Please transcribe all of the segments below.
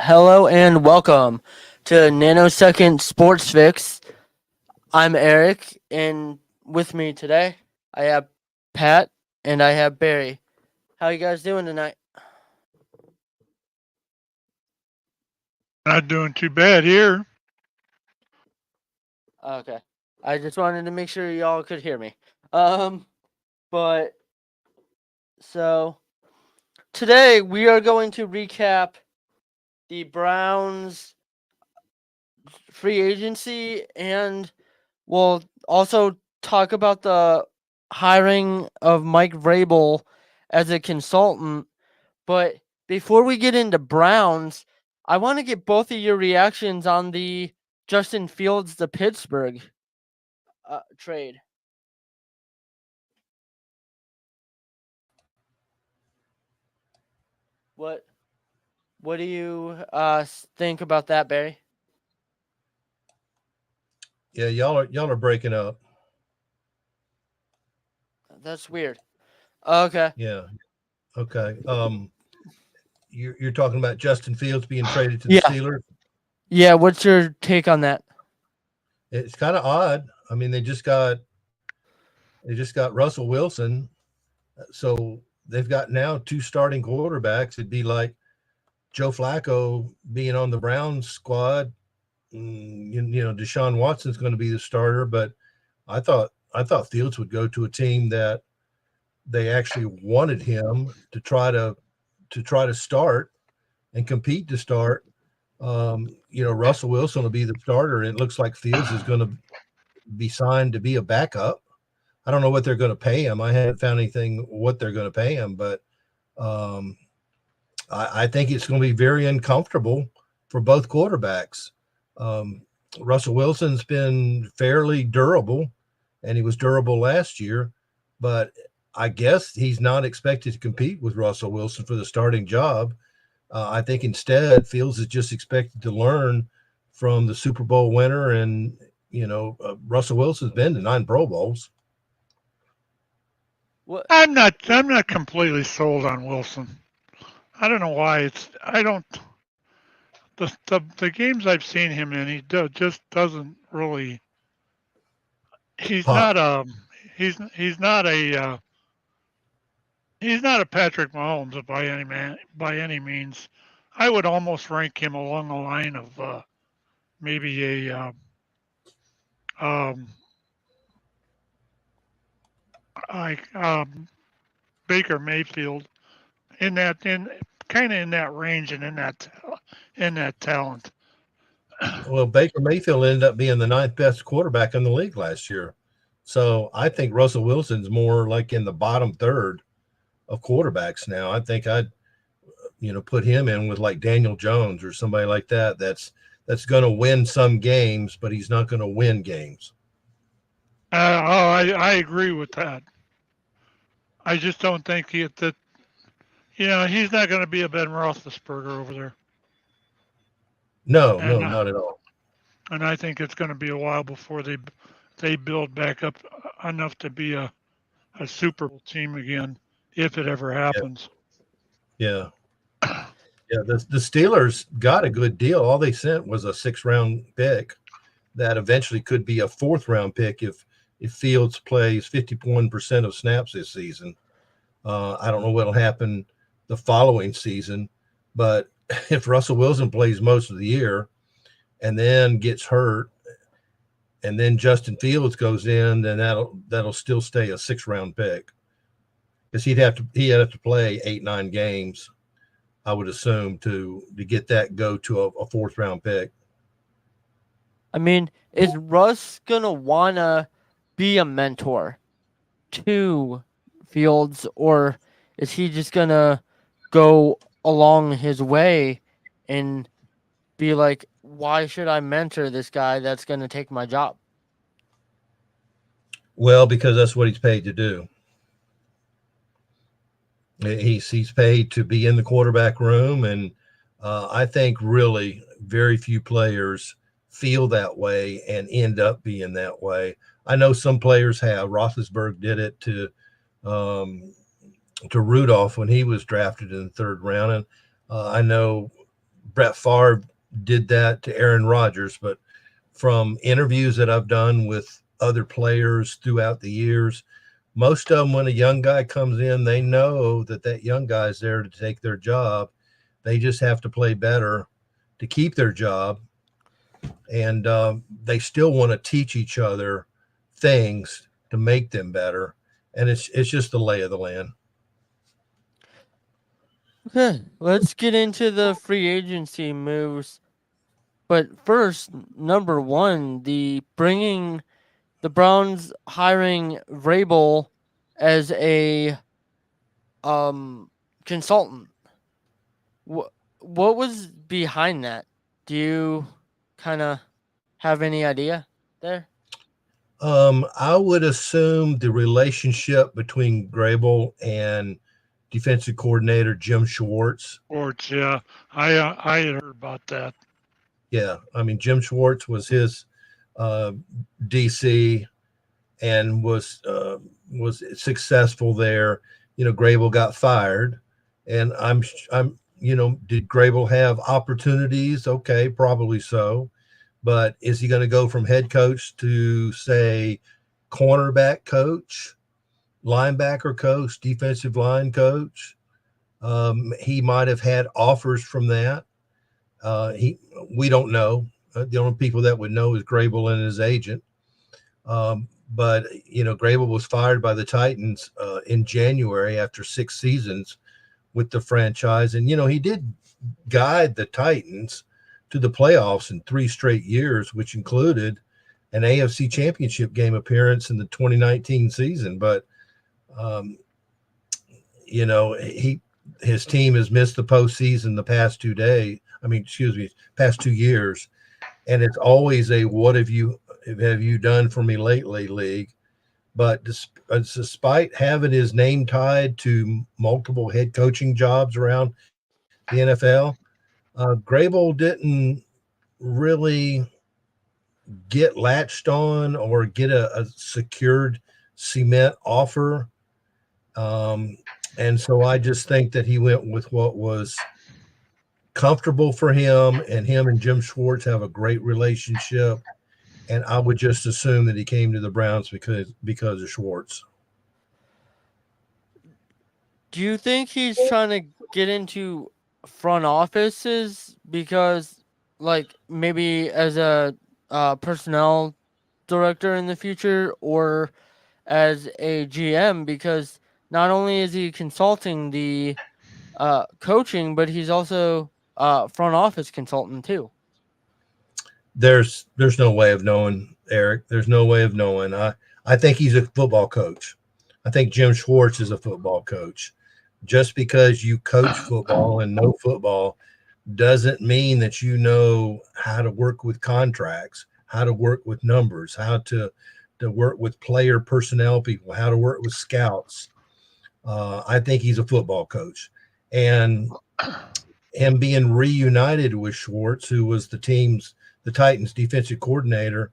Hello and welcome to Nanosecond Sports Fix. I'm Eric, and with me today I have Pat and I have Barry. How you guys doing tonight? Not doing too bad here. Okay, I just wanted to make sure y'all could hear me. Um, but so today we are going to recap the Browns free agency, and we'll also talk about the hiring of Mike Vrabel as a consultant. But before we get into Browns, I want to get both of your reactions on the Justin Fields to Pittsburgh trade. What what do you think about that, Barry? Yeah, y'all are breaking up. That's weird. Okay. Yeah. Okay. You're talking about Justin Fields being traded to the Yeah. Steelers. Yeah. What's your take on that? It's kind of odd. I mean, they just got Russell Wilson, so they've got now two starting quarterbacks. It'd be like Joe Flacco being on the Browns squad. Deshaun Watson's going to be the starter, but I thought Fields would go to a team that they actually wanted him to try to start and compete to start. Russell Wilson will be the starter, and it looks like Fields is going to be signed to be a backup. I don't know what they're going to pay him. I haven't found anything what they're going to pay him, but um, I think it's going to be very uncomfortable for both quarterbacks. Um, Russell Wilson's been fairly durable, and he was durable last year, but I guess he's not expected to compete with Russell Wilson for the starting job. I think instead Fields is just expected to learn from the Super Bowl winner, and Russell Wilson's been to 9 Pro Bowls. What? I'm not completely sold on Wilson. I don't know why. I don't the games I've seen him in. Just doesn't really. He's Pop. not a he's not a he's not a Patrick Mahomes by any means. I would almost rank him along the line of maybe a um, like Baker Mayfield in kind of in that range and in that talent. Well, Baker Mayfield ended up being the 9th best quarterback in the league last year. So I think Russell Wilson's more like in the bottom third of quarterbacks now. I think I'd put him in with like Daniel Jones or somebody like that. That's going to win some games, but he's not going to win games. I agree with that. I just don't think that he's not going to be a Ben Roethlisberger over there, No, and no, not at all. and I think it's going to be a while before they build back up enough to be a Super Bowl team again, if it ever Yeah, happens. yeah, yeah. The Steelers got a good deal. All they sent was a 6th-round pick that eventually could be a 4th-round pick if Fields plays 51% of snaps this season. I don't know what'll happen the following season, but if Russell Wilson plays most of the year and then gets hurt, and then Justin Fields goes in, then that'll still stay a 6th-round pick because he'd have to play 8-9 games, I would assume, to get that go to a 4th-round pick. I mean, is Russ gonna wanna be a mentor to Fields, or is he just gonna go along his way and be like, why should I mentor this guy that's gonna take my job? Well, because that's what he's paid to do. He's paid to be in the quarterback room, and I think really very few players feel that way and end up being that way. I know some players have. Roethlisberger did it to Rudolph when he was drafted in the 3rd round, and I know Brett Favre did that to Aaron Rodgers, but from interviews that I've done with other players throughout the years, most of them, when a young guy comes in, they know that that young guy's there to take their job. They just have to play better to keep their job. And they still want to teach each other things to make them better. And it's just the lay of the land. Okay, let's get into the free agency moves. But first, number one, the Browns hiring Vrabel as a consultant. What was behind that? Do you kind of have any idea there? I would assume the relationship between Grable and defensive coordinator Jim Schwartz. Sports, yeah. I had heard about that. Yeah, I mean Jim Schwartz was his DC and was successful there. You know, Grable got fired, and I'm did Grable have opportunities? Okay, probably so, but is he going to go from head coach to say cornerback coach, linebacker coach, defensive line coach? He might have had offers from that. We don't know. The only people that would know is Grable and his agent. But Grable was fired by the Titans in January after 6 seasons with the franchise, and he did guide the Titans to the playoffs in 3 straight years, which included an AFC Championship game appearance in the 2019 season. But his team has missed the postseason the past 2 days. Past 2 years, and it's always a "what have you done for me lately" league. But despite having his name tied to multiple head coaching jobs around the NFL, Grable didn't really get latched on or get a secured cement offer. And so I just think that he went with what was comfortable for him, and him and Jim Schwartz have a great relationship. And I would just assume that he came to the Browns because of Schwartz. Do you think he's trying to get into front offices because, like, maybe as a personnel director in the future, or as a GM? Because not only is he consulting the coaching, but he's also front office consultant too. There's no way of knowing, Eric. There's no way of knowing. I think he's a football coach. I think Jim Schwartz is a football coach. Just because you coach football and know football doesn't mean that you know how to work with contracts, how to work with numbers, how to work with player personnel people, how to work with scouts. I think he's a football coach. And being reunited with Schwartz, who was the Titans defensive coordinator.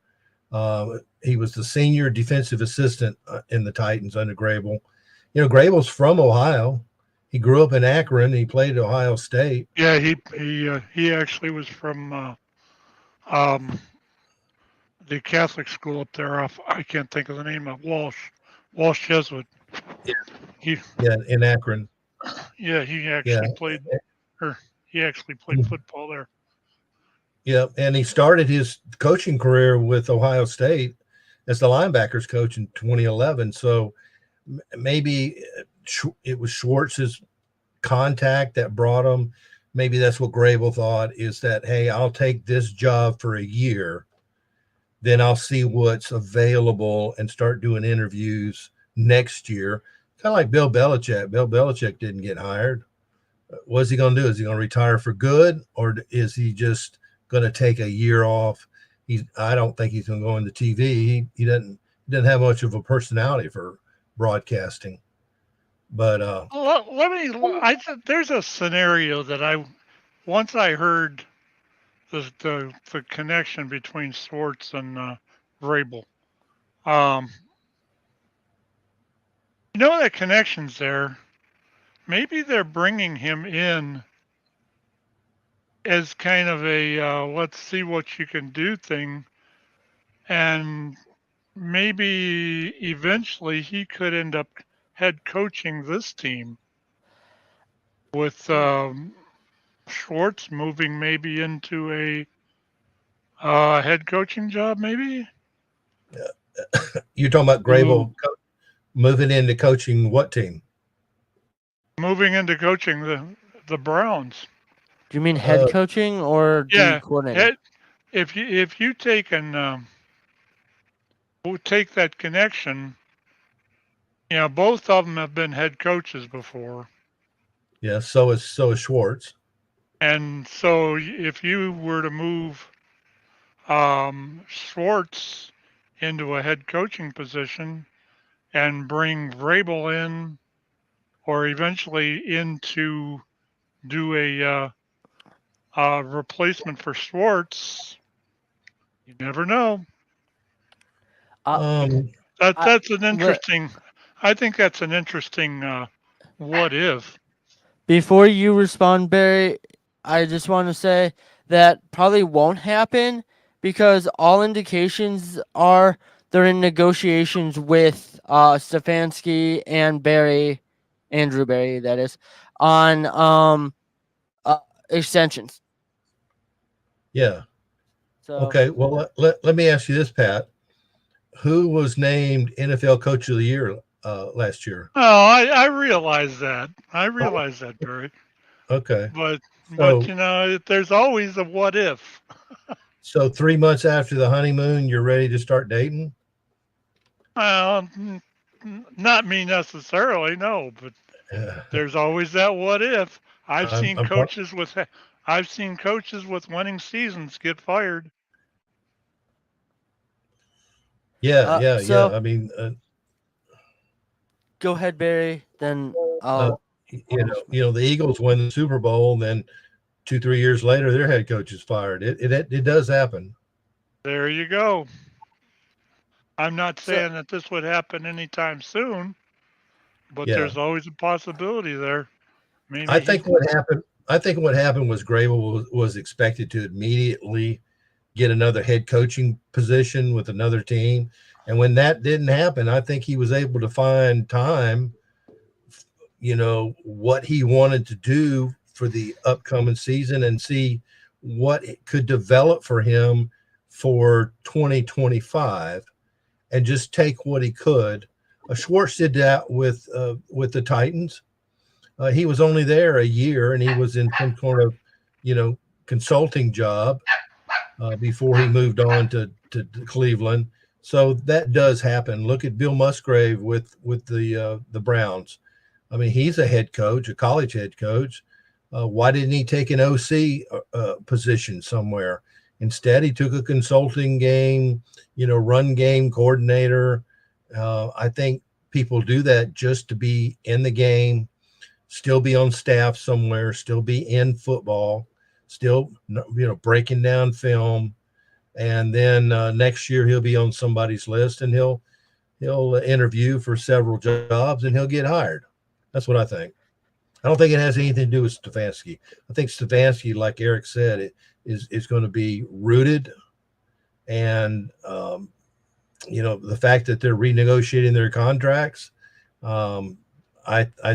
He was the senior defensive assistant in the Titans under Grable. Grable's from Ohio. He grew up in Akron. He played at Ohio State. Yeah, he actually was from the Catholic school up there. I can't think of the name of Walsh Jesuit. Yeah, in Akron. Yeah, he actually played football there. Yeah, and he started his coaching career with Ohio State as the linebackers coach in 2011. So maybe it was Schwartz's contact that brought him. Maybe that's what Grable thought, is that, hey, I'll take this job for a year, then I'll see what's available and start doing interviews next year. Kind of like Bill Belichick. Bill Belichick didn't get hired. What's he going to do? Is he going to retire for good, or is he just going to take a year off? I don't think he's going to go into TV. He doesn't have much of a personality for broadcasting. But there's a scenario that once I heard the connection between Schwartz and Vrabel. That connection's there. Maybe they're bringing him in as kind of a let's see what you can do thing, and maybe eventually he could end up head coaching this team with Schwartz moving maybe into a head coaching job, maybe. You're talking about Grable moving into coaching what team? Moving into coaching the Browns. Do you mean head coaching or D Yeah, coordinator? if you take and take that connection, both of them have been head coaches before. Yeah, so is Schwartz. And so if you were to move Schwartz into a head coaching position and bring Vrabel in, or eventually in to do a replacement for Schwartz, you never know. That's an interesting. I think that's an interesting what if. Before you respond, Barry, I just want to say that probably won't happen because all indications are they're in negotiations with Stefanski and Barry, Andrew Barry, that is, on extensions. Yeah. So Okay. Well, let me ask you this, Pat. Who was named NFL Coach of the Year last year? Oh, I realize that. I realize that, Barry. Okay. But So, there's always a what if. so 3 months after the honeymoon, you're ready to start dating? Not me necessarily, no, but there's always that what if. I've seen coaches with winning seasons get fired. Yeah. I mean, go ahead, Barry. Then I'll. the Eagles win the Super Bowl, and then 2-3 years later, their head coach is fired. It does happen. There you go. I'm not saying that this would happen anytime soon, but there's always a possibility there. Maybe I think what happened was Grable was expected to immediately get another head coaching position with another team. And when that didn't happen, I think he was able to find time, what he wanted to do for the upcoming season and see what it could develop for him for 2025 and just take what he could. Schwartz did that with the Titans. He was only there a year and he was in some kind of, consulting job before he moved on to Cleveland. So that does happen. Look at Bill Musgrave with the Browns. I mean, he's a head coach, a college head coach. Why didn't he take an OC position somewhere? Instead, he took a consulting game, run game coordinator. I think people do that just to be in the game, still be on staff somewhere, still be in football, still, breaking down film. And then next year he'll be on somebody's list and he'll interview for several jobs and he'll get hired. That's what I think. I don't think it has anything to do with Stefanski. I think Stefanski, like Eric said, is going to be rooted. And, the fact that they're renegotiating their contracts, I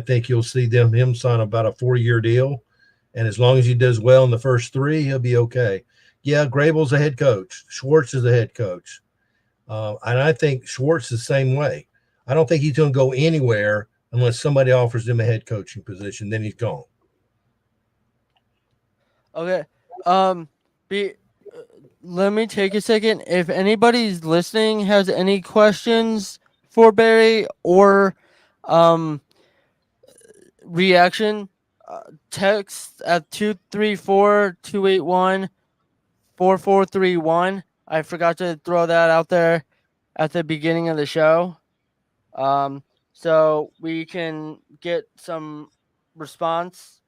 think you'll see him sign about a 4-year deal. And as long as he does well in the first 3, he'll be okay. Yeah, Grable's a head coach. Schwartz is a head coach. And I think Schwartz is the same way. I don't think he's going to go anywhere unless somebody offers him a head coaching position. Then he's gone. Okay. Let me take a second. If anybody's listening has any questions for Barry or reaction, text at 234-281-4431. I forgot to throw that out there at the beginning of the show. So we can get some response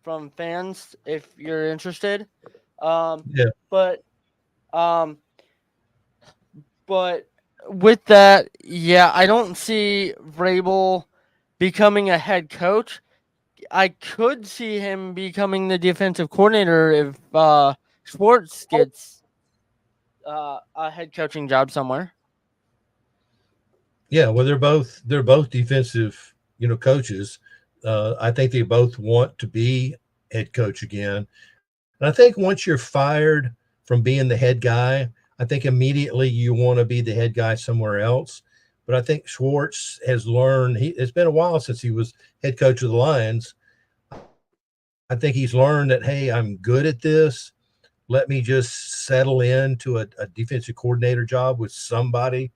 from fans if you're interested. But with that, yeah, I don't see Vrabel becoming a head coach. I could see him becoming the defensive coordinator if Schwartz gets a head coaching job somewhere. Yeah, well, they're both defensive, coaches. I think they both want to be head coach again. And I think once you're fired from being the head guy, I think immediately you want to be the head guy somewhere else. But I think Schwartz has learned. It's been a while since he was head coach of the Lions. I think he's learned that, hey, I'm good at this. Let me just settle into a defensive coordinator job with somebody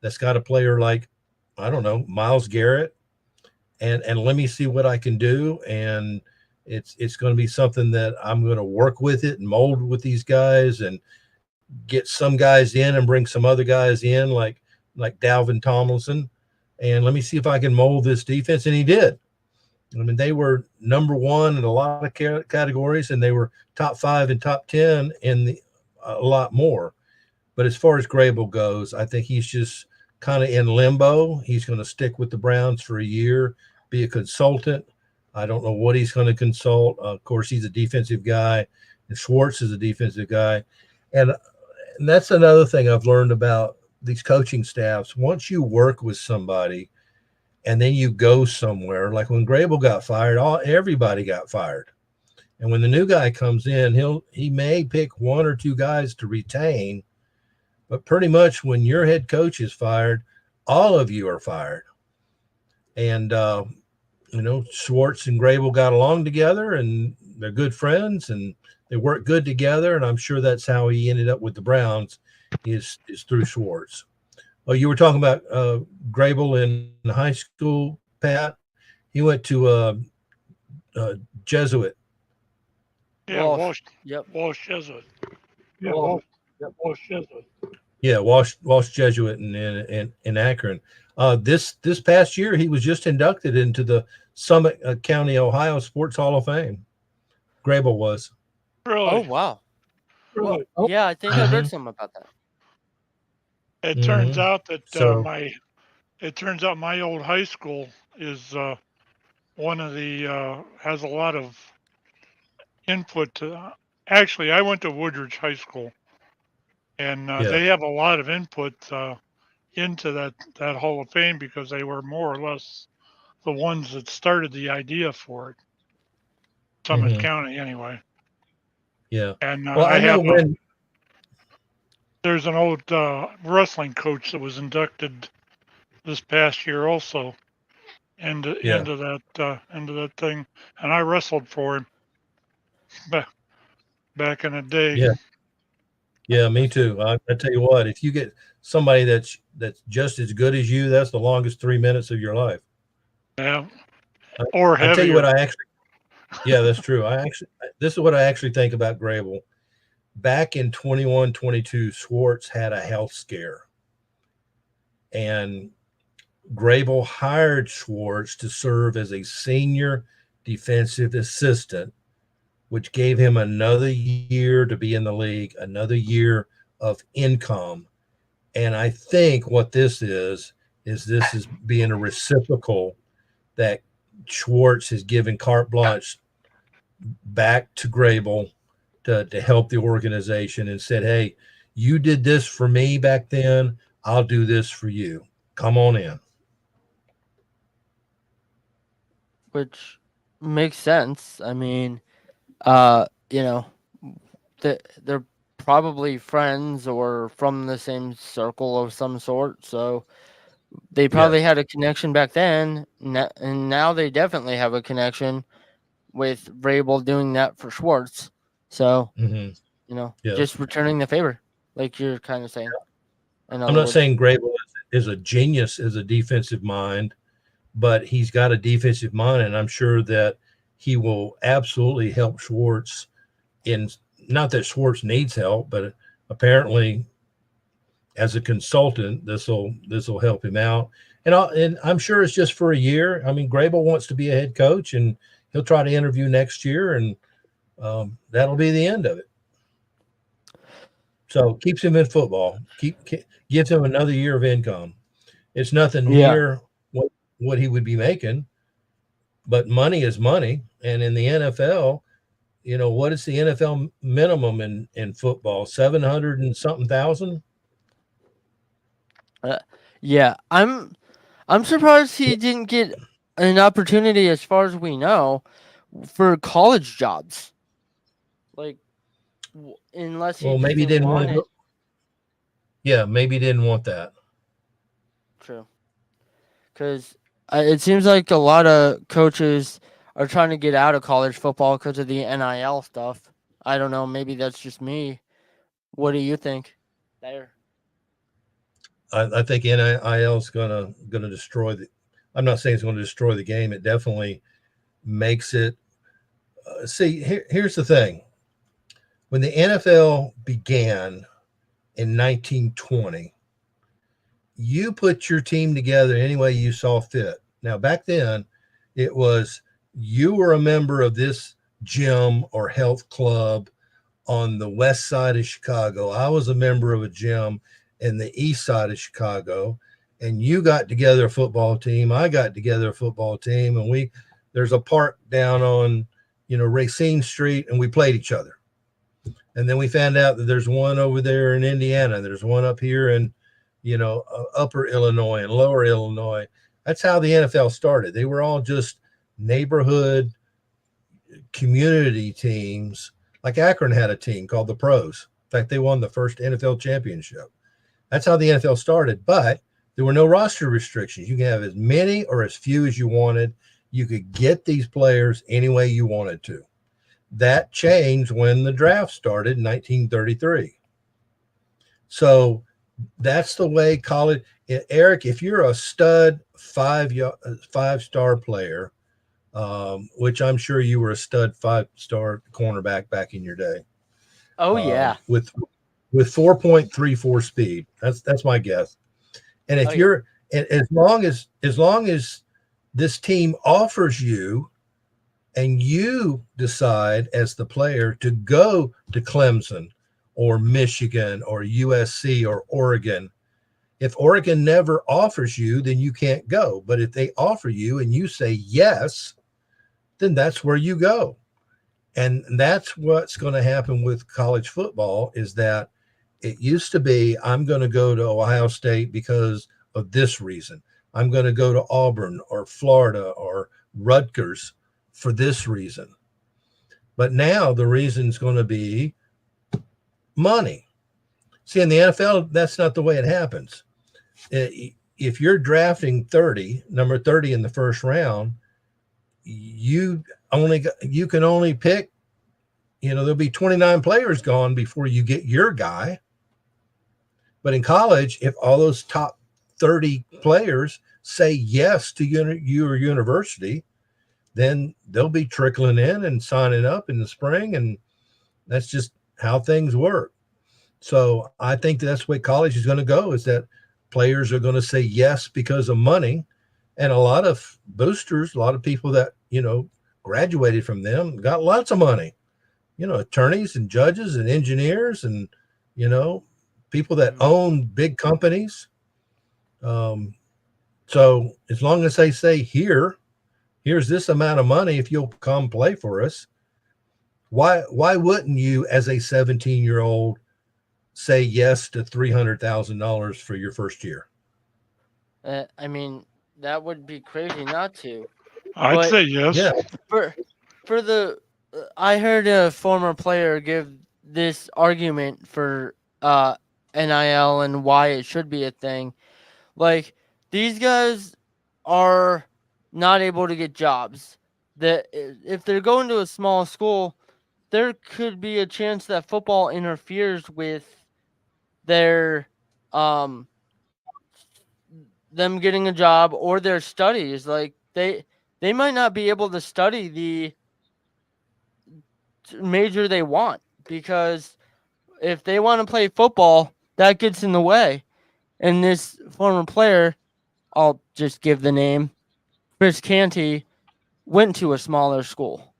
that's got a player like, I don't know, Myles Garrett, and let me see what I can do. And it's going to be something that I'm going to work with it and mold with these guys and get some guys in and bring some other guys in like Dalvin Tomlinson. And let me see if I can mold this defense. And he did. I mean, they were number one in a lot of categories, and they were top 5 and top 10 in a lot more. But as far as Grable goes, I think he's just kind of in limbo. He's going to stick with the Browns for a year, be a consultant. I don't know what he's going to consult. Of course, he's a defensive guy, and Schwartz is a defensive guy. And that's another thing I've learned about these coaching staffs. Once you work with somebody and then you go somewhere, like when Grable got fired, everybody got fired. And when the new guy comes in, he may pick 1 or 2 guys to retain, but pretty much when your head coach is fired, all of you are fired. And Schwartz and Grable got along together, and they're good friends, and they work good together. And I'm sure that's how he ended up with the Browns is through Schwartz. Oh, you were talking about Grable in high school, Pat. He went to Jesuit. Yeah, Walsh. Walsh Jesuit. Yeah, Walsh. Walsh Jesuit. Yeah, Walsh Jesuit in Akron. This past year, he was just inducted into the Summit County, Ohio Sports Hall of Fame. Grable was. Really? Oh, wow. Really? Well, yeah, I think I read something about that. It turns out that So turns out my old high school is one of the has a lot of input to. Actually, I went to Woodridge High School, and they have a lot of input into that Hall of Fame because they were more or less the ones that started the idea for it. Summit County, anyway. Yeah. And well, I know there's an old wrestling coach that was inducted this past year also into that thing, and I wrestled for him back in the day. Yeah, me too. I tell you what, if you get somebody that's just as good as you, that's the longest 3 minutes of your life. Yeah. Or heavier. I tell you what, yeah, that's true. This is what I actually think about Grable. Back in 21-22, Schwartz had a health scare, and Grable hired Schwartz to serve as a senior defensive assistant, which gave him another year to be in the league, another year of income. And I think what this is being a reciprocal that Schwartz has given carte blanche back to Grable to help the organization and said, hey, you did this for me back then. I'll do this for you. Come on in. Which makes sense. I mean, they're probably friends or from the same circle of some sort. So they probably had a connection back then, and now they definitely have a connection with Vrabel doing that for Schwartz. So, just returning the favor, like you're kind of saying. I'm not saying Grable is a genius as a defensive mind, but he's got a defensive mind, and I'm sure that he will absolutely help Schwartz not that Schwartz needs help, but apparently as a consultant, this will help him out. And I'm sure it's just for a year. I mean, Grable wants to be a head coach, and he'll try to interview next year, and that'll be the end of it. So keeps him in football. Gives him another year of income. It's nothing near what he would be making, but money is money. And in the NFL, what is the NFL minimum in football? 700 and something thousand. Yeah, I'm surprised he didn't get an opportunity, as far as we know, for college jobs. Like, unless he Well, just maybe he didn't didn't want want to it. go. Yeah, maybe he didn't want that. True, because it seems like a lot of coaches are trying to get out of college football because of the NIL stuff. I don't know. Maybe that's just me. What do you think? There. I think NIL is gonna destroy the. I'm not saying it's going to destroy the game. It definitely makes it. See, here's the thing. When the NFL began in 1920, you put your team together any way you saw fit. Now, back then, it was you were a member of this gym or health club on the west side of Chicago. I was a member of a gym in the east side of Chicago, and you got together a football team. I got together a football team, and there's a park down on Racine Street, and we played each other. And then we found out that there's one over there in Indiana. There's one up here in upper Illinois and lower Illinois. That's how the NFL started. They were all just neighborhood community teams. Like Akron had a team called the Pros. In fact, they won the first NFL championship. That's how the NFL started, but there were no roster restrictions. You can have as many or as few as you wanted. You could get these players any way you wanted to. That changed when the draft started in 1933. So that's the way college. Eric, if you're a stud five-star player, which I'm sure you were a stud 5-star cornerback back in your day. Oh yeah. With 4.34 speed. That's my guess. And if you're as long as this team offers you and you decide as the player to go to Clemson or Michigan or USC or Oregon, if Oregon never offers you, then you can't go. But if they offer you and you say yes, then that's where you go. And that's what's going to happen with college football is that it used to be, I'm going to go to Ohio State because of this reason. I'm going to go to Auburn or Florida or Rutgers for this reason. But now the reason is going to be money. See, in the NFL, that's not the way it happens. If you're drafting number 30 in the first round, you can only pick, there'll be 29 players gone before you get your guy. But in college, if all those top 30 players say yes to your university, then they'll be trickling in and signing up in the spring. And that's just how things work. So I think that's the way college is going to go, is that players are going to say yes because of money. And a lot of boosters, a lot of people that, graduated from them got lots of money, attorneys and judges and engineers and, people that own big companies. So as long as they say, here's this amount of money if you'll come play for us, why wouldn't you, as a 17-year-old, say yes to $300,000 for your first year? I mean, that would be crazy not to. I'd say yes. Yeah. For the, I heard a former player give this argument for NIL and why it should be a thing. Like, these guys are not able to get jobs. That if they're going to a small school, there could be a chance that football interferes with their them getting a job or their studies. Like, they might not be able to study the major they want, because if they want to play football, that gets in the way. And this former player, I'll just give the name, Chris Canty, went to a smaller school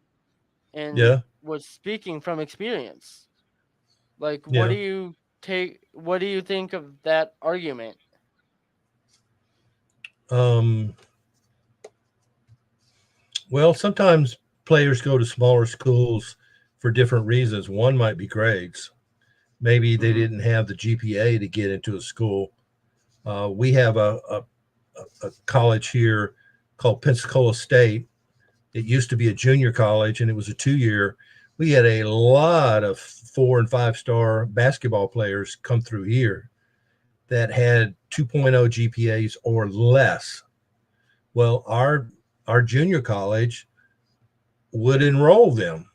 and was speaking from experience. Like, what do you think of that argument? Well, sometimes players go to smaller schools for different reasons. One might be grades. Maybe they Mhm. didn't have the GPA to get into a school. We have a college here called Pensacola State. It used to be a junior college, and it was a 2-year. We had a lot of 4 and 5-star basketball players come through here that had 2.0 GPAs or less. Well, our junior college would enroll them,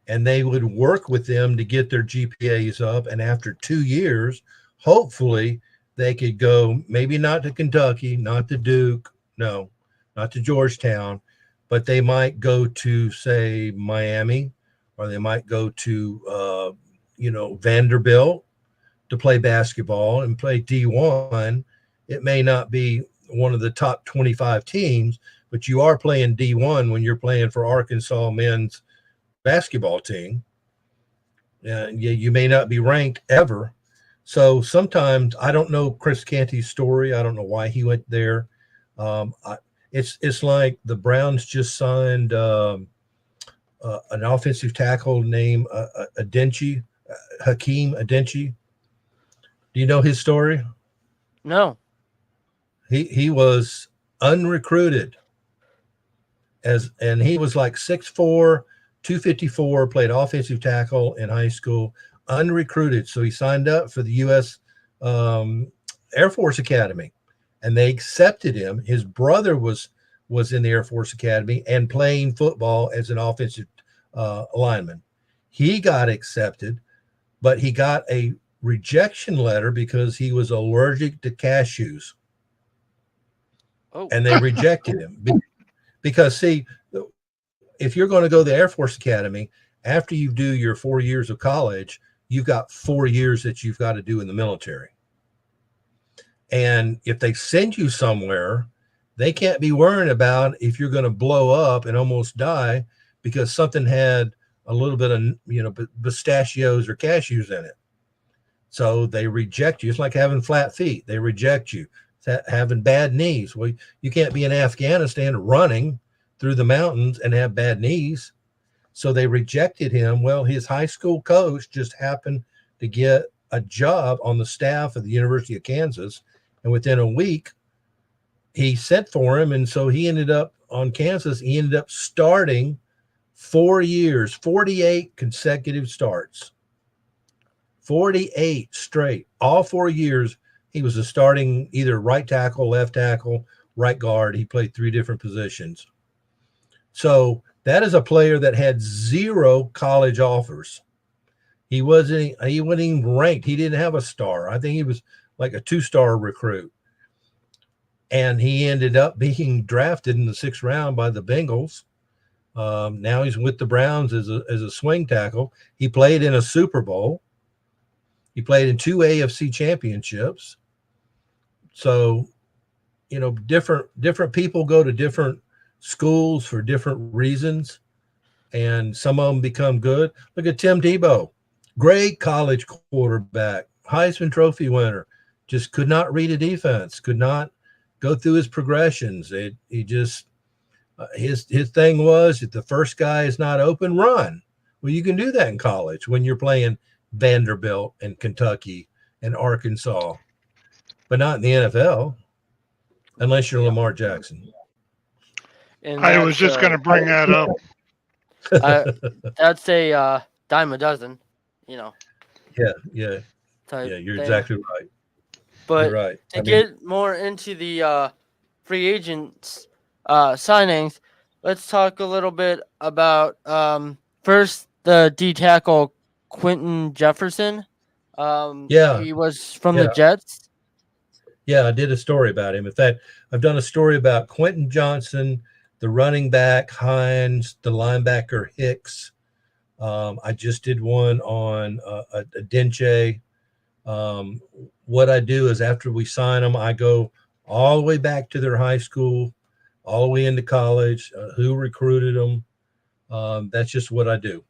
and they would work with them to get their GPAs up. And after 2 years, hopefully they could go, maybe not to Kentucky, not to Duke, no, not to Georgetown, but they might go to, say, Miami, or they might go to, Vanderbilt to play basketball and play D1. It may not be one of the top 25 teams, but you are playing D1 when you're playing for Arkansas men's basketball team. You may not be ranked ever. So sometimes I don't know Chris Canty's story. I don't know why he went there. It's like the Browns just signed an offensive tackle named Adenchi, Hakeem Adenchi. Do you know his story? No. He was unrecruited and he was like 6'4", 254, played offensive tackle in high school, unrecruited. So he signed up for the U.S. Air Force Academy, and they accepted him. His brother was in the Air Force Academy and playing football as an offensive lineman. He got accepted, but he got a rejection letter because he was allergic to cashews. Oh. And they rejected him because, see, if you're going to go to the Air Force Academy, after you do your 4 years of college, you've got 4 years that you've got to do in the military. And if they send you somewhere, they can't be worrying about if you're going to blow up and almost die because something had a little bit of, pistachios or cashews in it. So they reject you. It's like having flat feet. They reject you. Having bad knees. Well, you can't be in Afghanistan running through the mountains and have bad knees. So they rejected him. Well, his high school coach just happened to get a job on the staff of the University of Kansas. And within a week, he sent for him. And so he ended up on Kansas. He ended up starting 4 years, 48 consecutive starts, 48 straight, all 4 years. He was a starting either right tackle, left tackle, right guard. He played 3 different positions. So that is a player that had 0 college offers. He wasn't even ranked. He didn't have a star. I think he was like a 2-star recruit. And he ended up being drafted in the 6th round by the Bengals. Now he's with the Browns as a swing tackle. He played in a Super Bowl. He played in 2 AFC championships. So, different people go to different schools for different reasons, and some of them become good. Look at Tim Tebow, great college quarterback, Heisman Trophy winner, just could not read a defense, could not go through his progressions. He just his thing was, if the first guy is not open, run. Well, you can do that in college when you're playing Vanderbilt and Kentucky and Arkansas, but not in the NFL unless you're Lamar Jackson. And I was just going to bring that up. That's a dime a dozen, Yeah. type You're thing. exactly right. But You're right. to get more into the free agents signings, let's talk a little bit about first the D tackle Quentin Jefferson. He was from the Jets. Yeah, I did a story about him. In fact, I've done a story about Quentin Johnson, the running back Hines, the linebacker Hicks. I just did one on a Denche. What I do is after we sign them, I go all the way back to their high school, all the way into college, who recruited them. That's just what I do.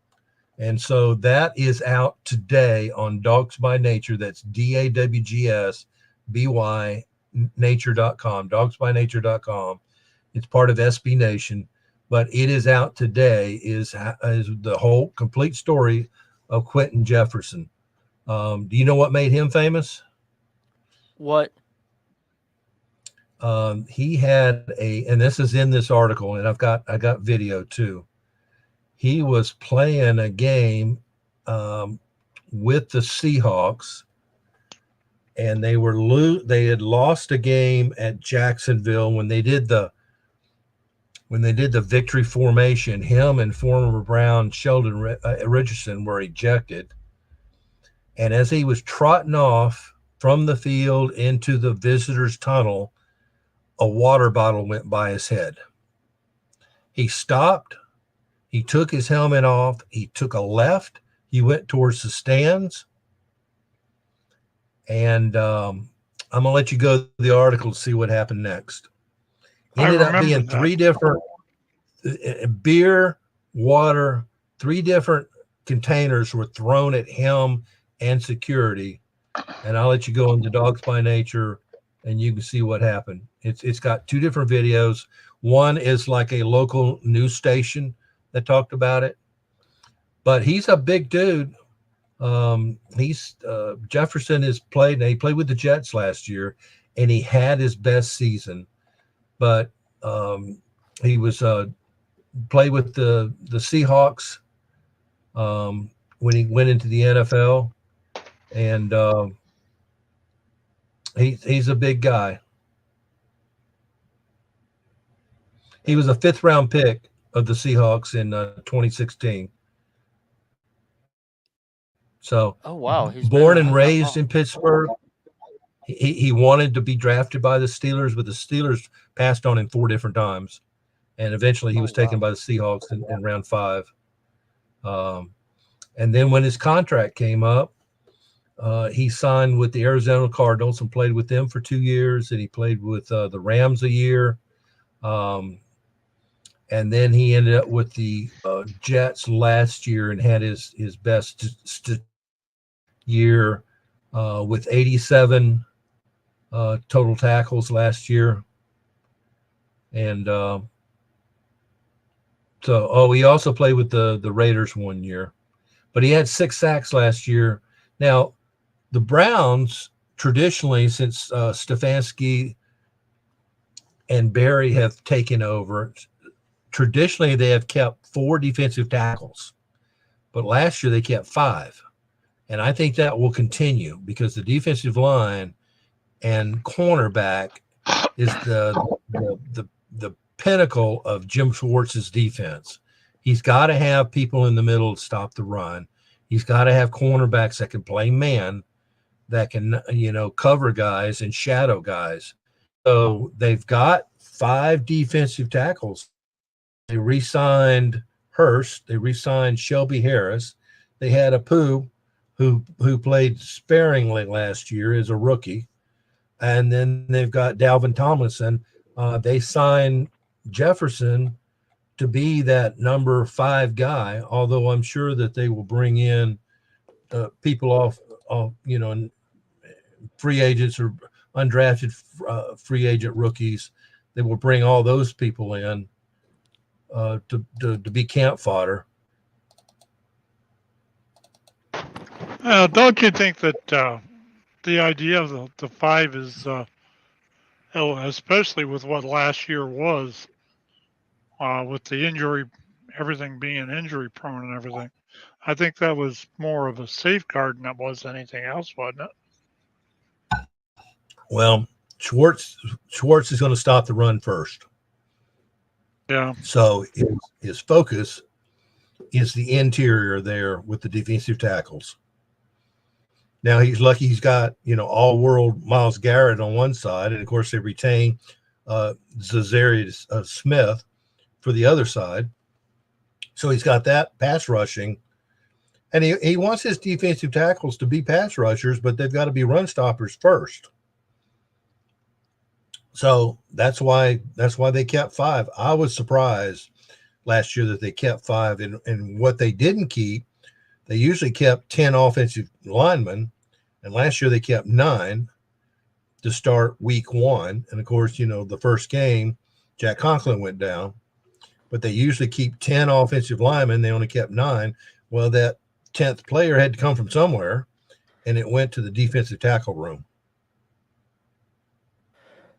And so that is out today on Dogs by Nature. That's DAWGS BY nature.com, dogsbynature.com. It's part of SB Nation. but it is out today. Is the whole complete story of Quentin Jefferson. Do you know what made him famous? What? He had and this is in this article, and I got video too. He was playing a game with the Seahawks, and they had lost a game at Jacksonville when they did the victory formation. Him and former Brown Sheldon Richardson were ejected, and as he was trotting off from the field into the visitors' tunnel, a water bottle went by his head. He stopped. He took his helmet off. He took a left. He went towards the stands. And I'm going to let you go to the article to see what happened next. Ended up being three different beer, water, three different containers were thrown at him and security. And I'll let you go into Dogs by Nature, and you can see what happened. It's got two different videos. One is like a local news station that talked about it, but he's a big dude. Jefferson has played, and he played with the Jets last year, and he had his best season, but he was played with the Seahawks when he went into the NFL, and he's a big guy. He was a 5th round pick of the Seahawks in 2016. So, Oh wow, he's born and raised in Pittsburgh. He wanted to be drafted by the Steelers, but the Steelers passed on him 4 different times, and eventually he was taken by the Seahawks in round 5. And then when his contract came up, he signed with the Arizona Cardinals and played with them for 2 years, and he played with the Rams a year. And then he ended up with the Jets last year and had his best year with 87 total tackles last year. And he also played with the Raiders 1 year. But he had 6 sacks last year. Now, the Browns traditionally, since Stefanski and Barry have taken over, traditionally they have kept 4 defensive tackles. But last year they kept 5. And I think that will continue because the defensive line and cornerback is the pinnacle of Jim Schwartz's defense. He's got to have people in the middle to stop the run. He's got to have cornerbacks that can play man, that can, cover guys and shadow guys. So they've got 5 defensive tackles. They re-signed Hurst. They re-signed Shelby Harris. They had Apu, who played sparingly last year as a rookie. And then they've got Dalvin Tomlinson. They signed Jefferson to be that number 5 guy, although I'm sure that they will bring in people off free agents or undrafted free agent rookies. They will bring all those people in to be camp fodder. Don't you think that the idea of the 5 is, especially with what last year was, with the injury, everything being injury prone and everything, I think that was more of a safeguard than it was anything else, wasn't it? Well, Schwartz is going to stop the run first. Yeah. So his focus is the interior there with the defensive tackles. Now he's lucky he's got, all-world Myles Garrett on one side, and of course they retain Za'Darius Smith for the other side. So he's got that pass rushing, and he wants his defensive tackles to be pass rushers, but they've got to be run stoppers first. So that's why they kept 5. I was surprised last year that they kept 5, and what they didn't keep, they usually kept 10 offensive linemen, and last year they kept 9 to start week 1. And of course, the first game, Jack Conklin went down. but they usually keep 10 offensive linemen. They only kept 9. Well, that 10th player had to come from somewhere, and it went to the defensive tackle room.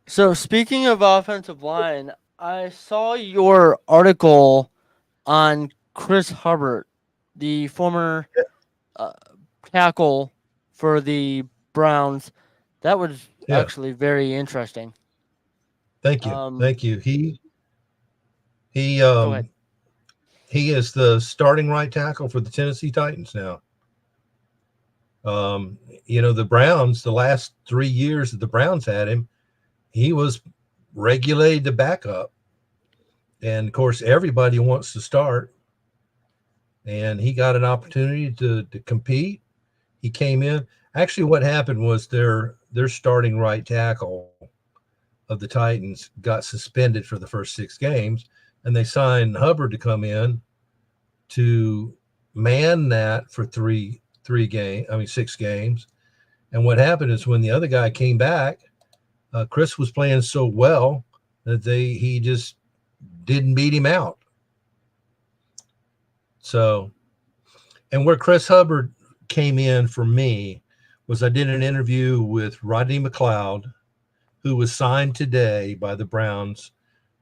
So speaking of offensive line, I saw your article on Chris Hubbard, the former uh, tackle for the Browns. That was Yeah. actually very interesting. Thank you. Thank you. He Go ahead. he is the starting right tackle for the Tennessee Titans now. The Browns, the last 3 years that the Browns had him, he was regulated to backup. And of course, everybody wants to start. And he got an opportunity to compete. He came in. Actually, what happened was their starting right tackle of the Titans got suspended for the first 6 games, and they signed Hubbard to come in to man that for 6 games. And what happened is when the other guy came back, Chris was playing so well that he just didn't beat him out. So, and where Chris Hubbard came in for me was I did an interview with Rodney McLeod, who was signed today by the Browns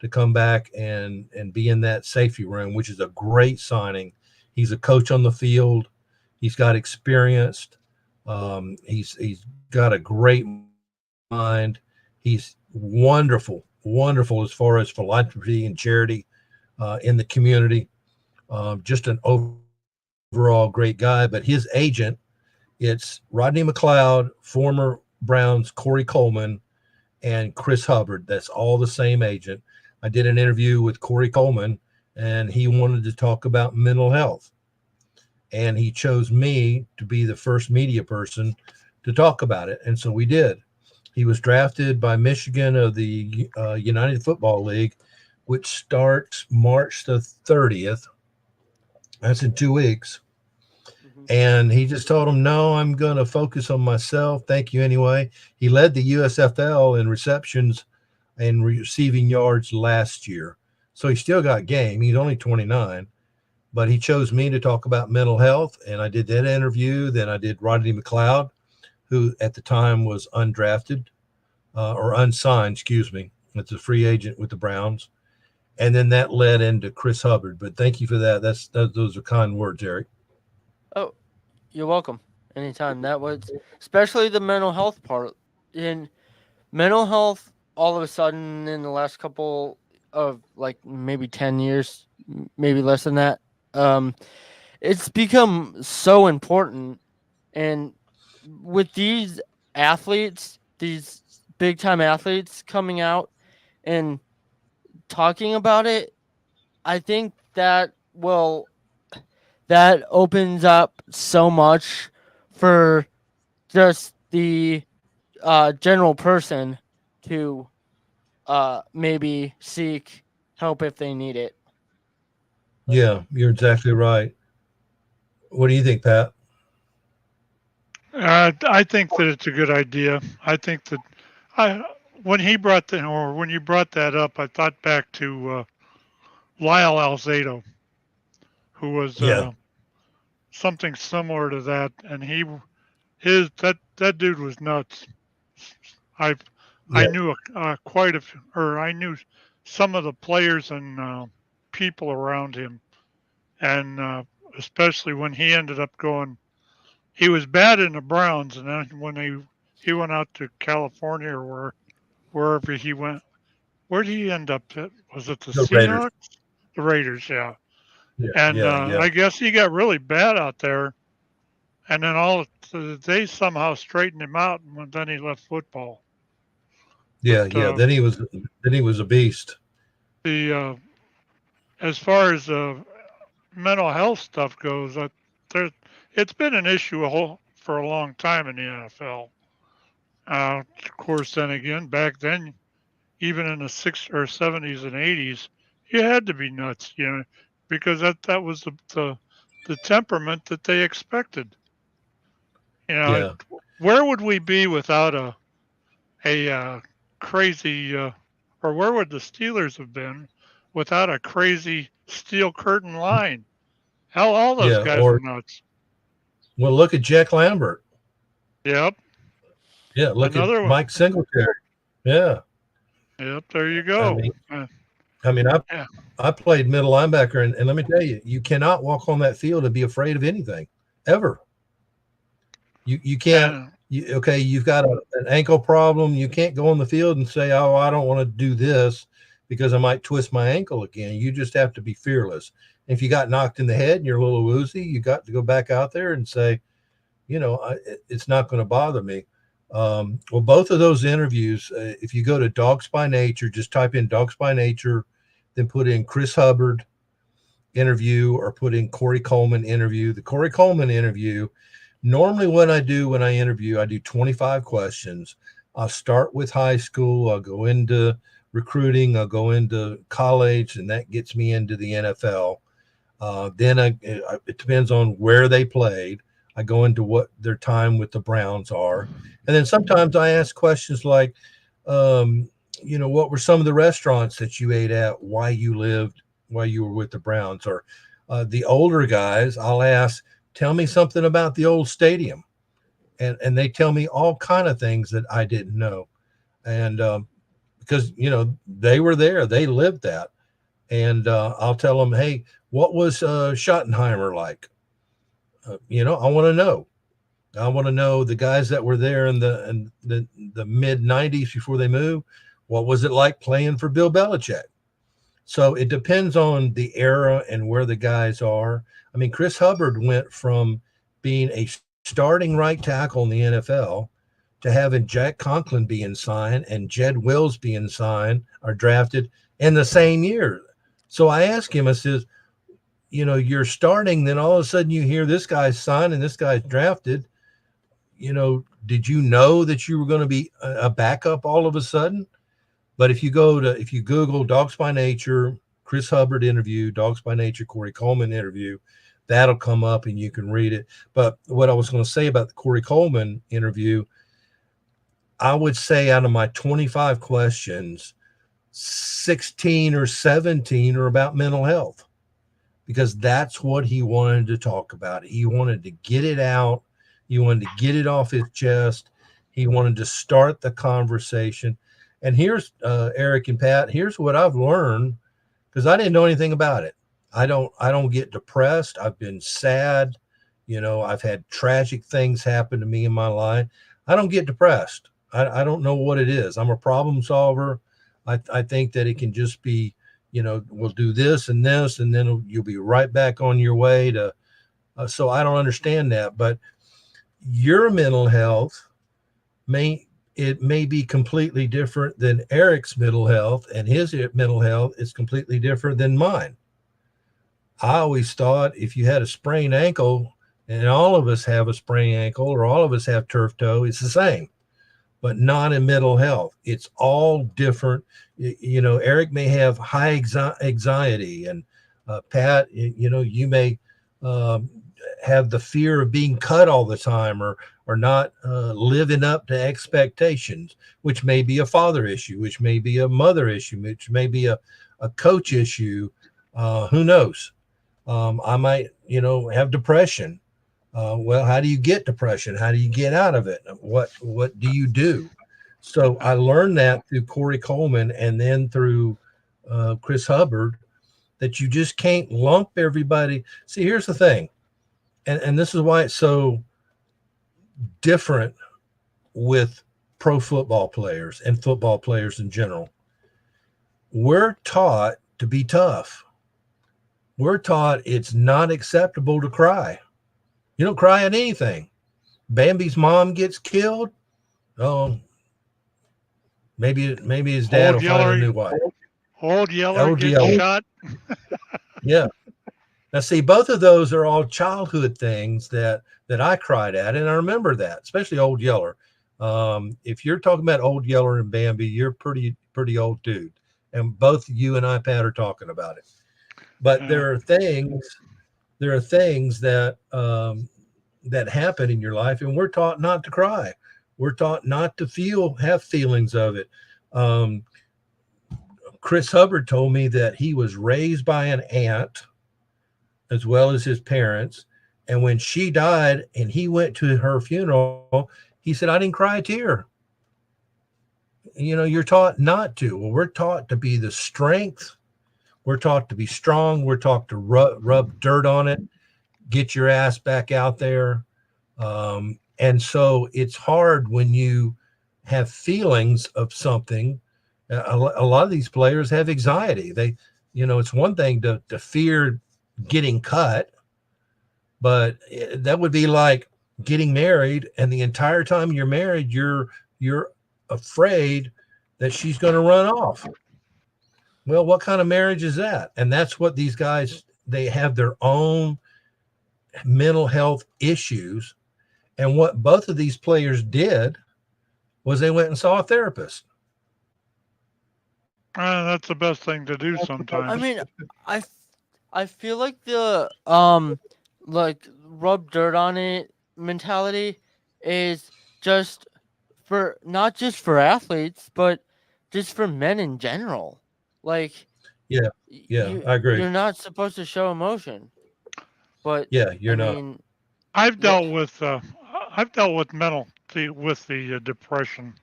to come back and be in that safety room, which is a great signing. He's a coach on the field. He's got experience. He's got a great mind. He's wonderful as far as philanthropy and charity in the community. Just an overall great guy. But his agent, it's Rodney McLeod, former Browns Corey Coleman, and Chris Hubbard. That's all the same agent. I did an interview with Corey Coleman, and he wanted to talk about mental health. And he chose me to be the first media person to talk about it. And so we did. He was drafted by Michigan of the United Football League, which starts March the 30th. That's in 2 weeks. And he just told him, no, I'm going to focus on myself. Thank you anyway. He led the USFL in receptions and receiving yards last year. So he still got game. He's only 29. But he chose me to talk about mental health. And I did that interview. Then I did Rodney McLeod, who at the time was undrafted or unsigned, It's a free agent with the Browns. And then that led into Chris Hubbard. But thank you for that. Those are kind words, Eric. Oh, you're welcome. Anytime. That was especially the mental health part. In mental health, all of a sudden in the last couple of like maybe 10 years, maybe less than that, it's become so important. And with these athletes, these big time athletes coming out and talking about it, I think that opens up so much for just the general person to maybe seek help if they need it. Yeah, you're exactly right. What do you think, Pat? I think that it's a good idea. I think that when you brought that up, I thought back to Lyle Alzado, who was Yeah. something similar to that, and that dude was nuts. I Yeah. knew I knew some of the players and people around him, and especially when he ended up going. He was bad in the Browns, and then when he went out to California or wherever he went, where did he end up at? Was it the Raiders. Seahawks? The Raiders, yeah. Yeah. And Yeah. I guess he got really bad out there, and then they somehow straightened him out, and then he left football. Yeah. But, Yeah. Then he was a beast. the as far as mental health stuff goes, it's been an issue for a long time in the NFL. Of course, then again, back then, even in the 60s or 70s and 80s, you had to be nuts, because that was the temperament that they expected. Yeah. Where would we be without a crazy, or where would the Steelers have been without a crazy steel curtain line. Hell, all those Yeah, guys or are nuts. well, look at Jack Lambert. Yep. Yeah, look at Another one. Mike Singletary. Yeah, Yep. There you I go. mean, I mean, Yeah. I played middle linebacker, and let me tell you, you cannot walk on that field and be afraid of anything ever. You can't. And Okay, you've got an ankle problem. You can't go on the field and say, "Oh, I don't want to do this because I might twist my ankle again." You just have to be fearless. If you got knocked in the head and you're a little woozy, you got to go back out there and say, it's not going to bother me. Well, both of those interviews, if you go to Dogs by Nature, just type in Dogs by Nature, then put in Chris Hubbard interview or put in Corey Coleman interview. The Corey Coleman interview, normally when I interview, I do 25 questions. I'll start with high school. I'll go into recruiting. I'll go into college, and that gets me into the NFL. Then it depends on where they played. I go into what their time with the Browns are. And then sometimes I ask questions like, what were some of the restaurants that you ate at while you were with the Browns? Or the older guys, I'll ask, tell me something about the old stadium. And they tell me all kind of things that I didn't know. And because, they were there, they lived that. And I'll tell them, hey, what was Schottenheimer like? I want to know. I want to know the guys that were there in the mid 90s before they moved. What was it like playing for Bill Belichick? So it depends on the era and where the guys are. I mean, Chris Hubbard went from being a starting right tackle in the NFL to having Jack Conklin being signed and Jed Wills being signed or drafted in the same year. So I asked him, I says, you're starting, then all of a sudden you hear this guy's signed and this guy's drafted. Did you know that you were going to be a backup all of a sudden? But if you Google Dogs by Nature, Chris Hubbard interview, Dogs by Nature, Corey Coleman interview, that'll come up and you can read it. But what I was going to say about the Corey Coleman interview, I would say out of my 25 questions, 16 or 17 are about mental health, because that's what he wanted to talk about. He wanted to get it out. He wanted to get it off his chest. He wanted to start the conversation. And here's Eric and Pat, here's what I've learned, because I didn't know anything about it. I don't get depressed. I've been sad. I've had tragic things happen to me in my life. I don't get depressed. I don't know what it is. I'm a problem solver. I think that it can just be, we'll do this, and then you'll be right back on your way to. So I don't understand that. But your mental health may be completely different than Eric's mental health, and his mental health is completely different than mine. I always thought if you had a sprained ankle, and all of us have a sprained ankle or all of us have turf toe, it's the same. But not in mental health. It's all different. Eric may have high anxiety, and Pat, you may have the fear of being cut all the time, or not living up to expectations, which may be a father issue, which may be a mother issue, which may be a coach issue. Who knows? I might, have depression. Well, how do you get depression? How do you get out of it? What do you do? So I learned that through Corey Coleman and then through Chris Hubbard, that you just can't lump everybody. See, here's the thing. And this is why it's so different with pro football players and football players in general. We're taught to be tough. We're taught it's not acceptable to cry. You don't cry at anything. Bambi's mom gets killed. Oh, maybe his dad will find a new wife. Old Yeller gets shot. Yeah. Now, see, both of those are all childhood things that I cried at, and I remember that, especially Old Yeller. If you're talking about Old Yeller and Bambi, you're pretty old dude, and both you and I, Pat, are talking about it. But there are things that that happen in your life, and we're taught not to cry. We're taught not to have feelings of it. Chris Hubbard told me that he was raised by an aunt as well as his parents. And when she died and he went to her funeral, he said, I didn't cry a tear. You're taught not to. Well, we're taught to be the strength. We're taught to be strong. We're taught to rub dirt on it, get your ass back out there. And so it's hard when you have feelings of something. A lot of these players have anxiety. It's one thing to fear getting cut, but that would be like getting married, and the entire time you're married, you're afraid that she's going to run off. Well, what kind of marriage is that? And that's what these guys, they have their own mental health issues. And what both of these players did was they went and saw a therapist. That's the best thing to do sometimes. I mean, I feel like the like rub dirt on it mentality is just for not just for athletes, but just for men in general. Like, yeah, I agree. You're not supposed to show emotion, but you're not. I've dealt with the depression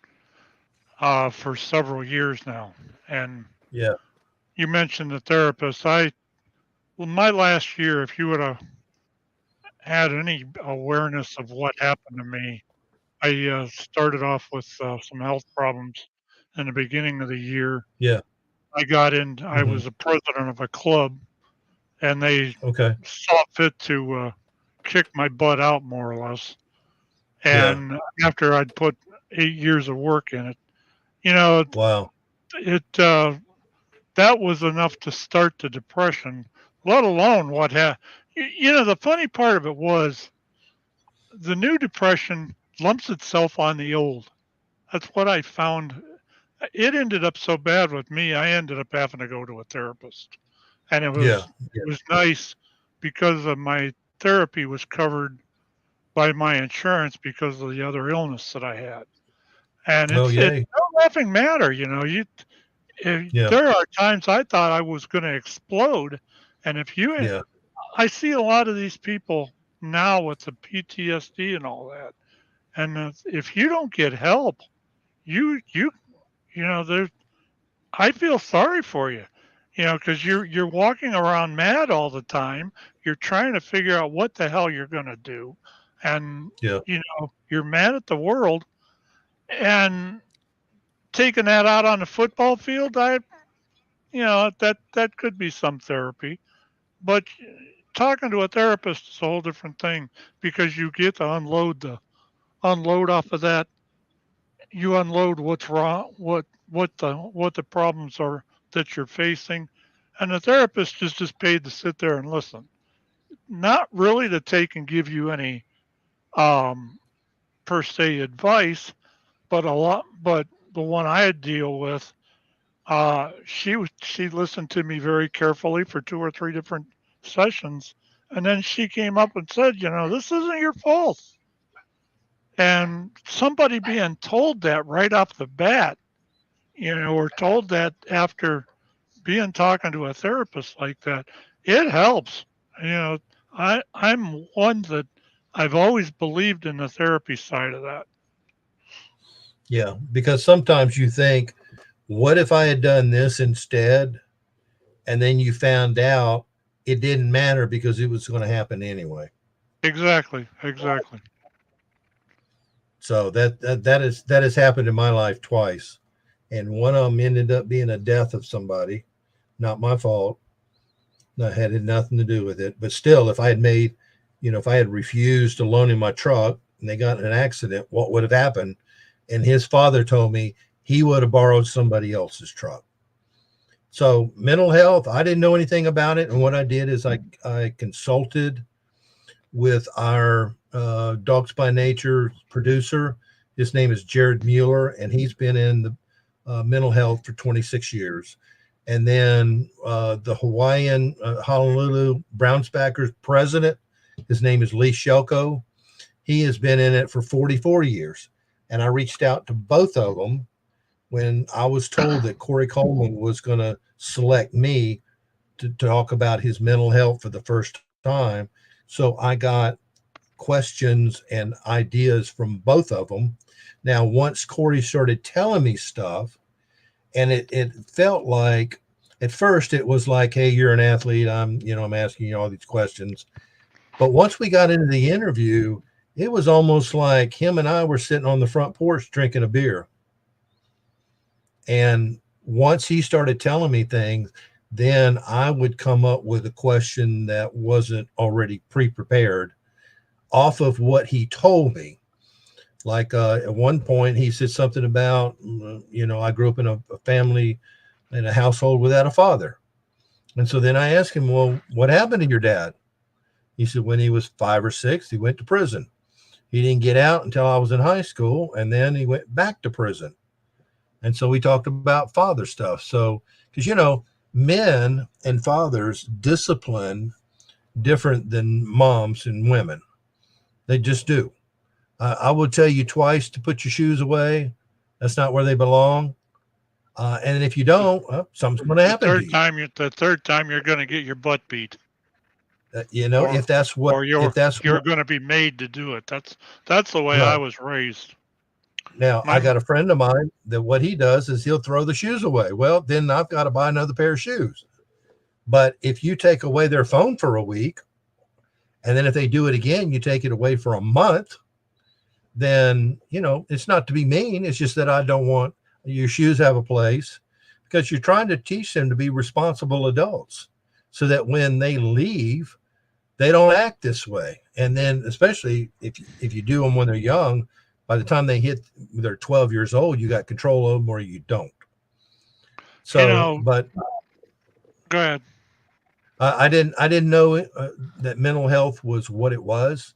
for several years now, and you mentioned the therapist. My last year, if you would have had any awareness of what happened to me, I started off with some health problems in the beginning of the year. Yeah. I got in, I was a president of a club, and they saw fit to kick my butt out, more or less. And after I'd put 8 years of work in it, wow, that was enough to start the depression, let alone what happened. The funny part of it was the new depression lumps itself on the old. That's what I found. It ended up so bad with me, I ended up having to go to a therapist. And it was nice because of my therapy was covered by my insurance because of the other illness that I had. And it's no laughing matter, there are times I thought I was going to explode. And I see a lot of these people now with the PTSD and all that. And if you don't get help, I feel sorry for you, because you're walking around mad all the time. You're trying to figure out what the hell you're going to do. And, you're mad at the world, and taking that out on the football field, that could be some therapy, but talking to a therapist is a whole different thing, because you get to unload off of that. You unload what's wrong, what the problems are that you're facing, and the therapist is just paid to sit there and listen, not really to take and give you any per se advice, but the one I deal with, she listened to me very carefully for 2 or 3 different sessions, and then she came up and said, this isn't your fault. And somebody being told that right off the bat, or told that after talking to a therapist like that, it helps. I'm one that I've always believed in the therapy side of that. Yeah, because sometimes you think, what if I had done this instead? And then you found out it didn't matter because it was going to happen anyway. Exactly. So that has happened in my life twice. And one of them ended up being a death of somebody. Not my fault. That had nothing to do with it. But still, if I had refused to loan him my truck and they got in an accident, what would have happened? And his father told me he would have borrowed somebody else's truck. So mental health, I didn't know anything about it. And what I did is I consulted with our Dogs by Nature producer. His name is Jared Mueller, and he's been in the mental health for 26 years. And then the Hawaiian Honolulu Brownsbackers president, his name is Lee Shelko. He has been in it for 44 years. And I reached out to both of them when I was told that Corey Coleman was going to select me to talk about his mental health for the first time. So I got questions and ideas from both of them. Now, once Corey started telling me stuff, and it felt like, at first it was like, hey, you're an athlete. I'm asking you all these questions. But once we got into the interview, it was almost like him and I were sitting on the front porch drinking a beer. And once he started telling me things, then I would come up with a question that wasn't already pre-prepared off of what he told me. Like at one point he said something about, I grew up in a family, in a household without a father. And so then I asked him, well, what happened to your dad? He said, when he was 5 or 6, he went to prison. He didn't get out until I was in high school, and then he went back to prison. And so we talked about father stuff. So, because, men and fathers discipline different than moms and women. They just do. I will tell you twice to put your shoes away. That's not where they belong. And if you don't, something's going to happen to you. The third time you're going to get your butt beat. If that's what, or you're going to be made to do it. That's the way right. I was raised. Now, I got a friend of mine that what he does is he'll throw the shoes away. Well, then I've got to buy another pair of shoes. But if you take away their phone for a week, and then if they do it again, you take it away for a month, then, it's not to be mean. It's just that I don't want your shoes have a place, because you're trying to teach them to be responsible adults so that when they leave, they don't act this way. And then especially if you do them when they're young, by the time they're 12 years old, you got control of them or you don't. So, but go ahead. I didn't know that mental health was what it was.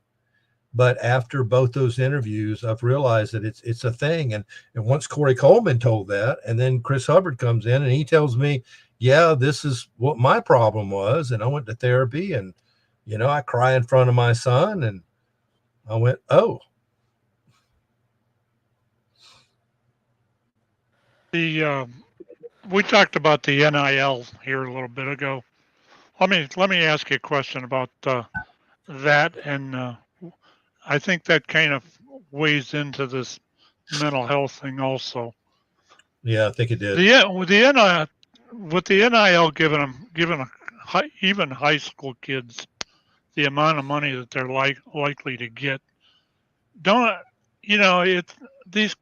But after both those interviews, I've realized that it's a thing. And once Corey Coleman told that, and then Chris Hubbard comes in and he tells me, yeah, this is what my problem was. And I went to therapy, and, I cry in front of my son, and I went, oh. We talked about the NIL here a little bit ago. Let me ask you a question about that, and I think that kind of weighs into this mental health thing also. Yeah, I think it did. With the NIL giving even high school kids the amount of money that they're likely to get, these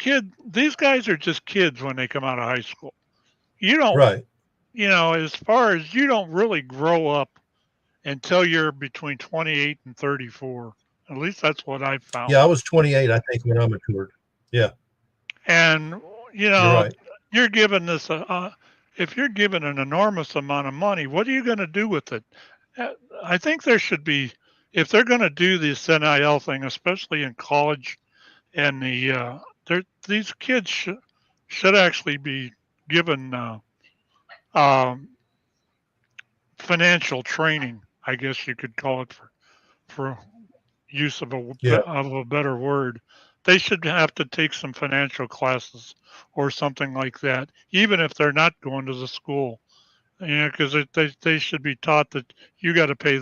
guys are just kids when they come out of high school. You don't, right. As far as you don't really grow up until you're between 28 and 34. At least that's what I found. Yeah, I was 28, I think, when I matured. Yeah. And, you're right. You're given this, if you're given an enormous amount of money, what are you going to do with it? I think there should be, if they're going to do this NIL thing, especially in college, and these kids should actually be given financial training, I guess you could call it, for use of a better word. They should have to take some financial classes or something like that, even if they're not going to the school. Because they should be taught that you got to pay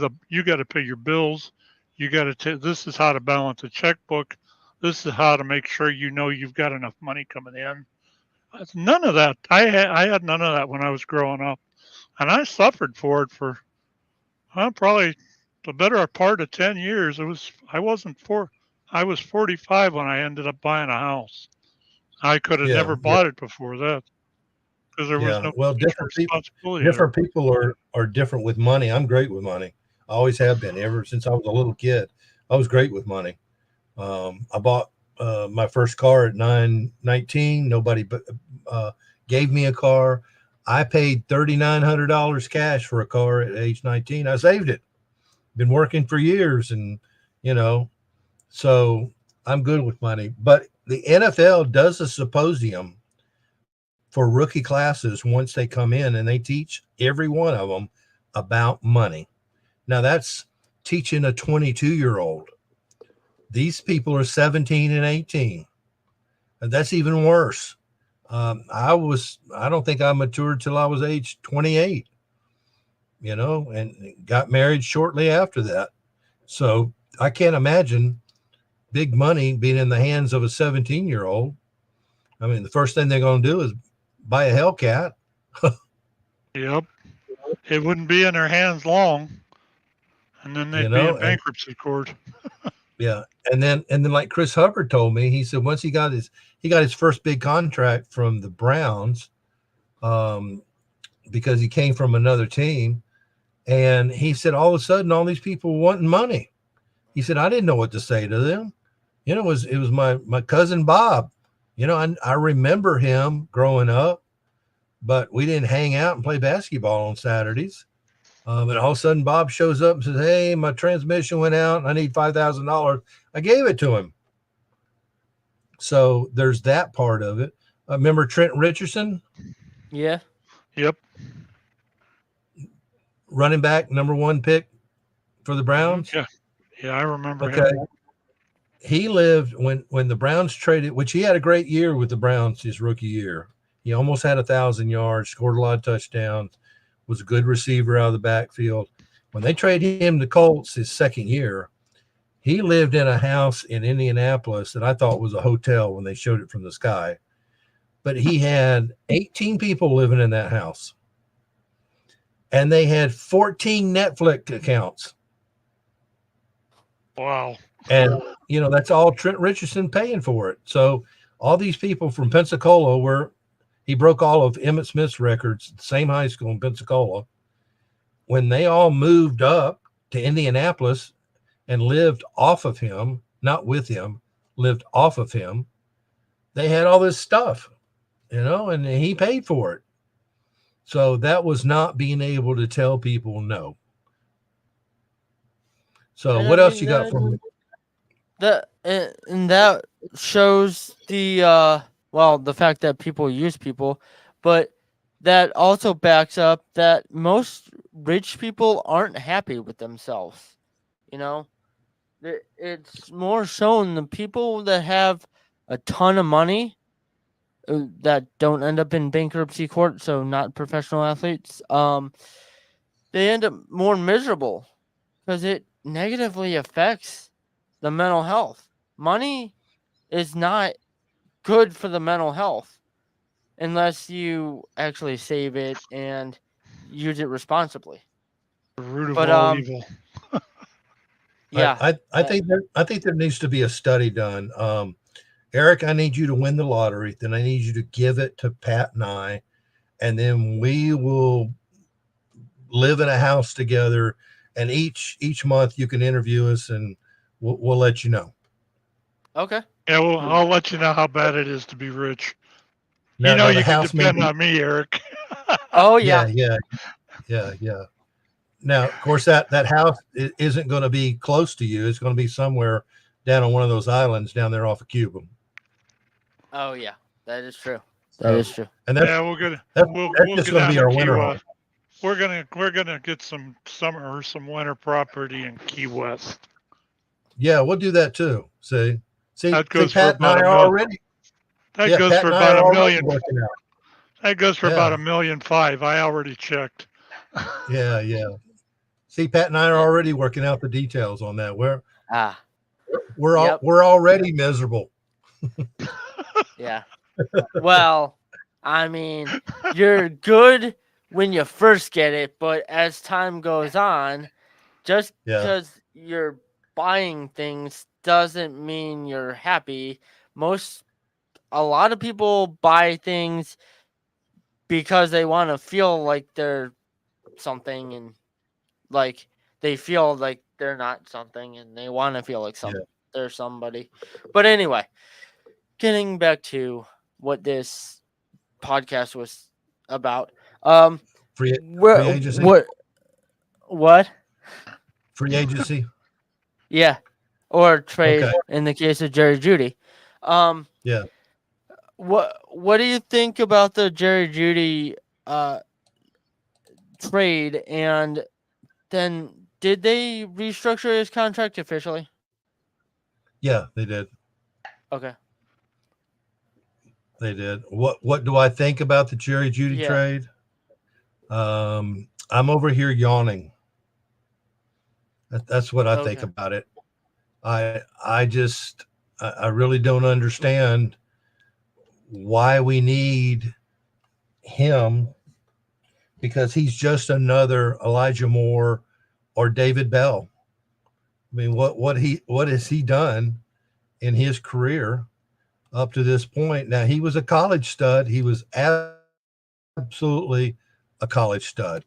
your bills. This is how to balance a checkbook. This is how to make sure you've got enough money coming in. None of that. I had none of that when I was growing up, and I suffered for it for probably the better part of 10 years. I was 45 when I ended up buying a house. I could have never bought it before that, because there was no responsibility. Different people are different with money. I'm great with money. I always have been. Ever since I was a little kid, I was great with money. I bought my first car at 19. Nobody gave me a car. I paid $3,900 cash for a car at age 19. I saved it. Been working for years, and so I'm good with money. But the NFL does a symposium for rookie classes once they come in, and they teach every one of them about money. Now that's teaching a 22-year-old. These people are 17 and 18. And that's even worse. I don't think I matured till I was age 28, and got married shortly after that. So I can't imagine big money being in the hands of a 17-year-old. I mean, the first thing they're going to do is buy a Hellcat. Yep. It wouldn't be in their hands long, and then they'd be in And bankruptcy court. yeah, and then like Chris Hubbard told me, he said once he got his first big contract from the Browns, because he came from another team, and he said all of a sudden all these people wanting money. He said I didn't know what to say to them. It was my cousin Bob. I remember him growing up, but we didn't hang out and play basketball on Saturdays. And all of a sudden, Bob shows up and says, "Hey, my transmission went out and I need $5,000. I gave it to him." So there's that part of it. Remember Trent Richardson? Yeah. Yep. Running back, #1 pick for the Browns. Yeah. Yeah, I remember Okay. him. He lived when the Browns traded, which he had a great year with the Browns his rookie year. He almost had 1,000 yards, scored a lot of touchdowns, was a good receiver out of the backfield. When they traded him to Colts his second year, he lived in a house in Indianapolis that I thought was a hotel when they showed it from the sky. But he had 18 people living in that house. And they had 14 Netflix accounts. Wow. And, that's all Trent Richardson paying for it. So all these people from Pensacola he broke all of Emmitt Smith's records, same high school in Pensacola. When they all moved up to Indianapolis and lived off of him, not with him, lived off of him, they had all this stuff, and he paid for it. So that was not being able to tell people no. So And what I else mean, you got from and that shows the fact that people use people, but that also backs up that most rich people aren't happy with themselves. It's more shown the people that have a ton of money that don't end up in bankruptcy court, so not professional athletes. They end up more miserable because it negatively affects the mental health. Money is not good for the mental health unless you actually save it and use it responsibly. The root of But all evil. yeah, I think there needs to be a study done. Eric, I need you to win the lottery. Then I need you to give it to Pat and I, and then we will live in a house together. And each month you can interview us, and we'll let you know. okay. Yeah, well, I'll let you know how bad it is to be rich. Now the You can house depend on me, Eric. Oh yeah. yeah. Now, of course, that house isn't going to be close to you. It's going to be somewhere down on one of those islands down there off of Cuba. Oh yeah. That is true. That is true. And that's, Yeah, we're gonna that's we'll just get going to down be to our Key winter West. home. We're gonna get some summer or some winter property in Key West. Yeah, we'll do that too. See, That goes Pat for and I about are already. that goes Pat for and I about are $1 million. working out. That goes for Yeah. about $1.5 million. I already checked. Yeah. See, Pat and I are already working out the details on that. We're Yep. already miserable. Yeah. Well, I mean, you're good when you first get it, but as time goes on, just Yeah. because you're buying things doesn't mean you're happy. A lot of people buy things because they want to feel like they're something, and like they feel like they're not something, and they want to feel like they're somebody. But anyway, getting back to what this podcast was about. Free Where, agency. what? Free agency. Yeah, or trade Okay. in the case of Jerry Jeudy. Yeah. What do you think about the Jerry Jeudy trade? And then did they restructure his contract officially? Yeah, they did. Okay. They did. What do I think about the Jeudy Yeah. trade? I'm over here yawning. That's what I think Okay. about it. I really don't understand why we need him, because he's just another Elijah Moore or David Bell. I mean, what has he done in his career up to this point? Now, he was a college stud. He was absolutely a college stud,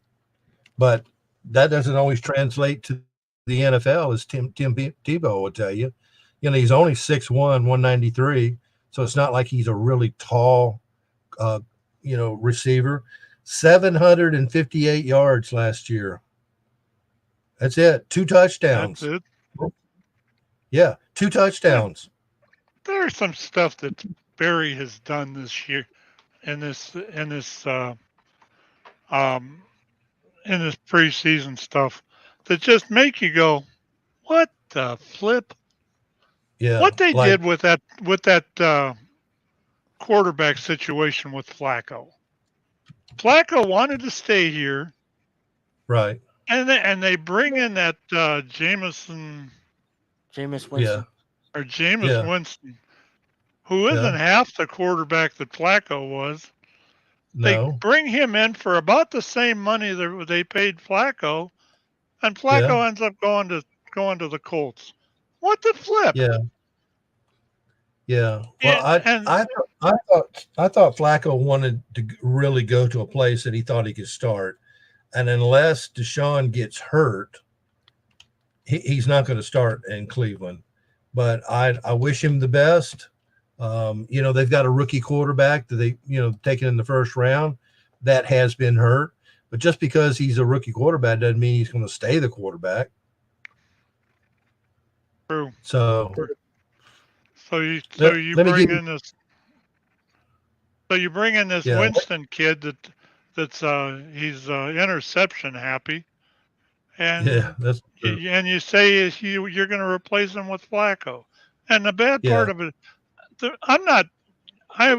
but that doesn't always translate to the NFL, as Tim Tebow will tell you. You know, he's only 6'1", 193, so it's not like he's a really tall, receiver. 758 yards last year. That's it. 2 touchdowns. That's it. Yeah, 2 touchdowns. There's some stuff that Barry has done this year in this preseason stuff that just make you go, what the flip? Yeah, What they like, did with that quarterback situation with Flacco. Flacco wanted to stay here, right. and they bring in that Jameis Winston. Yeah, yeah, Winston, who isn't yeah. half the quarterback that Flacco was. They No. bring him in for about the same money that they paid Flacco, and Yeah, Flacco ends up going to the Colts. What the flip? yeah, yeah. Well, Yeah, and I thought Flacco wanted to really go to a place that he thought he could start, and unless Deshaun gets hurt, he's not going to start in Cleveland. But I wish him the best. They've got a rookie quarterback that they taken in the first round that has been hurt. But just because he's a rookie quarterback doesn't mean he's going to stay the quarterback. true. So you let me bring give in this. So you bring in this yeah, Winston kid that's he's interception happy, and that's true. you say you're going to replace him with Flacco, and the bad Yeah, part of it, I'm not. I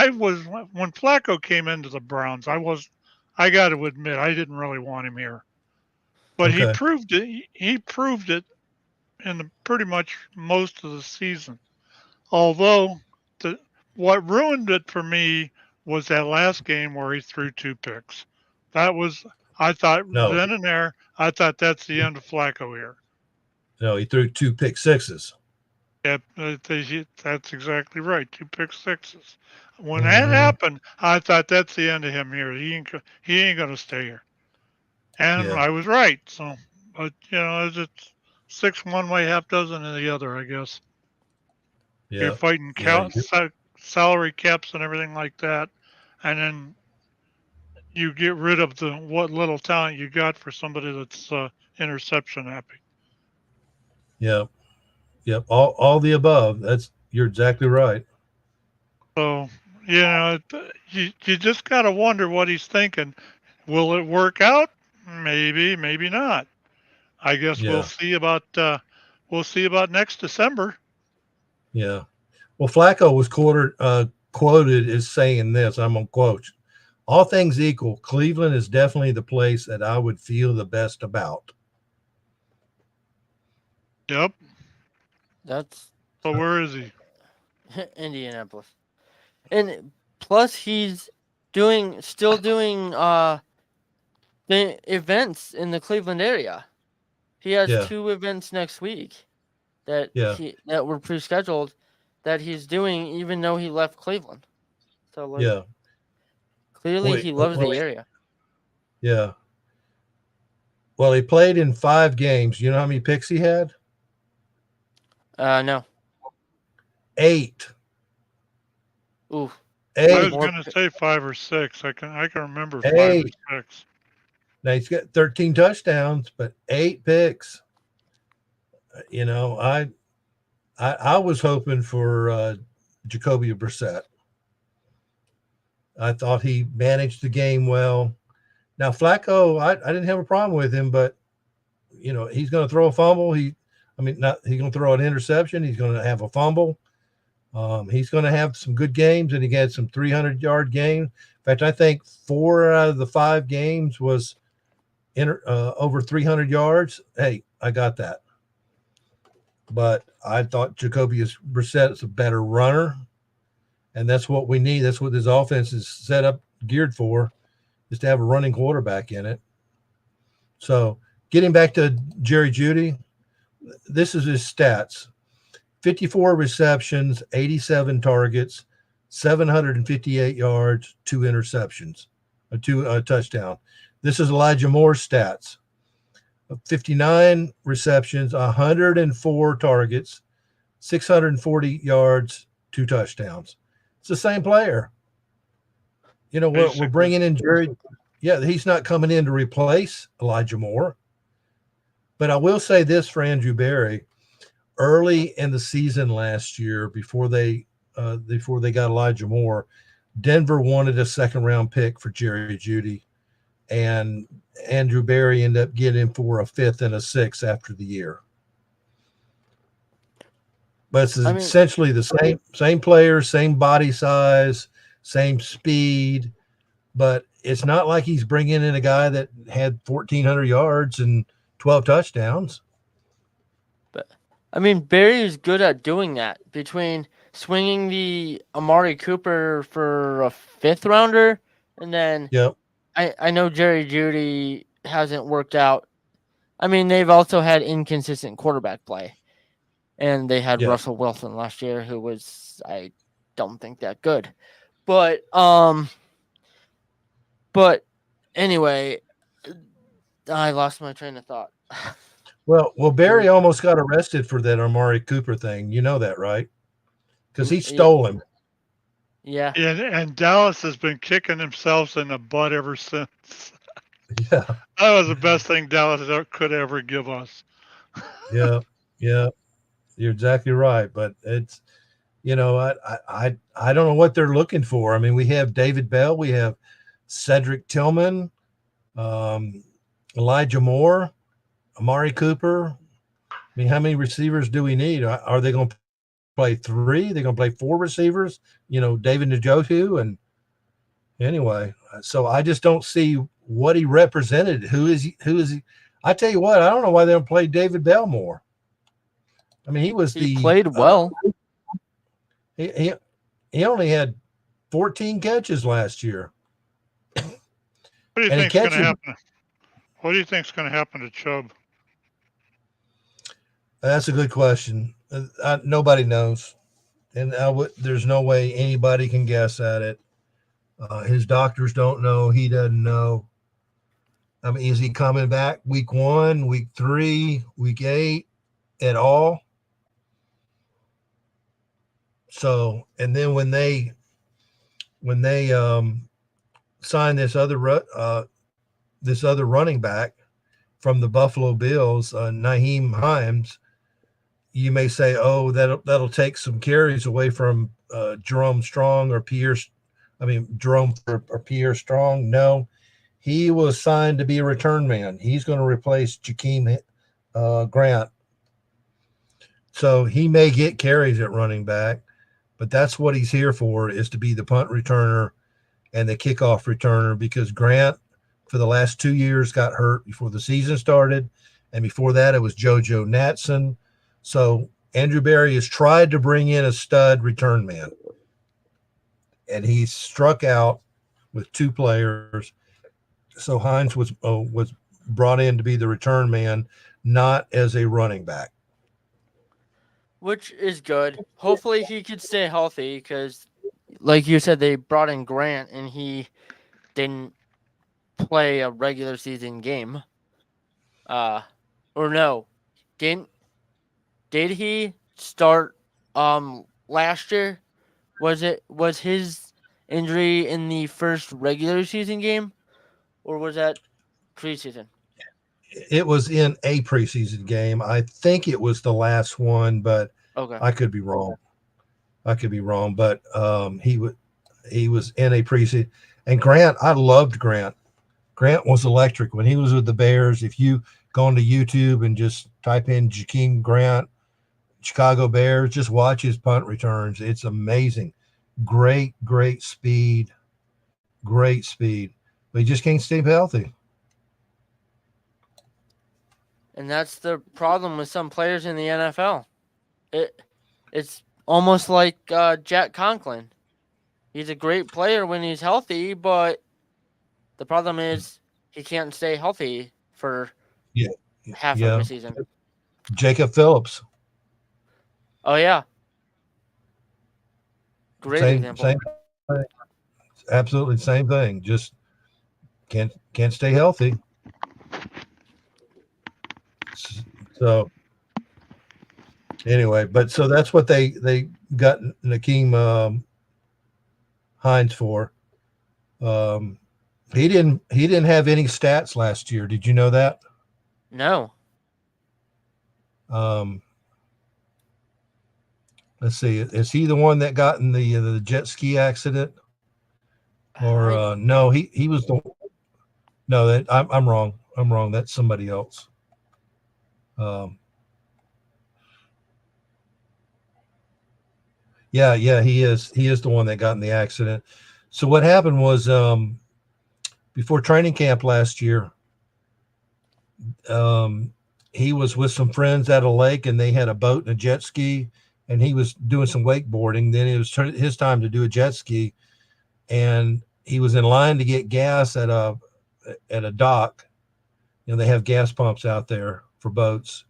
was when Flacco came into the Browns. I got to admit I didn't really want him here, but he okay. proved it. He proved it in pretty much most of the season. Although what ruined it for me was that last game where he threw 2 picks. That was I thought No, then and there. I thought that's the end of Flacco here. no, he threw 2 pick sixes. Yep, that's exactly right. 2 pick sixes. When that Mm-hmm. happened, I thought that's the end of him here. He ain't gonna stay here, and Yeah, I was right. So, but it's 6 one way, half dozen in the other, I guess. You're yeah, fighting yeah, salary caps and everything like that, and then you get rid of what little talent you got for somebody that's interception happy. yeah, yep. All the above. You're exactly right. So you just gotta wonder what he's thinking. Will it work out? Maybe, maybe not. I guess Yeah, we'll see about next December. yeah. Well, Flacco was quoted as saying this. I'm gonna quote: "All things equal, Cleveland is definitely the place that I would feel the best about." Yep. That's So where is he? Indianapolis. And plus he's still doing the events in the Cleveland area. He has Yeah, 2 events next week that yeah, were pre-scheduled that he's doing even though he left Cleveland. So yeah. clearly he loves the area. Yeah. Well, he played in 5 games. You know how many picks he had? No. 8. Ooh. I was 8. gonna say 5 or 6. I can remember 5 or 8. 6. Now he's got 13 touchdowns, but 8 picks. I was hoping for Jacoby Brissett. I thought he managed the game well. Now Flacco, I didn't have a problem with him, but he's going to throw a fumble. He's going to throw an interception. He's going to have a fumble. He's going to have some good games, and he had some 300-yard games. In fact, I think 4 out of the 5 games was over 300 yards. Hey, I got that. But I thought Jacoby Brissett is a better runner, and that's what we need. That's what this offense is set up, geared for, is to have a running quarterback in it. So getting back to Jerry Jeudy, this is his stats. 54 receptions, 87 targets, 758 yards, 2 interceptions, a touchdown. This is Elijah Moore's stats. 59 receptions, 104 targets, 640 yards, 2 touchdowns. It's the same player. You know, we're bringing in Jerry. Yeah, he's not coming in to replace Elijah Moore. But I will say this for Andrew Berry. Early in the season last year, before they got Elijah Moore, Denver wanted a 2nd-round pick for Jerry Jeudy, and Andrew Berry ended up getting him for a 5th and a 6th after the year. But it's essentially the same player, same body size, same speed, but it's not like he's bringing in a guy that had 1,400 yards and 12 touchdowns. But I mean, Barry is good at doing that, between swinging the Amari Cooper for a 5th rounder, and then I know Jerry Jeudy hasn't worked out. I mean, they've also had inconsistent quarterback play, and they had Russell Wilson last year, who was, I don't think, that good. But anyway, I lost my train of thought. Well, Barry almost got arrested for that Amari Cooper thing. You know that, right? Because he stole him. Yeah. And Dallas has been kicking themselves in the butt ever since. Yeah. That was the best thing Dallas could ever give us. Yeah. You're exactly right. But it's, you know, I don't know what they're looking for. I mean, we have David Bell, we have Cedric Tillman, Elijah Moore, Amari Cooper. I mean, how many receivers do we need? Are they going to play 3? They're going to play 4 receivers, you know, David Njoku. And anyway, so I just don't see what he represented. Who is he? I tell you what, I don't know why they don't play David Bell more. I mean, he played well. He only had 14 catches last year. What do you think's going to happen? What do you think's going to happen to Chubb? That's a good question. Nobody knows, and there's no way anybody can guess at it. His doctors don't know. He doesn't know. I mean, is he coming back week 1, week 3, week 8 at all? So, and then when they sign this other running back from the Buffalo Bills, Nyheim Hines, you may say, oh, that'll take some carries away from Jerome Strong or Jerome or Pierre Strong. No, he was signed to be a return man. He's going to replace Jakeem Grant. So he may get carries at running back, but that's what he's here for, is to be the punt returner and the kickoff returner, because Grant, for the last 2 years, got hurt before the season started. And before that, it was JoJo Natson. So Andrew Berry has tried to bring in a stud return man, and he struck out with 2 players. So Hines was brought in to be the return man, not as a running back. Which is good. Hopefully he could stay healthy, because, like you said, they brought in Grant, and he didn't play a regular season game. Or no, did he start last year? Was his injury in the first regular season game, or was that preseason? It was in a preseason game. I think it was the last one, but okay, I could be wrong. But he was in a preseason. And Grant, I loved Grant. Grant was electric when he was with the Bears. If you go onto YouTube and just type in Jakeem Grant, Chicago Bears. Just watch his punt returns. It's amazing. Great speed. Great speed. But he just can't stay healthy. And that's the problem with some players in the NFL. It's almost like Jack Conklin. He's a great player when he's healthy, but the problem is he can't stay healthy for half of a season. Jacob Phillips. Oh yeah. Great example. Same thing. Absolutely same thing. Just can't stay healthy. So anyway, but so that's what they got Nakeem Hines for. He didn't have any stats last year. Did you know that? No. Let's see. Is he the one that got in the jet ski accident? Or no, he was the. No, that I'm wrong. I'm wrong. That's somebody else. Yeah, he is the one that got in the accident. So what happened was before training camp last year, he was with some friends at a lake and they had a boat and a jet ski and he was doing some wakeboarding. Then it was his time to do a jet ski and he was in line to get gas at a dock. You know, they have gas pumps out there for boats.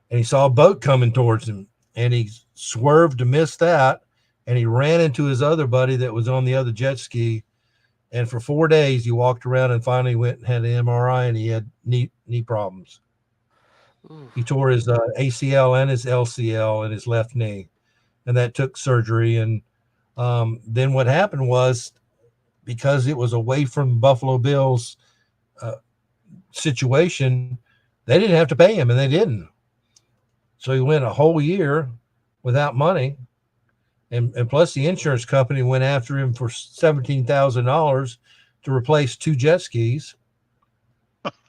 And he saw a boat coming towards him and he swerved to miss that. And he ran into his other buddy that was on the other jet ski. And for 4 days, he walked around and finally went and had an MRI and he had knee problems. Ooh. He tore his ACL and his LCL in his left knee. And that took surgery. And then what happened was, because it was away from Buffalo Bills situation, they didn't have to pay him, and they didn't. So he went a whole year without money, and plus the insurance company went after him for $17,000 to replace 2 jet skis.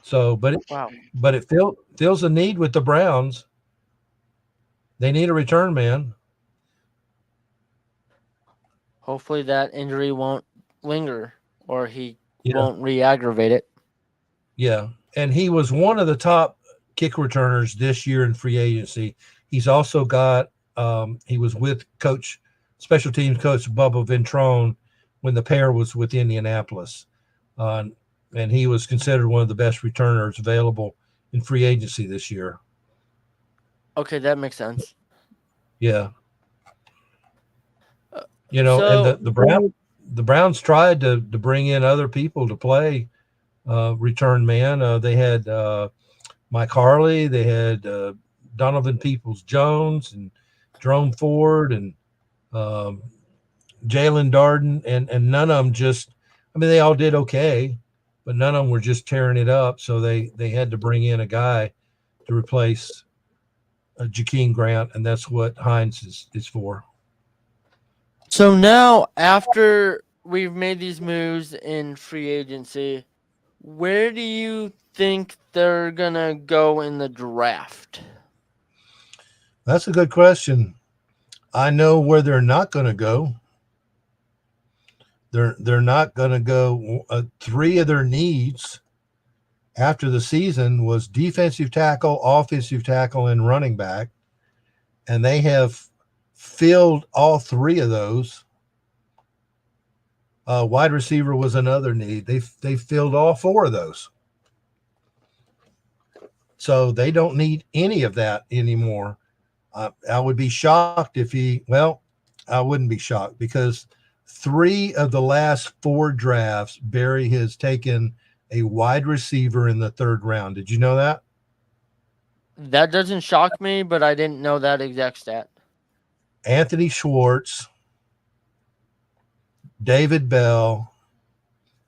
So, but it fills a need with the Browns. They need a return man. Hopefully that injury won't linger or he won't re-aggravate it. Yeah, and he was one of the top kick returners this year in free agency. He's also got he was with special teams coach Bubba Ventrone when the pair was with Indianapolis. And he was considered one of the best returners available in free agency this year. Okay, that makes sense. Yeah. And the Browns tried to bring in other people to play return man. They had Mike Harley, they had Donovan Peoples-Jones and Jerome Ford and Jalen Darden, and none of them they all did okay, but none of them were just tearing it up. So they had to bring in a guy to replace Jakeem Grant, and that's what Hines is for. So now, after we've made these moves in free agency, where do you think they're going to go in the draft? That's a good question. I know where they're not going to go. They're not going to go. 3 of their needs after the season was defensive tackle, offensive tackle, and running back. And they have filled all 3 of those. Wide receiver was another need. They filled all 4 of those. So they don't need any of that anymore. I would be shocked if I wouldn't be shocked because 3 of the last 4 drafts, Barry has taken a wide receiver in the 3rd round. Did you know that? That doesn't shock me, but I didn't know that exact stat. Anthony Schwartz, David Bell,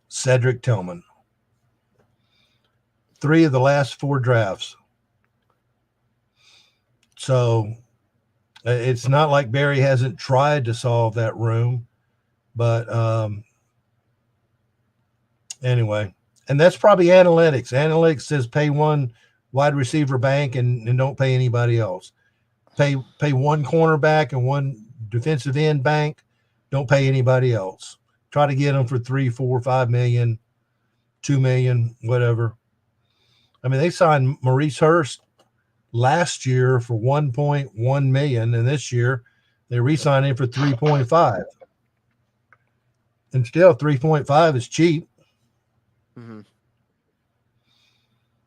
Cedric Tillman. 3 of the last 4 drafts. So it's not like Barry hasn't tried to solve that room, but anyway, and that's probably analytics. Analytics says pay 1 wide receiver bank and don't pay anybody else. pay one cornerback and one defensive end bank. Don't pay anybody else. Try to get them for 3, 4, 5 million, 2 million, whatever. I mean, they signed Maurice Hurst last year for 1.1 million, and this year they re-signed him for 3.5. And still 3.5 is cheap. Mm-hmm.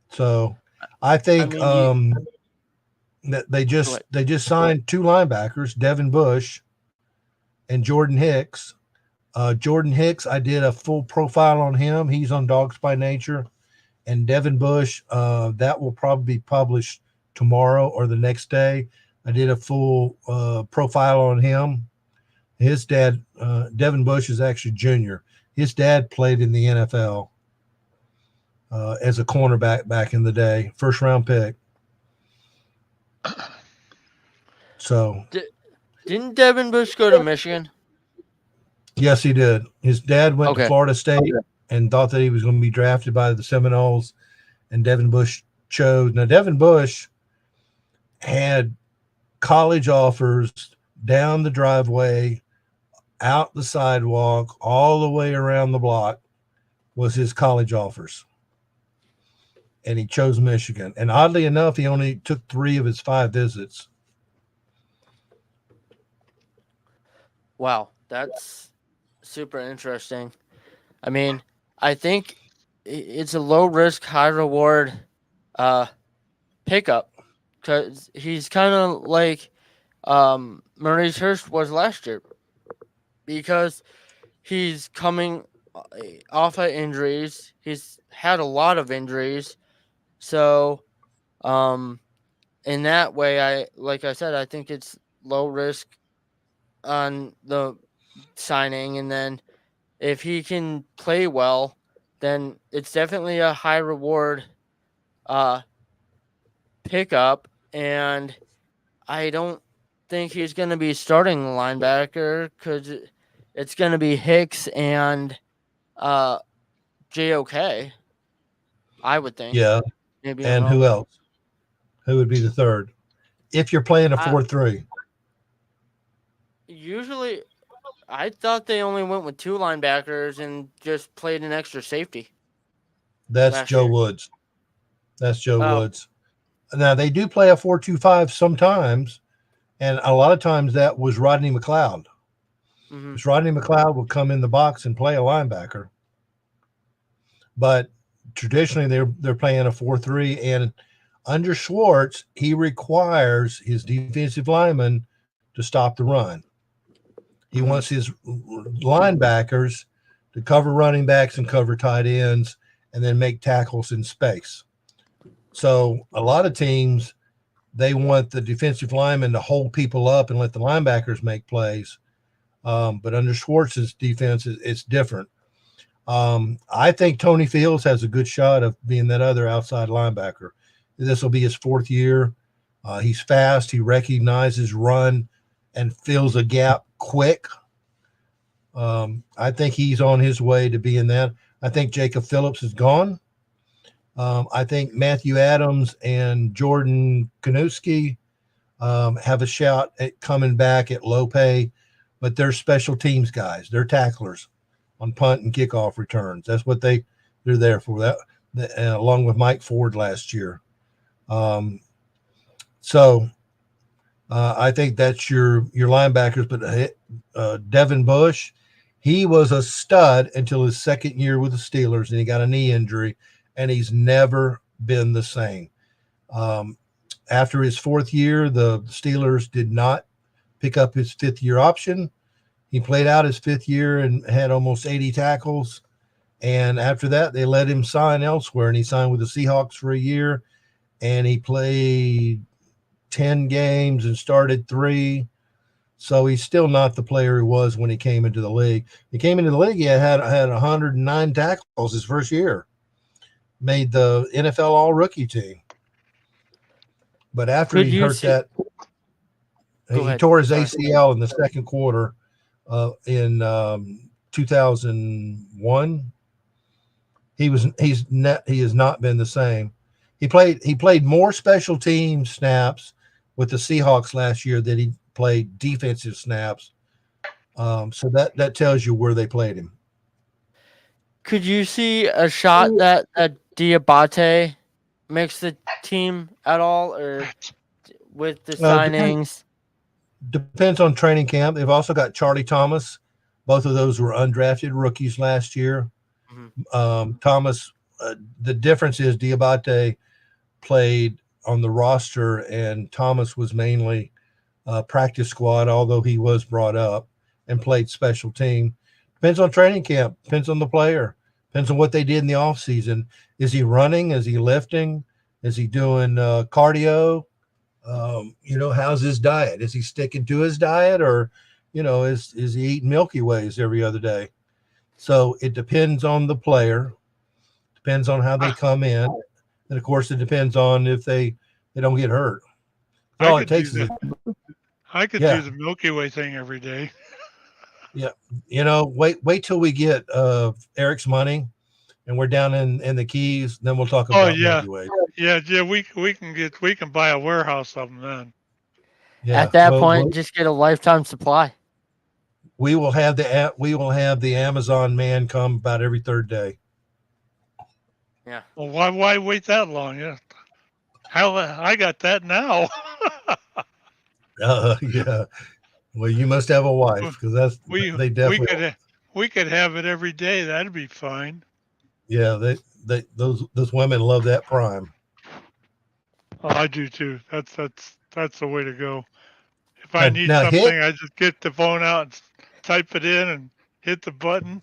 So I think that they Go just signed 2 linebackers, Devin Bush and Jordan Hicks. Jordan Hicks, I did a full profile on him. He's on Dogs by Nature. And Devin Bush, that will probably be published tomorrow or the next day. I did a full profile on him. His dad, Devin Bush, is actually junior. His dad played in the NFL as a cornerback back in the day, first round pick. So didn't Devin Bush go to Michigan? Yes, he did. His dad went to Florida State and thought that he was going to be drafted by the Seminoles, and Devin Bush chose. Now, Devin Bush had college offers down the driveway, out the sidewalk, all the way around the block was his college offers. And he chose Michigan. And oddly enough, he only took 3 of his 5 visits. Wow, that's super interesting. I mean, I think it's a low risk, high reward pickup because he's kind of like Maurice Hurst was last year because he's coming off of injuries. He's had a lot of injuries. So in that way, like I said, I think it's low risk on the signing, and then if he can play well, then it's definitely a high reward pickup. And I don't think he's going to be starting the linebacker because it's going to be Hicks and JOK, I would think. Yeah. Maybe and who else? Who would be the third? If you're playing a 4-3. Usually, I thought they only went with 2 linebackers and just played an extra safety. That's Joe Woods. That's Joe Woods. Now, they do play a 4-2-5 sometimes, and a lot of times that was Rodney McLeod. Mm-hmm. Rodney McLeod will come in the box and play a linebacker. But traditionally, they're playing a 4-3, and under Schwartz, he requires his defensive linemen to stop the run. He wants his linebackers to cover running backs and cover tight ends and then make tackles in space. So a lot of teams, they want the defensive linemen to hold people up and let the linebackers make plays. But under Schwartz's defense, it's different. I think Tony Fields has a good shot of being that other outside linebacker. This will be his 4th year. He's fast. He recognizes run and fills a gap quick. I think he's on his way to being that. I think Jacob Phillips is gone. I think Matthew Adams and Jordan Kanuski have a shot at coming back at low pay, but they're special teams guys. They're tacklers on punt and kickoff returns. That's what they're there for. That along with Mike Ford last year. So I think that's your linebackers. But Devin Bush, he was a stud until his 2nd year with the Steelers, and he got a knee injury, and he's never been the same. After his 4th year, the Steelers did not pick up his 5th year option. He played out his 5th year and had almost 80 tackles. And after that, they let him sign elsewhere, and he signed with the Seahawks for a year, and he played 10 games and started 3. So he's still not the player he was when he came into the league. He came into the league, he had 109 tackles his first year. Made the NFL All-Rookie team. But after he hurt that, he tore his ACL in the 2nd quarter in 2001. He has not been the same. He played more special team snaps with the Seahawks last year that he played defensive snaps. So that tells you where they played him. Could you see a shot that Diabate makes the team at all, or with the signings? Depends on training camp. They've also got Charlie Thomas. Both of those were undrafted rookies last year. Thomas, the difference is Diabate played on the roster, and Thomas was mainly practice squad, although he was brought up and played special team. Depends on training camp. Depends on the player. Depends on what they did in the offseason. Is he running? Is he lifting? Is he doing cardio? How's his diet? Is he sticking to his diet, or, is he eating Milky Ways every other day? So it depends on the player. Depends on how they come in. And, of course, it depends on if they don't get hurt. All it takes is I could do the Milky Way thing every day. Yeah. Wait till we get Eric's money and we're down in the Keys, then we'll talk about Milky Way. Yeah, we can buy a warehouse of them then. Yeah. At that point, just get a lifetime supply. We will have the Amazon man come about every third day. Yeah. Well, why wait that long? Yeah. Hell, I got that now. Yeah. Well, you must have a wife, because they definitely we could have it every day. That'd be fine. Yeah, those women love that Prime. Oh, I do too. That's the way to go. If I need something, I just get the phone out and type it in and hit the button,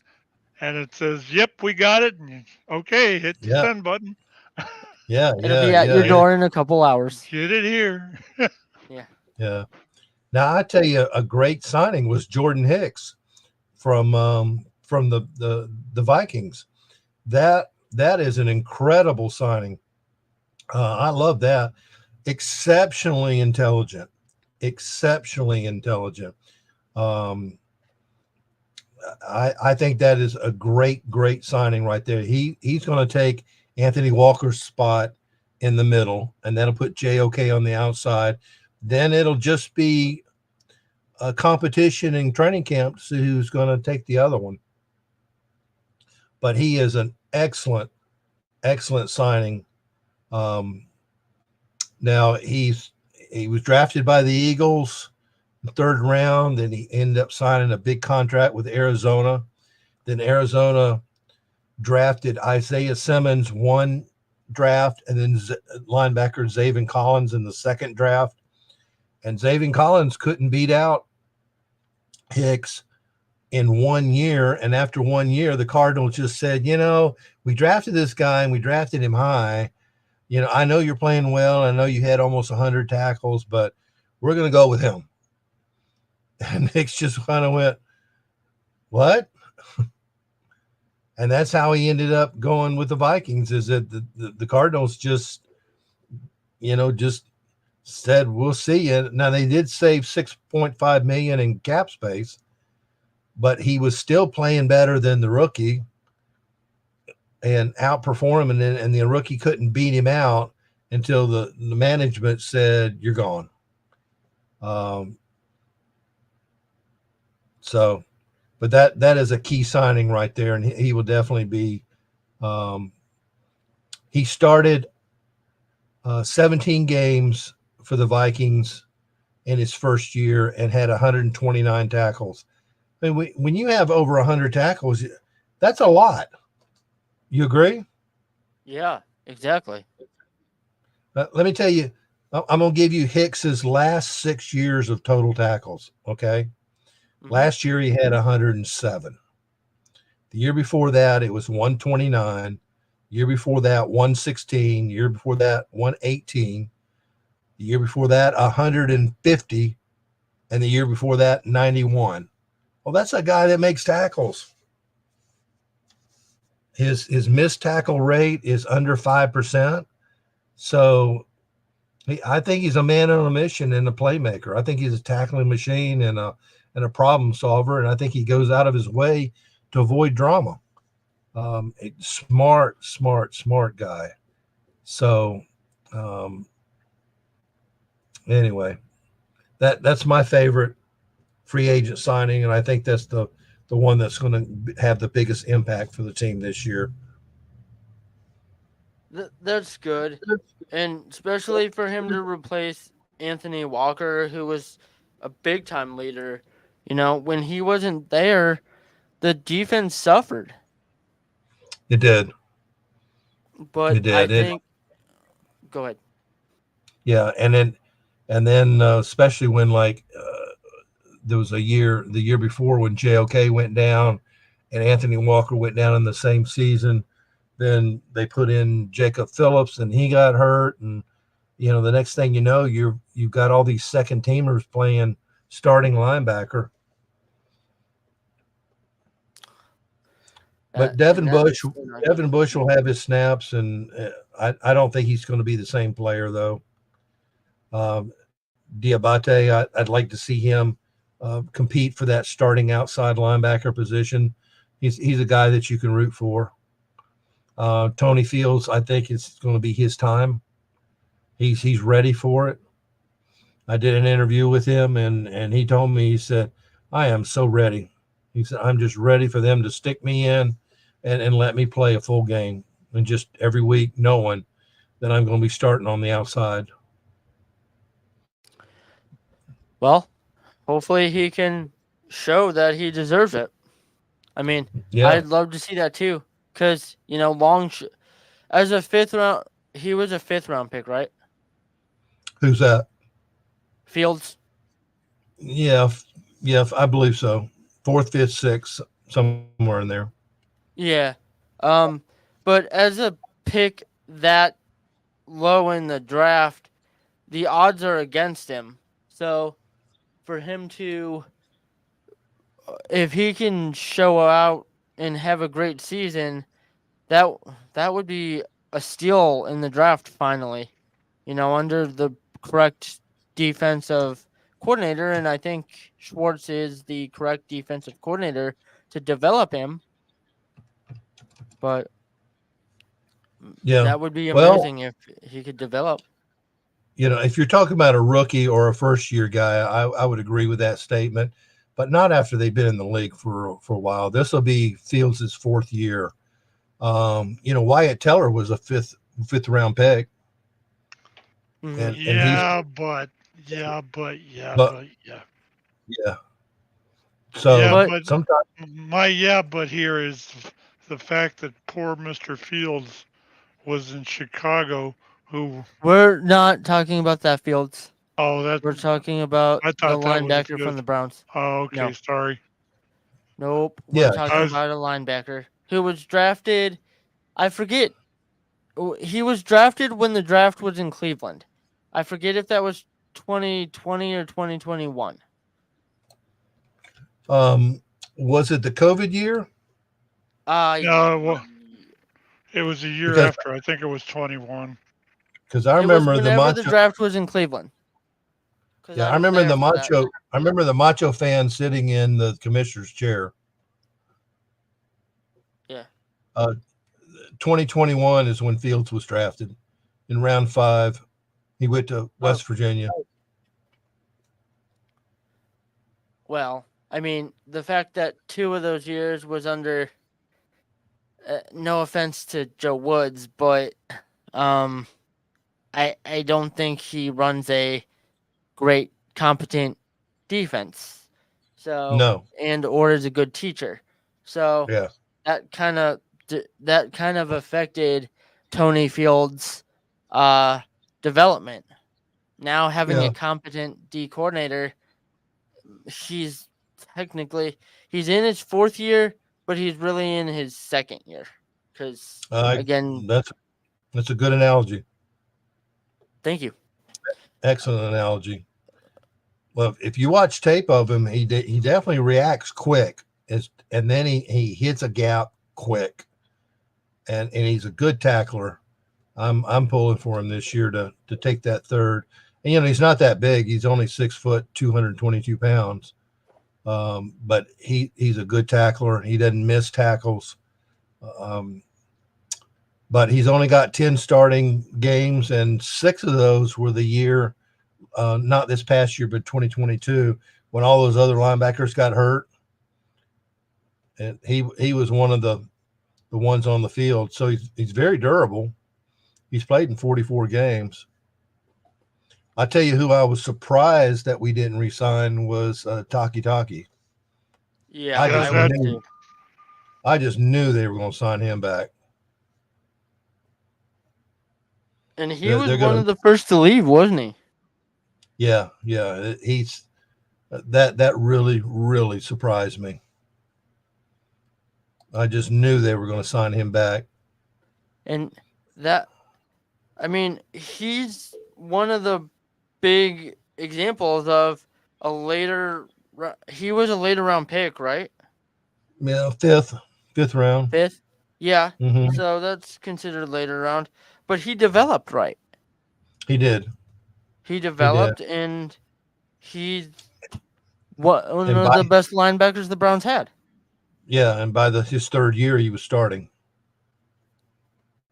and it says, "Yep, we got it." And okay, hit the send button. Yeah, it'll be at your door in a couple hours. Get it here. Yeah. Now I tell you, a great signing was Jordan Hicks from the Vikings. That is an incredible signing. I love that. Exceptionally intelligent. I think that is a great signing right there. He's going to take Anthony Walker's spot in the middle, and that'll put JOK on the outside. Then it'll just be a competition in training camp to see who's going to take the other one. But he is an excellent signing. Now he was drafted by the Eagles in the third round. Then he ended up signing a big contract with Arizona. Then Arizona drafted Isaiah Simmons one draft, and then linebacker Zaven Collins in the second draft. And Zaven Collins couldn't beat out Hicks in 1 year. And after 1 year, the Cardinals just said, we drafted this guy and we drafted him high. I know you're playing well. I know you had almost 100 tackles, but we're going to go with him. And Hicks just kind of went, what? And that's how he ended up going with the Vikings, is that the Cardinals just said, we'll see you. Now, they did save $6.5 million in cap space, but he was still playing better than the rookie and outperforming him, and the rookie couldn't beat him out until the management said, you're gone. But that is a key signing right there, and he will definitely be. He started 17 games for the Vikings in his first year and had 129 tackles. I mean, when you have over 100 tackles, that's a lot. You agree? Yeah, exactly. Let me tell you, I'm going to give you Hicks's last 6 years of total tackles, okay? Mm-hmm. Last year he had 107. The year before that, it was 129. The year before that, 116. The year before that, 118. The year before that, 150. And the year before that, 91. Well, that's a guy that makes tackles. His missed tackle rate is under 5%. So I think he's a man on a mission and a playmaker. I think he's a tackling machine and a problem solver, and I think he goes out of his way to avoid drama. A smart guy. So Anyway, that's my favorite free agent signing, and I think that's the one that's going to have the biggest impact for the team this year. That's good, and especially for him to replace Anthony Walker, who was a big time leader. When he wasn't there, the defense suffered. It did. But It I did. think, go ahead. Yeah, and then especially when there was the year before when JOK went down, and Anthony Walker went down in the same season. Then they put in Jacob Phillips, and he got hurt, and the next thing you know, you've got all these second teamers playing starting linebacker. But Devin Bush will have his snaps, and I don't think he's going to be the same player though. Diabate, I'd like to see him compete for that starting outside linebacker position. He's a guy that you can root for. Tony Fields, I think it's going to be his time. He's ready for it. I did an interview with him, and he told me, he said, I am so ready. He said, I'm just ready for them to stick me in and let me play a full game, and just every week knowing that I'm going to be starting on the outside. Well, hopefully he can show that he deserves it. I mean, Yeah. I'd love to see that too, because as a fifth round, he was a fifth round pick, right? Who's that? Fields. Yeah, I believe so. 4th, 5th, 6th, somewhere in there. Yeah. But as a pick that low in the draft, the odds are against him. So for him to, if he can show out and have a great season, that would be a steal in the draft finally. Under the correct defensive coordinator, and I think Schwartz is the correct defensive coordinator to develop him. But yeah, that would be amazing if he could develop. If you're talking about a rookie or a first-year guy, I would agree with that statement, but not after they've been in the league for a while. This will be Fields' 4th year. Wyatt Teller was a fifth round pick. Mm-hmm. Yeah. So sometimes my but here is the fact that poor Mr. Fields was in Chicago. We're not talking about that Fields. Oh, we're talking about the linebacker from the Browns. Oh, okay, no. Sorry. Nope. We're talking about a linebacker who was drafted. I forget. He was drafted when the draft was in Cleveland. I forget if that was 2020 or 2021. Was it the COVID year? No, it was a year after. I think it was 21. Because I remember the draft was in Cleveland. Yeah, I remember the Macho. I remember the Macho fan sitting in the commissioner's chair. Yeah. 2021 is when Fields was drafted in round 5. He went to West Virginia. Well, I mean, the fact that 2 of those years was under, no offense to Joe Woods, but I don't think he runs a great, competent defense. So no, or is a good teacher. So yeah, that kind of affected Tony Fields' development. Now having a competent D coordinator, he's in his 4th year, but he's really in his 2nd year. Because again, that's a good analogy. Thank you. Excellent analogy. Well, if you watch tape of him, he definitely reacts quick, and then he hits a gap quick, and he's a good tackler. I'm pulling for him this year to take that 3rd. And he's not that big. He's only 6 foot, 222 pounds. But he's a good tackler. He doesn't miss tackles. But he's only got 10 starting games, and 6 of those were the year not this past year, but 2022, when all those other linebackers got hurt, and he was one of the ones on the field. So he's very durable. He's played in 44 games. I tell you who I was surprised that we didn't re-sign was Taki. Yeah, I just knew they were going to sign him back. And he was one of the first to leave, wasn't he? Yeah. He's that really surprised me. I just knew they were going to sign him back. And he's one of the big examples of he was a later round pick, right? Yeah, fifth round. Fifth? Yeah. Mm-hmm. So that's considered later round. But he developed right. He did. He developed, and he's one of the best linebackers the Browns had. Yeah, and by his third year, he was starting.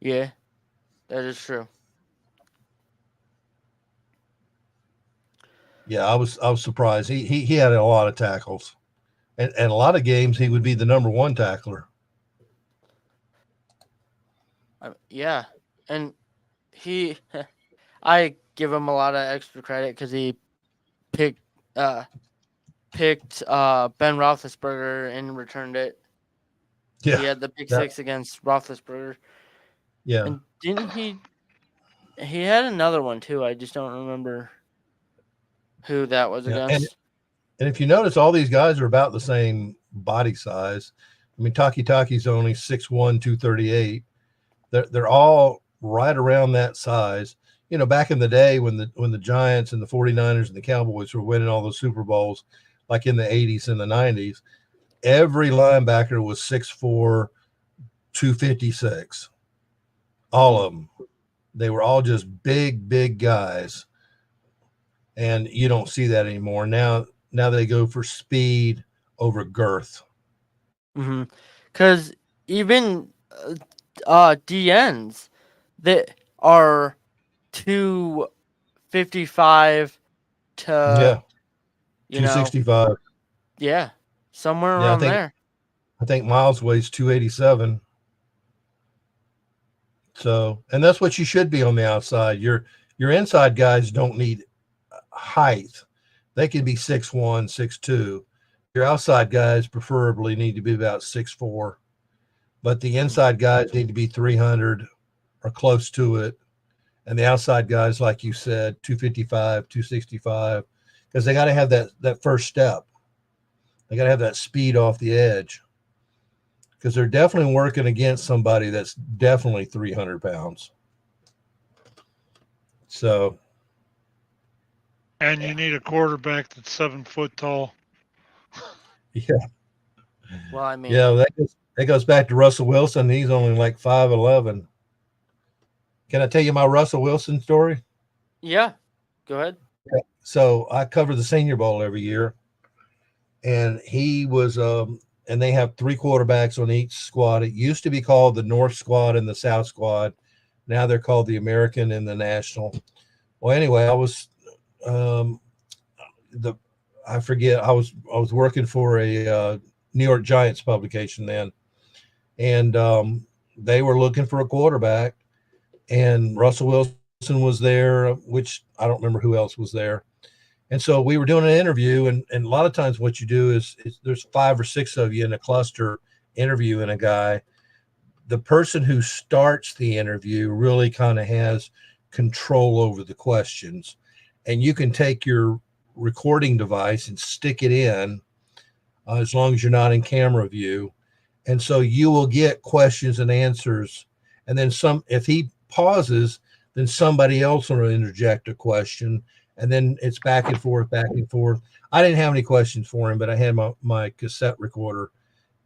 Yeah, that is true. Yeah, I was surprised. He had a lot of tackles, and a lot of games he would be the number one tackler. Yeah, and I give him a lot of extra credit because he picked Ben Roethlisberger and returned it. Yeah, he had the pick six against Roethlisberger. Yeah, and didn't he? He had another one too. I just don't remember who that was against. And if you notice, all these guys are about the same body size. I mean, Taki's only 6'1", 238. They're all right around that size. You know, back in the day when the Giants and the 49ers and the Cowboys were winning all the Super Bowls, like in the 80s and the 90s, every linebacker was 6'4", 256. All of them. They were all just big guys. And you don't see that anymore. Now they go for speed over girth. Mm-hmm. Because even DNs that are 255 to 265. Yeah, somewhere around there. I think Miles weighs 287. So, and that's what you should be on the outside. Your inside guys don't need height. They can be 6'1", 6'2". Your outside guys preferably need to be about 6'4", but the inside guys need to be 300 or close to it. And the outside guys, like you said, 255, 265, because they got to have that first step. They got to have that speed off the edge, because they're definitely working against somebody that's definitely 300 pounds. So. And you need a quarterback that's 7 foot tall. Yeah. Well, I mean. Yeah, that goes back to Russell Wilson. He's only like 5'11". Can I tell you my Russell Wilson story? Yeah, go ahead. Yeah. So I cover the Senior Bowl every year, and he was and they have 3 quarterbacks on each squad. It used to be called the North Squad and the South Squad. Now they're called the American and the National. Well, anyway, I was I forget. I was working for a New York Giants publication then, and they were looking for a quarterback, and Russell Wilson was there, which I don't remember who else was there. And so we were doing an interview, and a lot of times what you do is there's 5 or 6 of you in a cluster interviewing a guy. The person who starts the interview really kind of has control over the questions, and you can take your recording device and stick it in as long as you're not in camera view. And so you will get questions and answers. And then if he pauses, then somebody else will interject a question. And then it's back and forth. I didn't have any questions for him, but I had my cassette recorder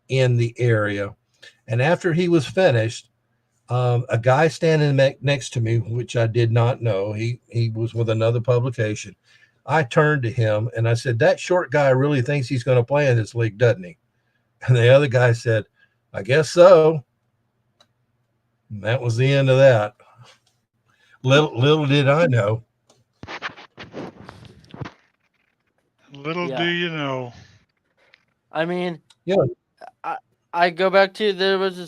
in the area. And after he was finished, a guy standing next to me, which I did not know, he was with another publication. I turned to him and I said, "That short guy really thinks he's going to play in this league, doesn't he?" And the other guy said, "I guess so." And that was the end of that. Little did I know. Little do you know. I mean, Yeah. I go back to there's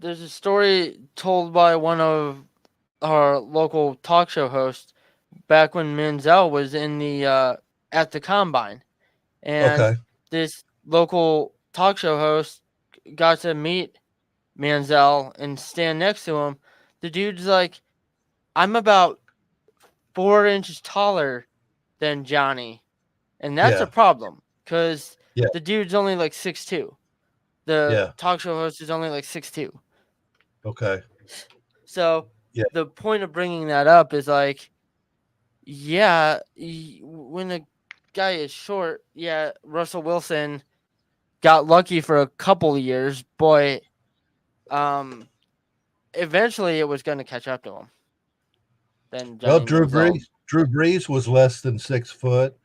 a story told by one of our local talk show hosts back when Manziel was in the at the combine, and Okay. this local talk show host got to meet Manziel and stand next to him. The dude's like, I'm about 4 inches taller than Johnny, and that's a Yeah. problem because Yeah. the dude's only like 6'2". The Yeah. talk show host is only like 6'2". Okay. So Yeah. the point of bringing that up is like, yeah, when a guy is short, yeah, Russell Wilson got lucky for a couple of years, but eventually it was going to catch up to him. Then Well, Johnny Manziel. Drew Brees was less than 6 foot.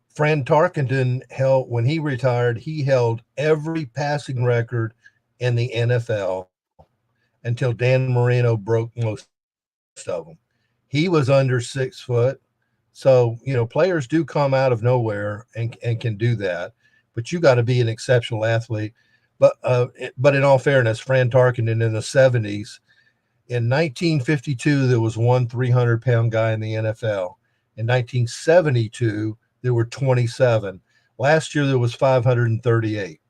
Fran Tarkenton held when he retired. He held every passing record in the NFL until Dan Marino broke most of them. He was under 6 foot. So, players do come out of nowhere and can do that, but you got to be an exceptional athlete. But in all fairness, Fran Tarkenton in the 70s, in 1952, there was one 300-pound guy in the NFL. In 1972, there were 27. Last year, there was 538.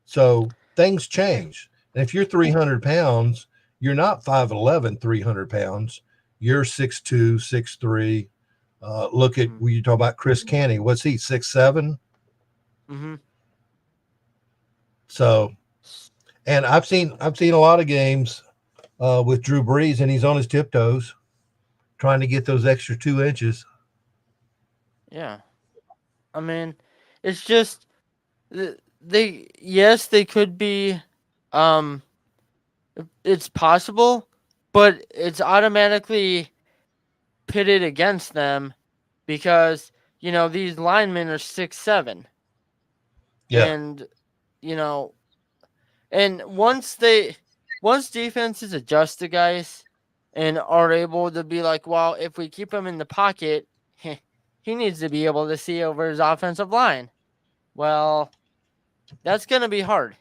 So things change. And if you're 300 pounds, you're not 5'11", 300 pounds. You're 6'2", 6'3". Look at when you talk about Chris Canny. What's he, 6'7"? Mm-hmm. So, and I've seen a lot of games with Drew Brees, and he's on his tiptoes, trying to get those extra 2 inches. Yeah, I mean, it's just they could be, it's possible, but it's automatically pitted against them because these linemen are 6'7", Yeah. and you know, and once defenses adjust to guys and are able to be like, well, if we keep him in the pocket, he needs to be able to see over his offensive line. Well, that's going to be hard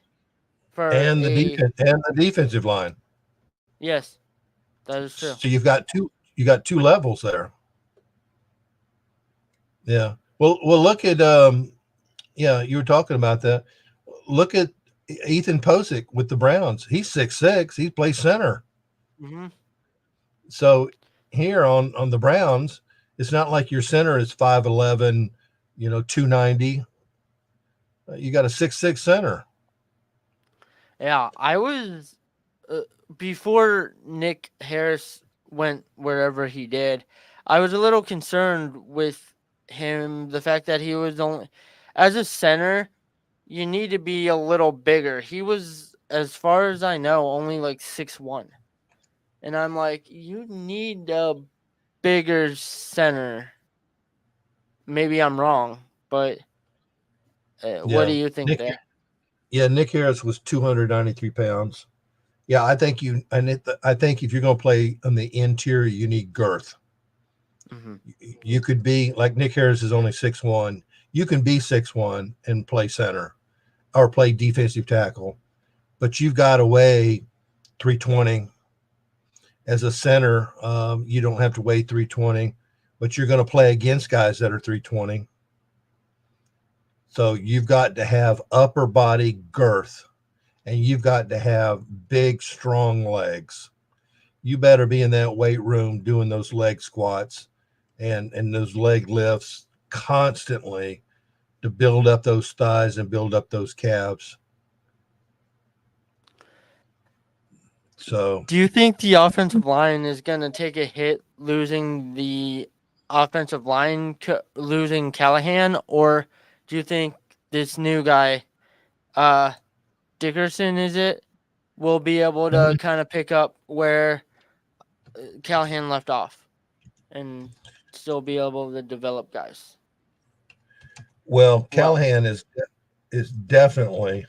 for And the defensive line. Yes, that is true. So you got two levels there. Yeah. Well, look at yeah, you were talking about that. Look at Ethan Posick with the Browns. He's 6'6". He plays center. Mm-hmm. So here on the Browns, it's not like your center is 5'11", 290. You got a 6'6" center. Yeah, I was before Nick Harris went wherever he did. I was a little concerned with him, the fact that he was only as a center. You need to be a little bigger. He was, as far as I know, only like 6'1", and I'm like, you need a bigger center. Maybe I'm wrong, but what do you think there? Yeah, Nick Harris was 293 pounds. Yeah, I think if you're going to play on the interior, you need girth. Mm-hmm. You could be like Nick Harris is only 6'1". You can be 6'1" and play center or play defensive tackle, but you've got to weigh 320. As a center, you don't have to weigh 320, but you're going to play against guys that are 320. So you've got to have upper body girth, and you've got to have big, strong legs. You better be in that weight room doing those leg squats and those leg lifts constantly to build up those thighs and build up those calves. So, do you think the offensive line is going to take a hit losing the offensive line, losing Callahan, or do you think this new guy, Dickerson, will be able to kind of pick up where Callahan left off and still be able to develop guys? well, Callahan is definitely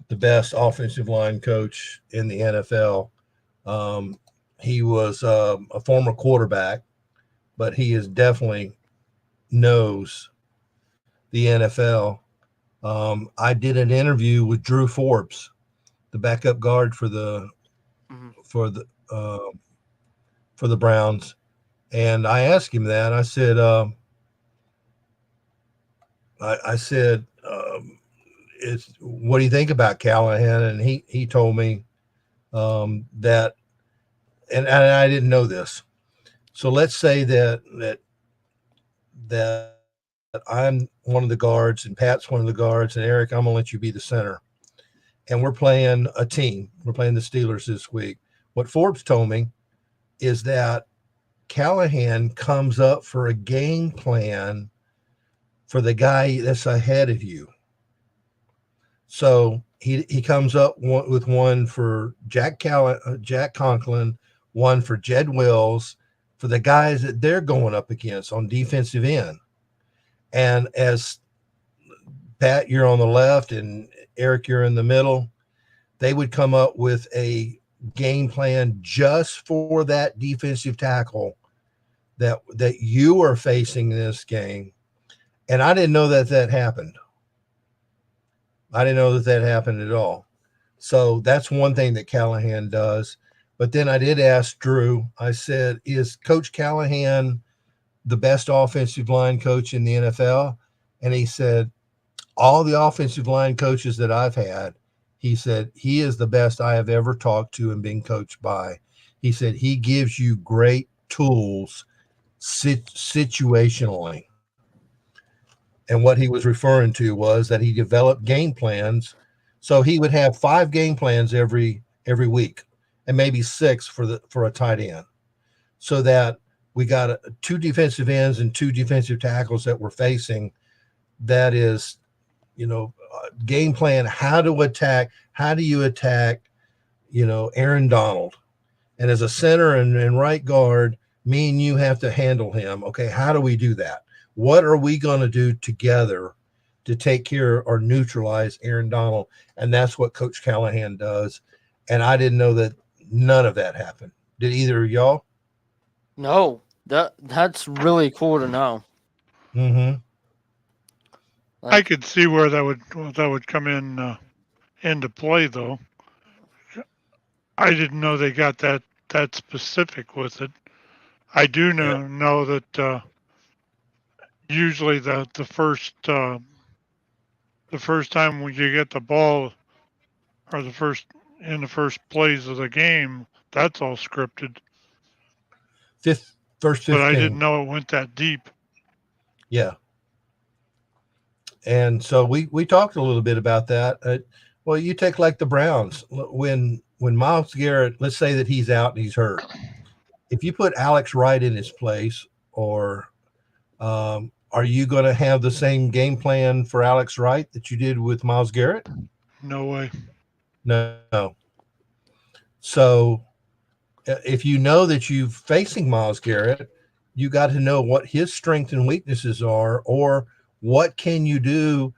the best offensive line coach in the NFL. He was a former quarterback, but he is definitely knows the NFL. I did an interview with Drew Forbes, the backup guard for the Mhm. for the for the Browns, and I asked him that. I said, I said, it's what do you think about Callahan? And he told me that, and I didn't know this. So let's say that I'm one of the guards and Pat's one of the guards, and Eric, I'm gonna let you be the center. And we're playing a team. We're playing the Steelers this week. What Forbes told me is that Callahan comes up for a game plan for the guy that's ahead of you. So he comes up with one for Jack Conklin, one for Jed Wills, for the guys that they're going up against on defensive end. And as Pat, you're on the left, and Eric, you're in the middle, they would come up with a game plan just for that defensive tackle that you are facing in this game. And I didn't know that happened. I didn't know that happened at all. So that's one thing that Callahan does. But then I did ask Drew, I said, is Coach Callahan the best offensive line coach in the NFL? And he said, all the offensive line coaches that I've had, he said, he is the best I have ever talked to and been coached by. He said, he gives you great tools situationally. And what he was referring to was that he developed game plans. So he would have 5 game plans every week, and maybe 6 for a tight end, so that we got 2 defensive ends and 2 defensive tackles that we're facing. That is, game plan, how do you attack, Aaron Donald. And as a center and right guard, me and you have to handle him. Okay, how do we do that? What are we going to do together to take care or neutralize Aaron Donald? And that's what Coach Callahan does. And I didn't know that none of that happened. Did either of y'all? No, that's really cool to know. Mm-hmm. I could see where that would come in into play, though. I didn't know they got that specific with it. I do know that usually the first time when you get the ball, or the first plays of the game, that's all scripted. First 15. But I didn't know it went that deep. Yeah. And so we talked a little bit about that. Well, you take like the Browns, when Myles Garrett, let's say that he's out and he's hurt. If you put Alex Wright in his place, or are you going to have the same game plan for Alex Wright that you did with Myles Garrett? No way. No. So if you know that you're facing Myles Garrett, you got to know what his strengths and weaknesses are, or what can you do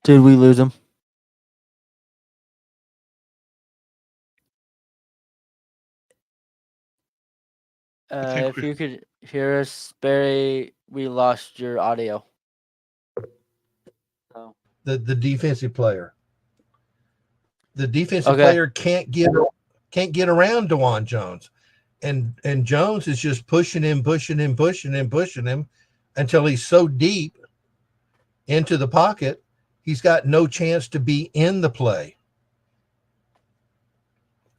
Did we lose him? If you could hear us, Barry, we lost your audio. Oh. The defensive player. The defensive player can't get around DeJuan Jones. And Jones is just pushing him until he's so deep into the pocket, he's got no chance to be in the play.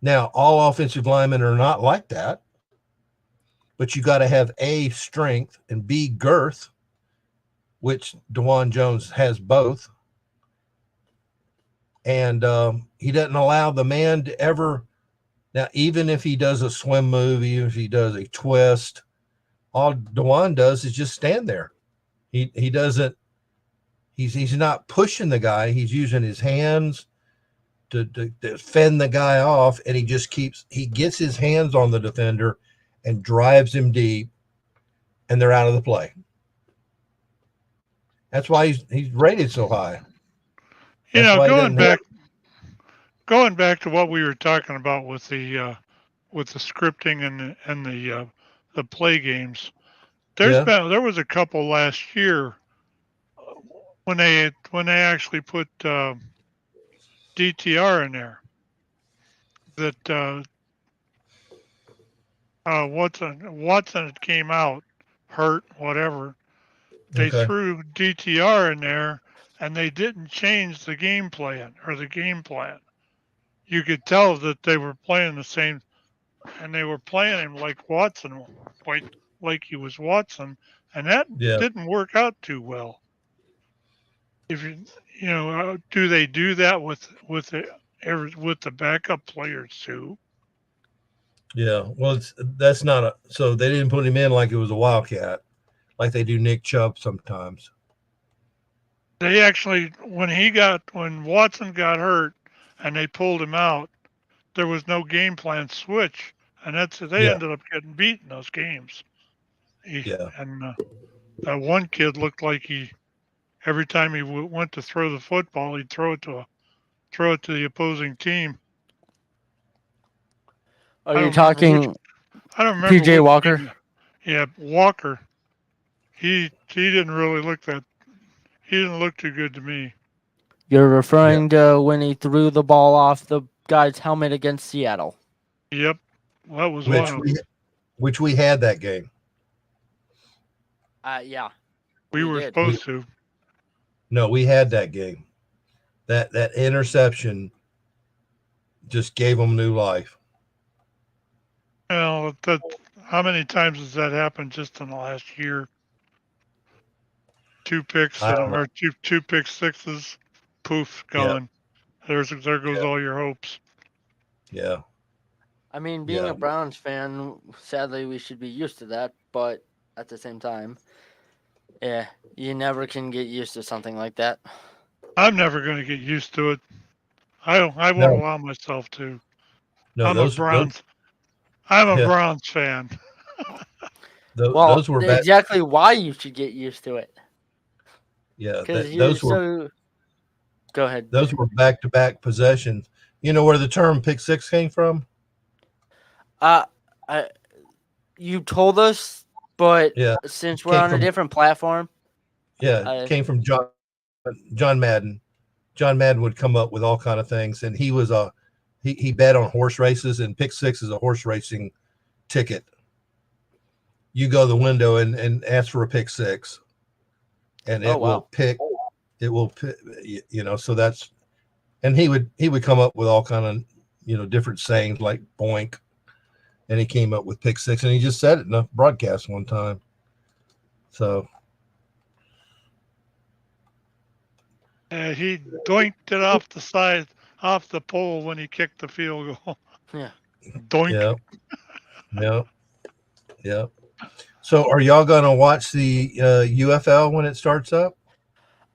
Now, all offensive linemen are not like that, but you got to have A, strength, and B, girth, which DeJuan Jones has both. And he doesn't allow the man to ever. Now, even if he does a swim move, even if he does a twist, all DeJuan does is just stand there. He doesn't. He's not pushing the guy. He's using his hands to fend the guy off, and he gets his hands on the defender and drives him deep, and they're out of the play. That's why he's rated so high. Going back going back to what we were talking about with the scripting and the play games. There was a couple last year when they actually put DTR in there that Watson came out hurt, whatever. They Okay. threw DTR in there, and they didn't change the game plan. You could tell that they were playing the same, and they were playing him like Watson, like he was Watson, and that Yeah. didn't work out too well. If do they do that with the backup players too? Yeah. Well, that's not so they didn't put him in like it was a Wildcat, like they do Nick Chubb sometimes. They actually, when Watson got hurt and they pulled him out, there was no game plan switch, and they ended up getting beat in those games. And that one kid looked like every time he went to throw the football, he'd throw it to the opposing team. Are you talking I don't remember PJ Walker? Yeah, Walker. He didn't really look that. He didn't look too good to me. You're referring to when he threw the ball off the guy's helmet against Seattle. Yep, that was one of them. Which we had that game. Yeah. We were supposed to. No, we had that game. That interception just gave them new life. Well, how many times has that happened just in the last year? 2 picks or two pick sixes, poof, gone. Yeah. There goes all your hopes. Yeah. I mean, being a Browns fan, sadly we should be used to that, but at the same time, yeah, you never can get used to something like that. I'm never going to get used to it. I won't allow myself to. No, I'm a Browns fan. Those were exactly why you should get used to it. Yeah, those were. Go ahead. Those were back-to-back possessions. You know where the term pick six came from? You told us, but since we're on a different platform. Yeah, it came from John Madden. John Madden would come up with all kind of things, and he was he bet on horse races, and pick six is a horse racing ticket. You go to the window and ask for a pick six, and it will pick. It will pick, so that's, and he would come up with all kind of different sayings like boink, and he came up with pick six, and he just said it in a broadcast one time. So he doinked it off the pole when he kicked the field goal. Yeah. Doink. Yeah. So are y'all going to watch the UFL when it starts up?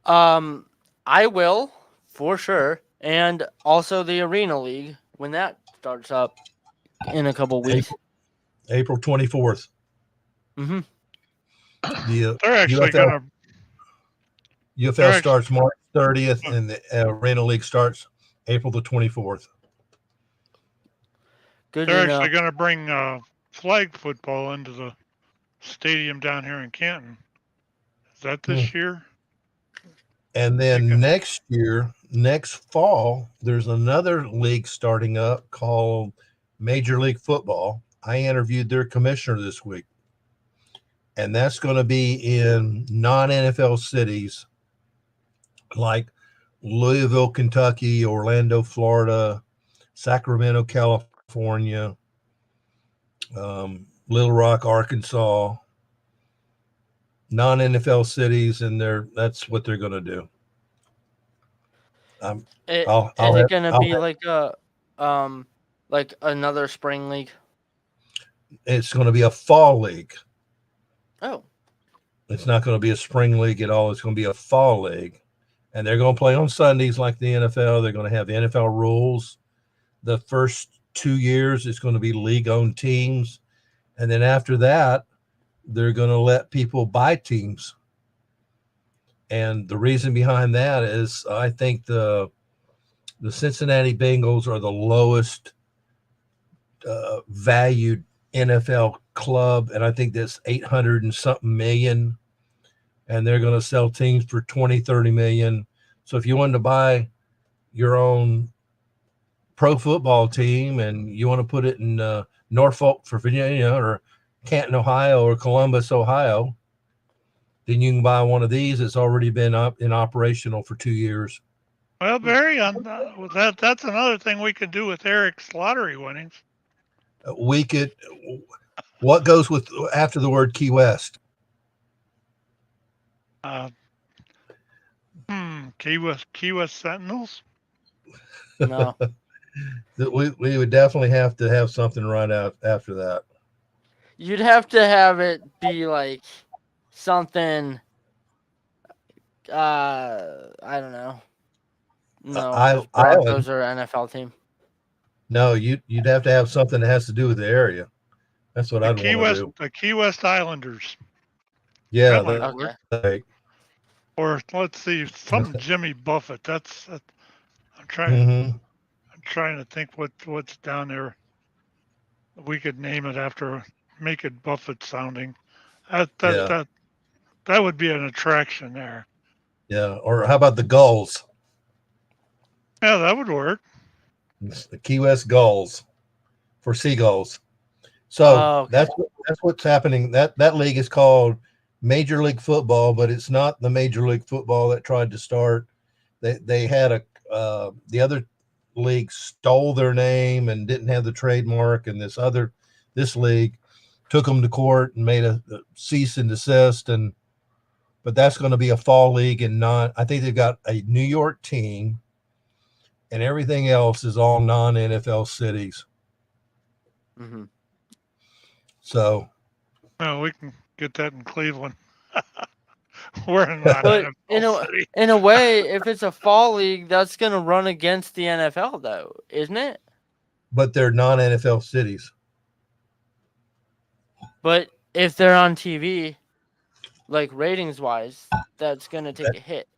I will, for sure. And also the Arena League when that starts up in a couple weeks. April 24th. Mm-hmm. They're actually going to... UFL starts March 30th, and the Arena League starts April the 24th. Good. They're actually going to bring flag football into the stadium down here in Canton. Is that this year? And then next fall, there's another league starting up called Major League Football. I interviewed their commissioner this week, and that's going to be in non-NFL cities like Louisville, Kentucky, Orlando, Florida, Sacramento, California, Little Rock, Arkansas, non-NFL cities, and that's what they're going to do. Is it going to be like another spring league? It's going to be a fall league. Oh. It's not going to be a spring league at all. It's going to be a fall league. And they're going to play on Sundays like the NFL. They're going to have the NFL rules. The first 2 years, it's going to be league-owned teams. And then after that, they're going to let people buy teams. And the reason behind that is I think the the Cincinnati Bengals are the lowest valued NFL club, and I think that's 800 and something million, and they're going to sell teams for 20, 30 million. So if you wanted to buy your own pro football team and you want to put it in Norfolk, Virginia, or Canton, Ohio, or Columbus, Ohio, then you can buy one of these. It's already been operational for 2 years. Well, Barry, that's another thing we could do with Eric's lottery winnings. We could. What goes with after the word Key West? Key West Sentinels. No. we would definitely have to have something right out after that. You'd have to have it be like something. I don't know. No, the Broncos are an NFL team. No, you'd have to have something that has to do with the area. That's what I'd want to do. The Key West Islanders. Yeah. Okay. Right. Or let's see, something Jimmy Buffett. I'm trying. Mm-hmm. I'm trying to think what's down there. We could name it after, make it Buffett sounding. That would be an attraction there. Yeah. Or how about the Gulls? Yeah, that would work. It's the Key West Gulls for seagulls. So that's what's happening. That league is called Major League Football, but it's not the Major League Football that tried to start. They had the other league stole their name and didn't have the trademark, and this league took them to court and made a cease and desist. But that's going to be a fall league, and I think they've got a New York team, and everything else is all non-NFL cities. Mm-hmm. So, well, we can get that in Cleveland. We're not. But in a way, if it's a fall league, that's going to run against the NFL, though, isn't it? But they're non-NFL cities. But if they're on TV, like ratings-wise, that's going to take a hit,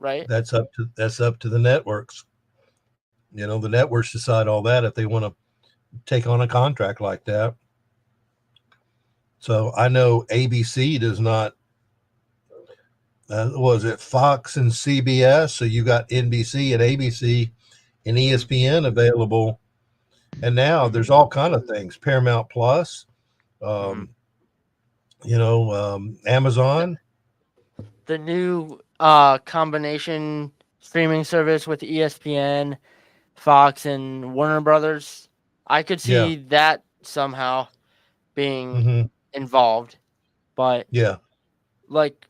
right? That's up to the networks. The networks decide all that if they want to take on a contract like that. So I know ABC does not. Was it Fox and CBS? So you got NBC and ABC and ESPN available, and now there's all kind of things. Paramount Plus, Amazon. The new combination streaming service with ESPN, Fox, and Warner Brothers. I could see that somehow being involved, but like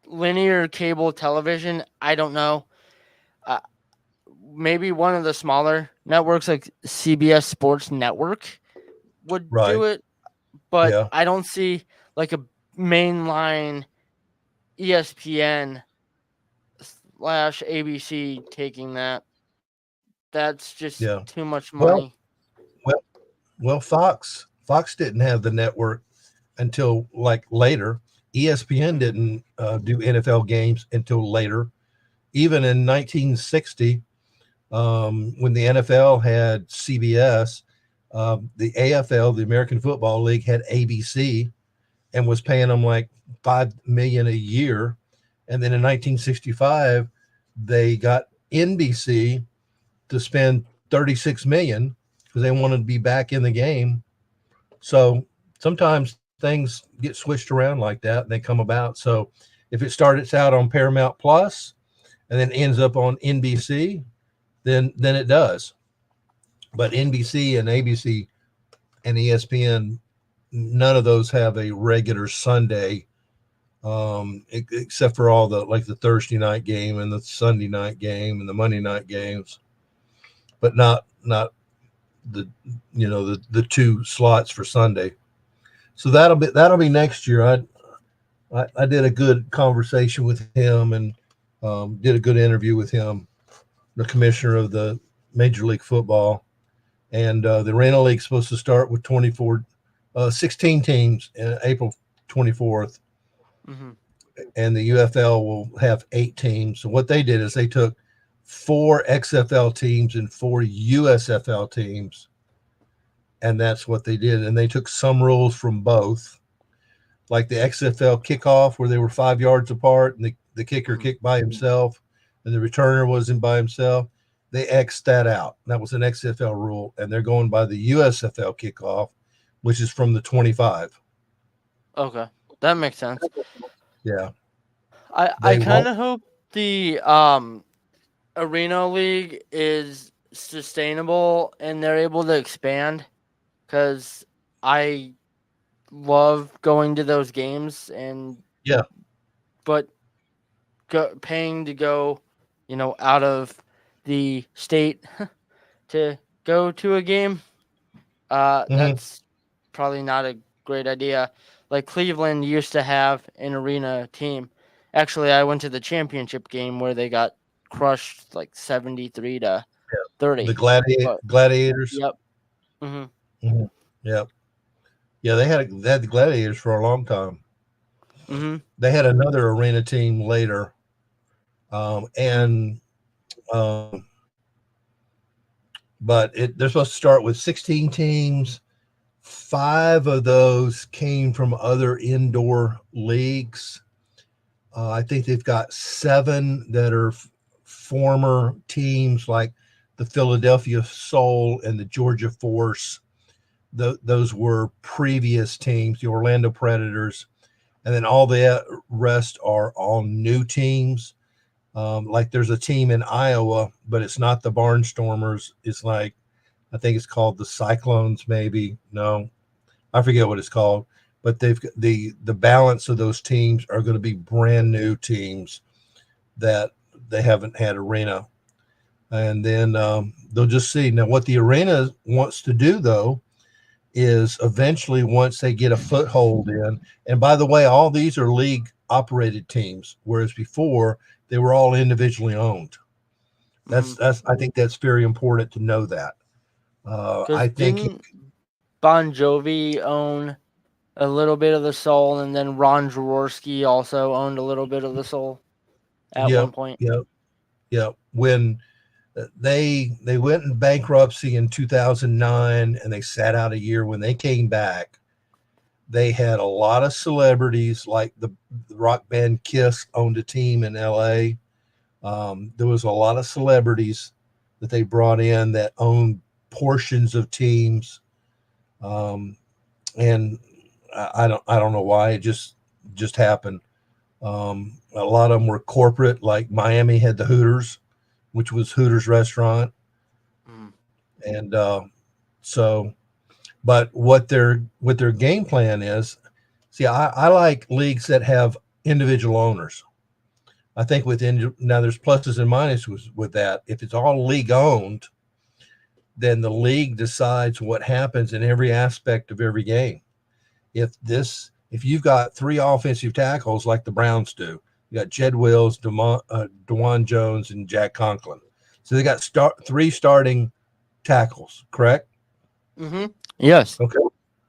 linear cable television, I don't know. Maybe one of the smaller networks like CBS Sports Network would do it, but I don't see like a mainline ESPN / ABC taking that. That's just too much money. Well, Fox didn't have the network until like later. ESPN didn't do NFL games until later. Even in 1960, when the NFL had CBS, the AFL, the American Football League, had ABC and was paying them like $5 million a year. And then in 1965, they got NBC to spend $36 million because they wanted to be back in the game. So sometimes things get switched around like that and they come about. So if it starts out on Paramount Plus and then ends up on NBC, then it does. But NBC and ABC and ESPN, none of those have a regular Sunday, except for all the Thursday night game and the Sunday night game and the Monday night games, but not the two slots for Sunday. So that'll be next year. I did a good conversation with him and did a good interview with him, the commissioner of the Major League Football, and the Arena League's supposed to start with 16 teams in April 24th, and the UFL will have 8 teams. So what they did is they took 4 XFL teams and 4 USFL teams. And that's what they did. And they took some rules from both, like the XFL kickoff where they were 5 yards apart and the kicker kicked by himself and the returner wasn't by himself. They X'd that out. That was an XFL rule. And they're going by the USFL kickoff, which is from the 25. Okay, that makes sense. Yeah. I kind of hope the Arena League is sustainable and they're able to expand, because I love going to those games but paying to go, out of the state to go to a game, that's probably not a great idea. Like Cleveland used to have an arena team. Actually, I went to the championship game where they got crushed like 73-30. The Gladiators. Yep. Yep. Yeah, they had the Gladiators for a long time. They had another arena team later, but they're supposed to start with 16 teams. 5 of those came from other indoor leagues. I think they've got 7 that are former teams, like the Philadelphia Soul and the Georgia Force. Those were previous teams, the Orlando Predators. And then all the rest are all new teams. Like there's a team in Iowa, but it's not the Barnstormers. It's like, I think it's called the Cyclones, maybe. No, I forget what it's called. But they've the balance of those teams are going to be brand new teams that they haven't had arena. And then they'll just see. Now, what the arena wants to do, though, is eventually, once they get a foothold in, and by the way, all these are league operated teams, whereas before they were all individually owned. That's I think that's very important to know that. I think Bon Jovi own a little bit of the Soul, and then Ron Jaworski also owned a little bit of the Soul at one point. Yeah. When they went in bankruptcy in 2009 and they sat out a year, when they came back, they had a lot of celebrities, like the rock band Kiss owned a team in LA. There was a lot of celebrities that they brought in that owned portions of teams. And I don't know why, it just happened. A lot of them were corporate, like Miami had the Hooters, which was Hooters restaurant. And but what their game plan is, see, I like leagues that have individual owners. I think now there's pluses and minuses with that. If it's all league owned, then the league decides what happens in every aspect of every game. If you've got 3 offensive tackles like the Browns do, you got Jed Wills, DeJuan Jones, and Jack Conklin. So they got 3 starting tackles, correct? Yes.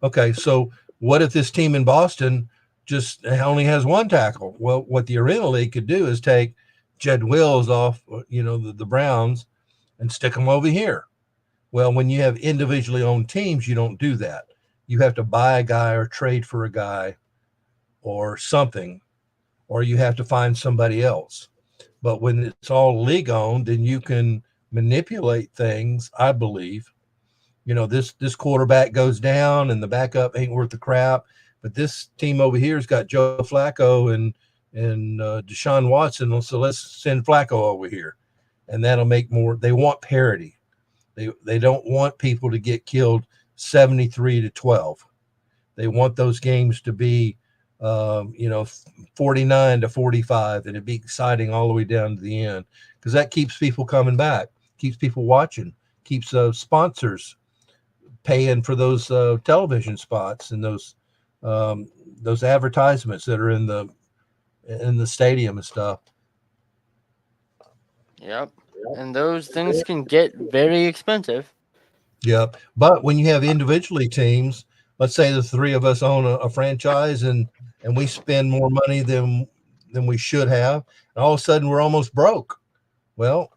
Okay. So what if this team in Boston just only has 1 tackle? Well, what the Arena League could do is take Jed Wills off, the Browns, and stick them over here. Well, when you have individually owned teams, you don't do that. You have to buy a guy or trade for a guy or something, or you have to find somebody else. But when it's all league owned, then you can manipulate things, I believe. This quarterback goes down and the backup ain't worth the crap. But this team over here has got Joe Flacco and Deshaun Watson, so let's send Flacco over here. And that'll make more. They want parity. They don't want people to get killed 73-12. They want those games to be 49-45, and it'd be exciting all the way down to the end, because that keeps people coming back, keeps people watching, keeps sponsors paying for those television spots and those advertisements that are in the stadium and stuff. Yep. And those things can get very expensive. Yep. But when you have individually teams, let's say the 3 of us own a franchise and we spend more money than we should have, and all of a sudden we're almost broke. Well,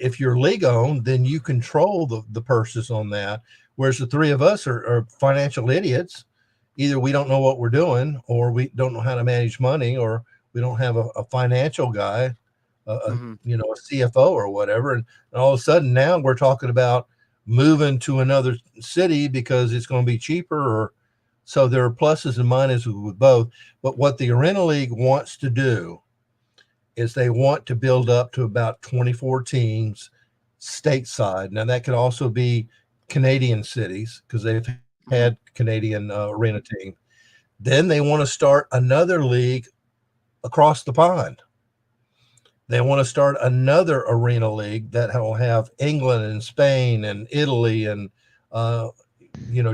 if you're league owned, then you control the purses on that. Whereas the three of us are financial idiots. Either we don't know what we're doing, or we don't know how to manage money, or we don't have a financial guy, a CFO or whatever. And all of a sudden now we're talking about moving to another city because it's going to be cheaper. Or so there are pluses and minuses with both. But what the Arena League wants to do is they want to build up to about 24 teams stateside. Now that could also be Canadian cities because they've had Canadian arena team. Then they want to start another league across the pond. They want to start another arena league that will have England and Spain and Italy and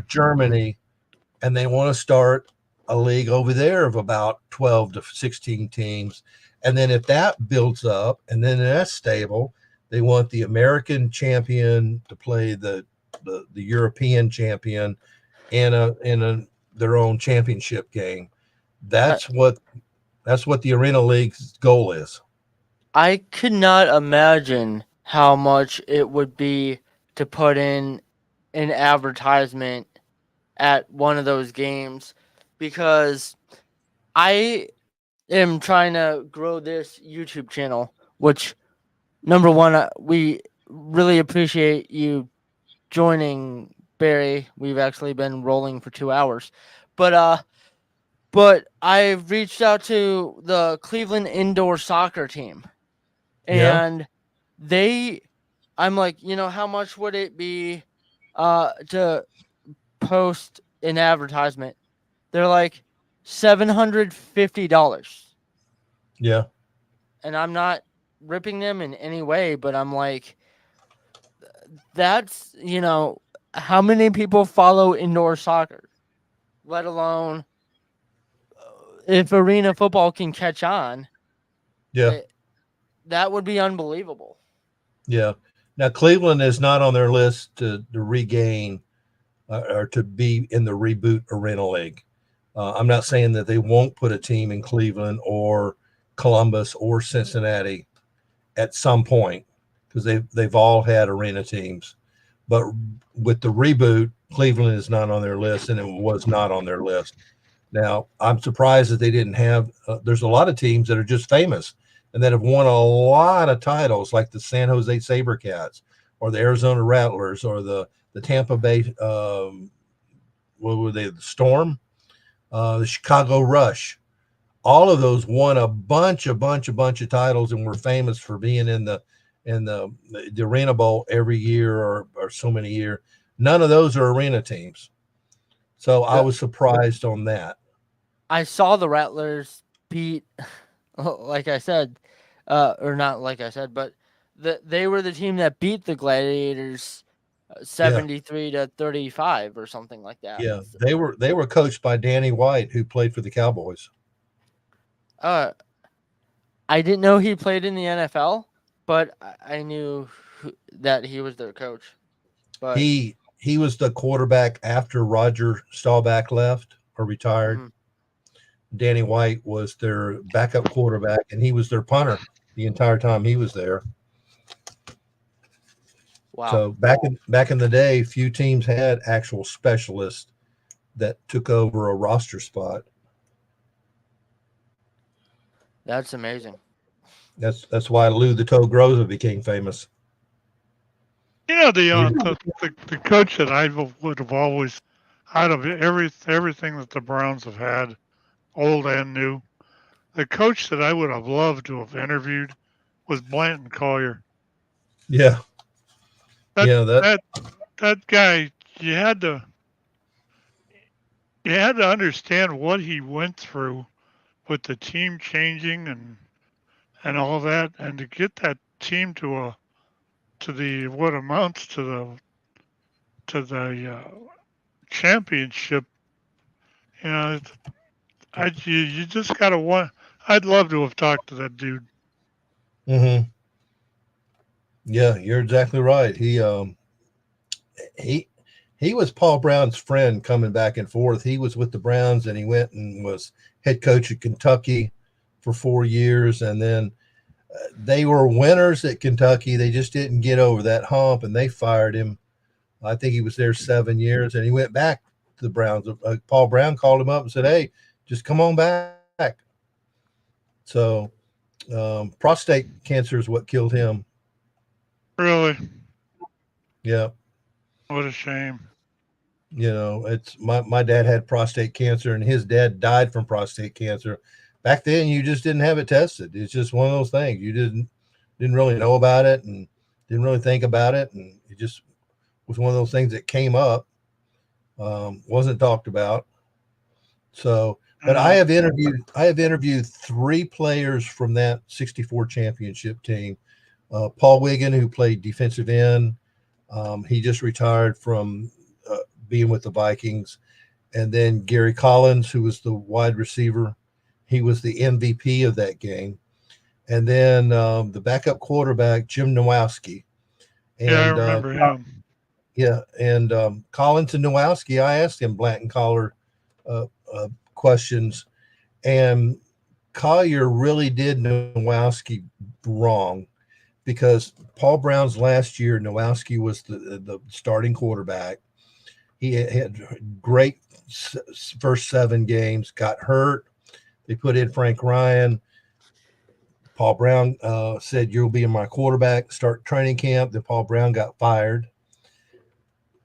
Germany, and they want to start a league over there of about 12 to 16 teams. And then if that builds up and then that's stable, they want the American champion to play the European champion in their own championship game. That's what the Arena League's goal is. I could not imagine how much it would be to put in an advertisement at one of those games, because I am trying to grow this YouTube channel, which, number one, we really appreciate you joining, Barry. We've actually been rolling for 2 hours, but I've reached out to the Cleveland indoor soccer team, and I'm like, how much would it be to post an advertisement? They're like $750. Yeah. And I'm not ripping them in any way, but I'm like, that's, how many people follow indoor soccer, let alone if arena football can catch on. Yeah. That would be unbelievable. Yeah. Now, Cleveland is not on their list to regain or to be in the reboot Arena League. I'm not saying that they won't put a team in Cleveland or Columbus or Cincinnati at some point, because they've all had arena teams. But with the reboot, Cleveland is not on their list, and it was not on their list. Now, I'm surprised that they didn't have there's a lot of teams that are just famous and that have won a lot of titles, like the San Jose SaberCats or the Arizona Rattlers or the Tampa Bay, what were they, the Storm, the Chicago Rush. All of those won a bunch of titles and were famous for being in the Arena Bowl every year or so many years. None of those are arena teams. So I was surprised on that. I saw the Rattlers beat, like I said, or not like I said, but they were the team that beat the Gladiators 73-35 or something like that. Yeah, they were coached by Danny White, who played for the Cowboys. I didn't know he played in the NFL, but I knew that he was their coach. But he was the quarterback after Roger Staubach left or retired. Mm-hmm. Danny White was their backup quarterback, and he was their punter the entire time he was there. Wow. So back in the day, few teams had actual specialists that took over a roster spot. That's amazing. That's why Lou the Toe Groza became famous. The coach that I would have always, out of everything that the Browns have had, old and new, the coach that I would have loved to have interviewed was Blanton Collier. Yeah. That guy, you had to understand what he went through with the team changing and all that, and to get that team to the what amounts to the championship. You just gotta want. I'd love to have talked to that dude. Mm-hmm. Yeah, you're exactly right. He was Paul Brown's friend coming back and forth. He was with the Browns, and he went and was head coach at Kentucky for 4 years, and then they were winners at Kentucky. They just didn't get over that hump, and they fired him. I think he was there 7 years, and he went back to the Browns. Paul Brown called him up and said, "Hey, just come on back." So, prostate cancer is what killed him. Really? Yeah. What a shame. It's my dad had prostate cancer, and his dad died from prostate cancer. Back then, you just didn't have it tested. It's just one of those things. You didn't really know about it and didn't really think about it, and it just was one of those things that came up, wasn't talked about. So, but I have interviewed 3 players from that '64 championship team. Paul Wiggin, who played defensive end, he just retired from being with the Vikings, and then Gary Collins, who was the wide receiver, he was the MVP of that game, and then the backup quarterback Jim Nowowski. And, I remember him. Yeah, and Collins and Nowowski, I asked him Blanton Collar questions, and Collier really did Nowowski wrong, because Paul Brown's last year, Nowowski was the starting quarterback. He had great first 7 games, got hurt. They put in Frank Ryan. Paul Brown said, "You'll be my quarterback, start training camp." Then Paul Brown got fired.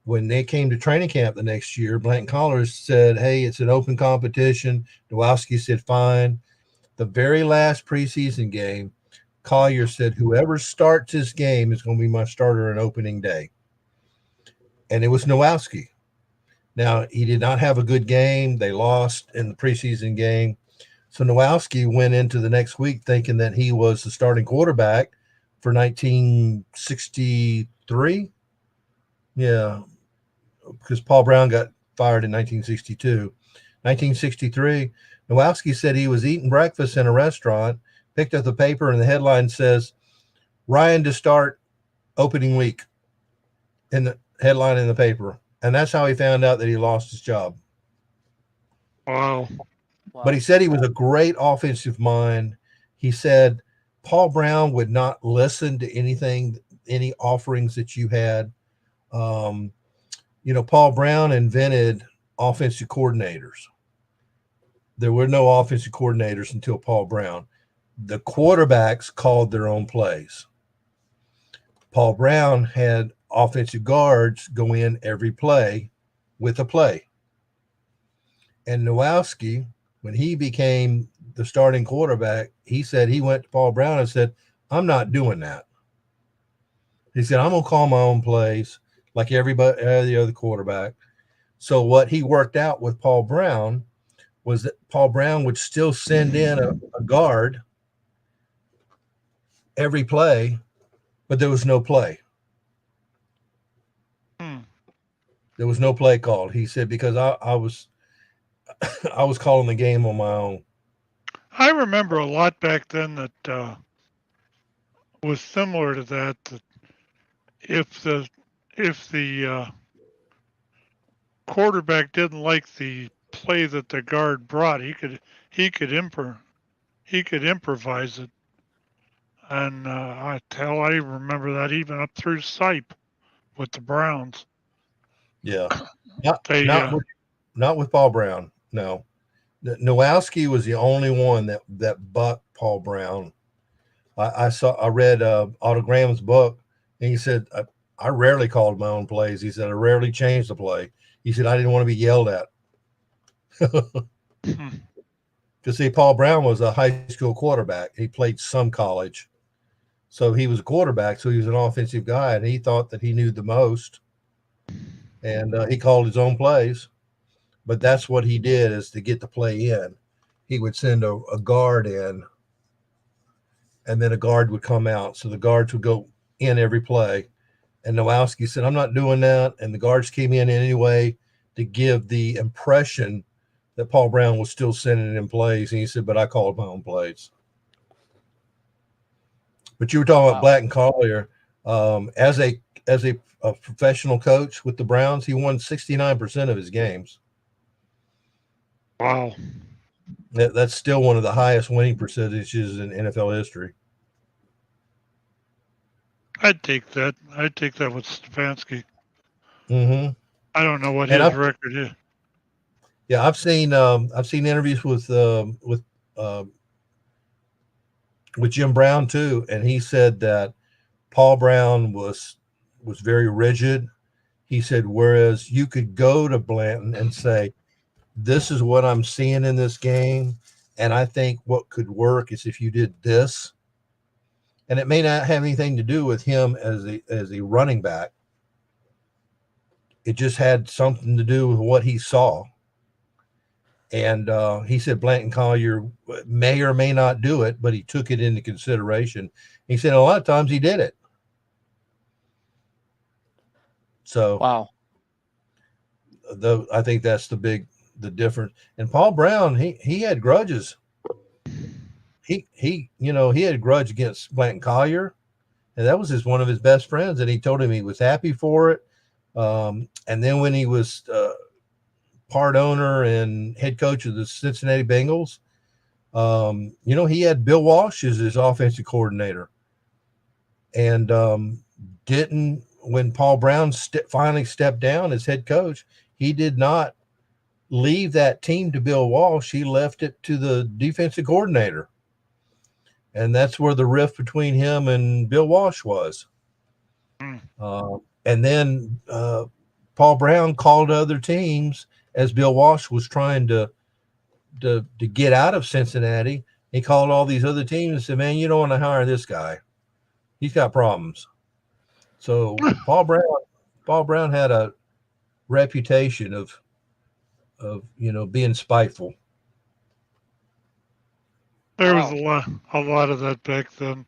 When they came to training camp the next year, Blanton Collars said, "Hey, it's an open competition." Nowowski said, "Fine." The very last preseason game, Collier said, "Whoever starts this game is going to be my starter on opening day." And it was Nowowski. Now, he did not have a good game. They lost in the preseason game. So Nowowski went into the next week thinking that he was the starting quarterback for 1963. Yeah, because Paul Brown got fired in 1962. 1963, Nowowski said he was eating breakfast in a restaurant, picked up the paper, and the headline says, "Ryan to start opening week," in the headline in the paper. And that's how he found out that he lost his job. Wow. But he said he was a great offensive mind. He said Paul Brown would not listen to anything, any offerings that you had. Paul Brown invented offensive coordinators. There were no offensive coordinators until Paul Brown. The quarterbacks called their own plays. Paul Brown had offensive guards go in every play with a play. And Nowowski, when he became the starting quarterback, he said he went to Paul Brown and said, "I'm not doing that." He said, "I'm going to call my own plays like everybody, the other quarterback." So what he worked out with Paul Brown was that Paul Brown would still send in a guard every play, but there was no play. There was no play called. He said, because I was I was calling the game on my own. I remember a lot back then that was similar to that. That if the quarterback didn't like the play that the guard brought, he could improvise it. And I remember that even up through Sipe with the Browns. Yeah, not with Paul Brown. No, Nowowski was the only one that bucked Paul Brown. I read Otto Graham's book, and he said, I rarely called my own plays. He said, I rarely changed the play. He said, I didn't want to be yelled at. Because see, Paul Brown was a high school quarterback. He played some college. So he was a quarterback, so he was an offensive guy, and he thought that he knew the most. And he called his own plays. But that's what he did, is to get the play in. He would send a guard in, and then a guard would come out. So the guards would go in every play. And Nowowski said, I'm not doing that. And the guards came in anyway to give the impression that Paul Brown was still sending in plays. And he said, but I called my own plays. But you were talking about Black and Collier. As a professional coach with the Browns, he won 69% of his games. Wow. That's still one of the highest winning percentages in NFL history. I'd take that. I'd take that with Stefanski. Mm-hmm. I don't know what And his I've record is. yeah, I've seen interviews with Jim Brown too, and he said that Paul Brown was very rigid. He said, whereas you could go to Blanton and say, "This is what I'm seeing in this game, and I think what could work is if you did this," and it may not have anything to do with him as a running back. It just had something to do with what he saw. And he said Blanton Collier may or may not do it, but he took it into consideration. He said a lot of times he did it. So Wow. I think that's the difference. And Paul Brown, he had grudges. He had a grudge against Blanton Collier, and that was one of his best friends. And he told him he was happy for it. And then when he was part owner and head coach of the Cincinnati Bengals, he had Bill Walsh as his offensive coordinator, and didn't when Paul Brown finally stepped down as head coach, he did not leave that team to Bill Walsh. He left it to the defensive coordinator, and that's where the rift between him and Bill Walsh was. And then Paul Brown called other teams as Bill Walsh was trying to get out of Cincinnati. He called all these other teams and said, "Man, you don't want to hire this guy. He's got problems." So Paul Brown had a reputation of being spiteful. There was a lot of that back then.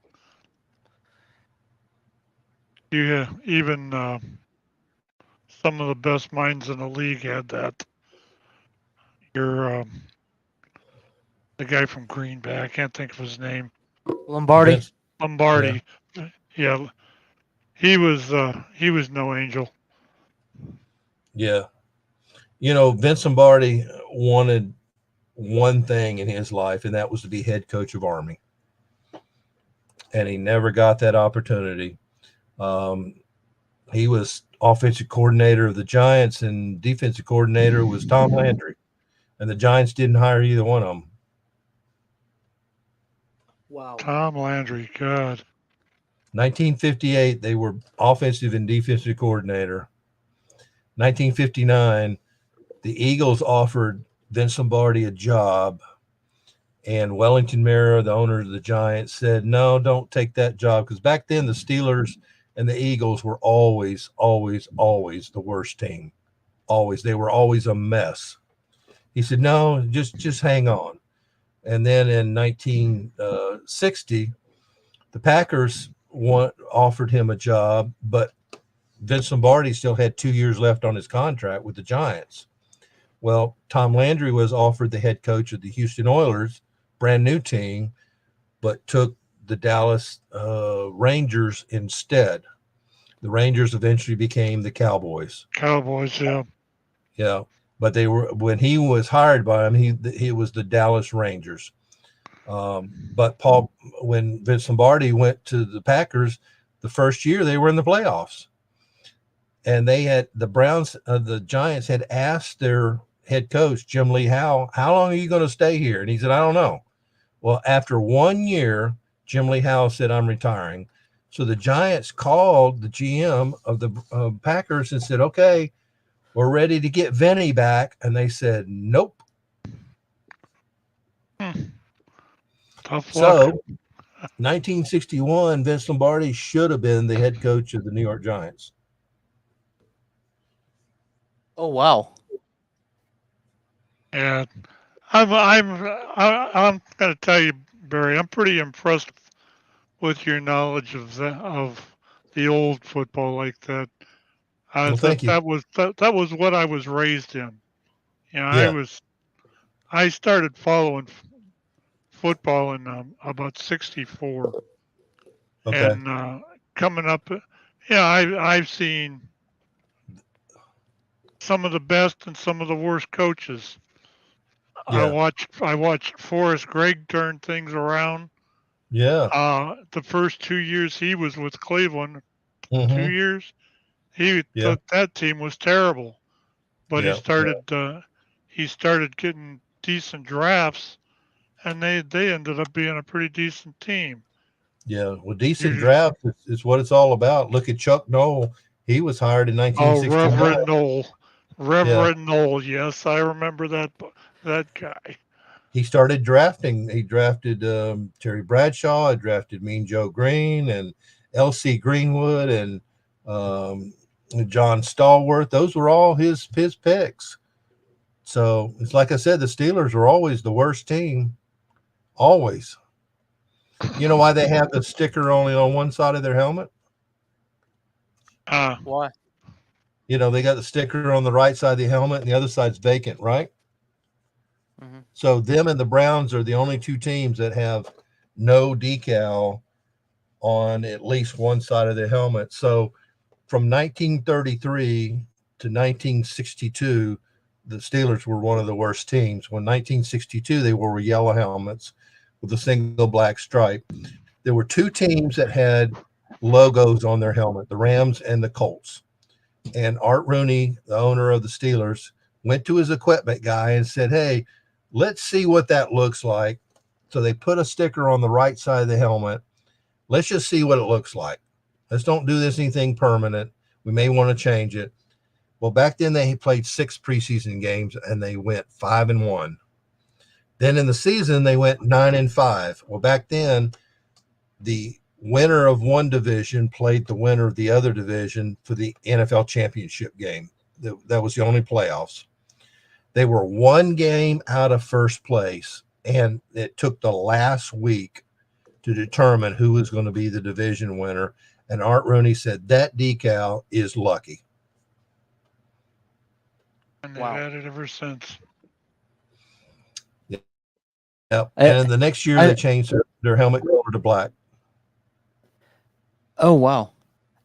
Yeah, even some of the best minds in the league had that. Your the guy from Green Bay, I can't think of his name. Lombardi. Lombardi. Yeah, he was no angel. Yeah. Vince Lombardi wanted one thing in his life, and that was to be head coach of Army. And he never got that opportunity. He was offensive coordinator of the Giants, and defensive coordinator was Tom Landry. And the Giants didn't hire either one of them. Wow. Tom Landry, God. 1958, they were offensive and defensive coordinator. 1959, the Eagles offered Vince Lombardi a job, and Wellington Mara, the owner of the Giants, said, "No, don't take that job," because back then the Steelers and the Eagles were always the worst team. Always. They were always a mess. He said, "No, just hang on." And then in 1960, the Packers offered him a job, but Vince Lombardi still had 2 years left on his contract with the Giants. Well, Tom Landry was offered the head coach of the Houston Oilers, brand new team, but took the Dallas Rangers instead. The Rangers eventually became the Cowboys. Cowboys, yeah. Yeah, but they were when he was hired by him, he was the Dallas Rangers. But when Vince Lombardi went to the Packers, the first year they were in the playoffs, and they had the Giants had asked their head coach Jim Lee Howe, "How long are you going to stay here?" And he said, "I don't know." Well, after 1 year, Jim Lee Howe said, "I'm retiring." So the Giants called the GM of the Packers and said, "Okay, we're ready to get Vinny back." And they said, "Nope." Tough So, luck. 1961, Vince Lombardi should have been the head coach of the New York Giants. Oh wow. Yeah, I'm gonna tell you, Barry. I'm pretty impressed with your knowledge of the old football like that. Well, thank you. That was what I was raised in. Yeah. I started following football in about '64, Okay. and coming up, I've seen some of the best and some of the worst coaches. Yeah. I watched Forrest Gregg turn things around. Yeah. The first 2 years he was with Cleveland, 2 Mm-hmm. years, he Yeah. thought that team was terrible. But Yeah. he started getting decent drafts, and they ended up being a pretty decent team. Yeah. Well, decent You just, draft is what it's all about. Look at Chuck Noll. He was hired in oh, 1969. Reverend Knoll, Yeah. Reverend Knoll, yes, I remember that guy. He started drafting. He drafted Terry Bradshaw. He drafted Mean Joe Green and L.C. Greenwood and um, John Stallworth. Those were all his picks. So it's like I said, the Steelers were always the worst team. Always. You know why they have the sticker only on one side of their helmet? Uh, Why? You know, they got the sticker on the right side of the helmet and the other side's vacant, right? Hmm. So them and the Browns are the only two teams that have no decal on at least one side of their helmet. So from 1933 to 1962, the Steelers were one of the worst teams. When 1962, they wore yellow helmets with a single black stripe. There were two teams that had logos on their helmet, the Rams and the Colts. And Art Rooney, the owner of the Steelers, went to his equipment guy and said, "Hey, let's see what that looks like." So they put a sticker on the right side of the helmet. Let's just see what it looks like. Let's don't do this anything permanent. We may want to change it. Well, back then they played 6 preseason games and they went 5-1. Then in the season they went 9-5. Well, back then the winner of one division played the winner of the other division for the NFL championship game. That was the only playoffs. They were one game out of first place, and it took the last week to determine who was going to be the division winner. And Art Rooney said that decal is lucky. and they've Wow. had it ever since. Yep. And the next year they changed their helmet color to black. Oh wow.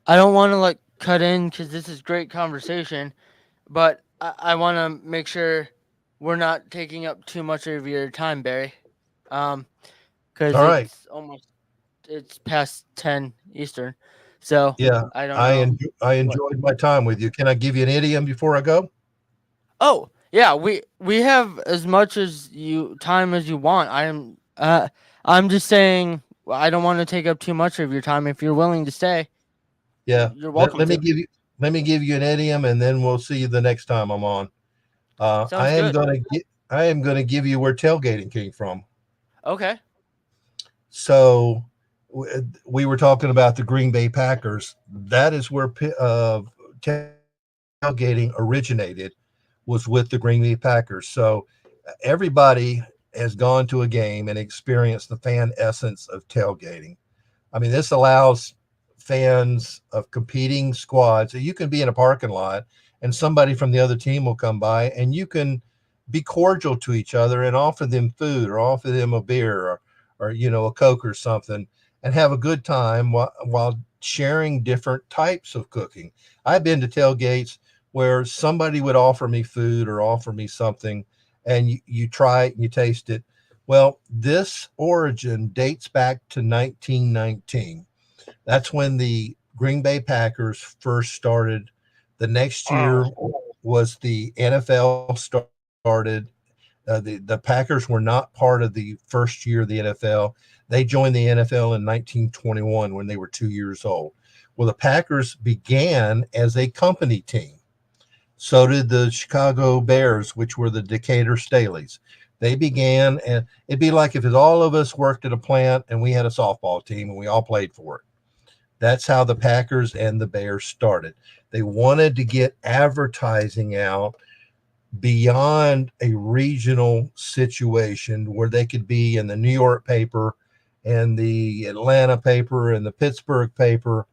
I don't want to like cut in because this is great conversation, but I want to make sure we're not taking up too much of your time, Barry. Because All right. it's past 10 Eastern, so Yeah, I don't know. I enjoyed my time with you. Can I give you an idiom before I go? Oh yeah, we have as much as you time as you want. I'm just saying I don't want to take up too much of your time. If you're willing to stay, Yeah. you're welcome Let me to. give you an idiom, and then we'll see you the next time I'm on. Sounds good. I am gonna give you where tailgating came from. Okay. So we were talking about the Green Bay Packers. That is where tailgating originated, was with the Green Bay Packers. So everybody has gone to a game and experienced the fan essence of tailgating. I mean, this allows fans of competing squads. You can be in a parking lot and somebody from the other team will come by and you can be cordial to each other and offer them food or offer them a beer or you know, a Coke or something, and have a good time while sharing different types of cooking. I've been to tailgates where somebody would offer me food or offer me something, and you try it and you taste it. Well, this origin dates back to 1919. That's when the Green Bay Packers first started. The next year Wow. was the NFL started. The Packers were not part of the first year of the NFL. They joined the NFL in 1921 when they were 2 years old. Well, the Packers began as a company team. So did the Chicago Bears, which were the Decatur Staleys. They began, and it'd be like if all of us worked at a plant and we had a softball team and we all played for it. That's how the Packers and the Bears started. They wanted to get advertising out beyond a regional situation where they could be in the New York paper and the Atlanta paper and the Pittsburgh paper,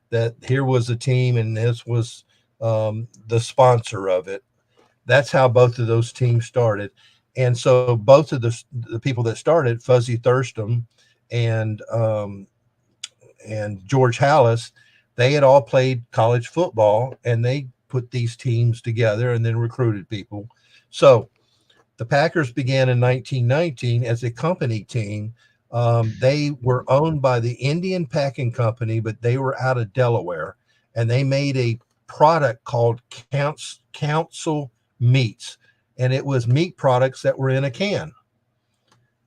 that here was a team and this was the sponsor of it. That's how both of those teams started. And so both of the people that started, Fuzzy Thurston and George Hallis, they had all played college football and they put these teams together and then recruited people. So the Packers began in 1919 as a company team They were owned by the Indian Packing Company, but they were out of Delaware, and they made a product called Council Meats, and it was meat products that were in a can.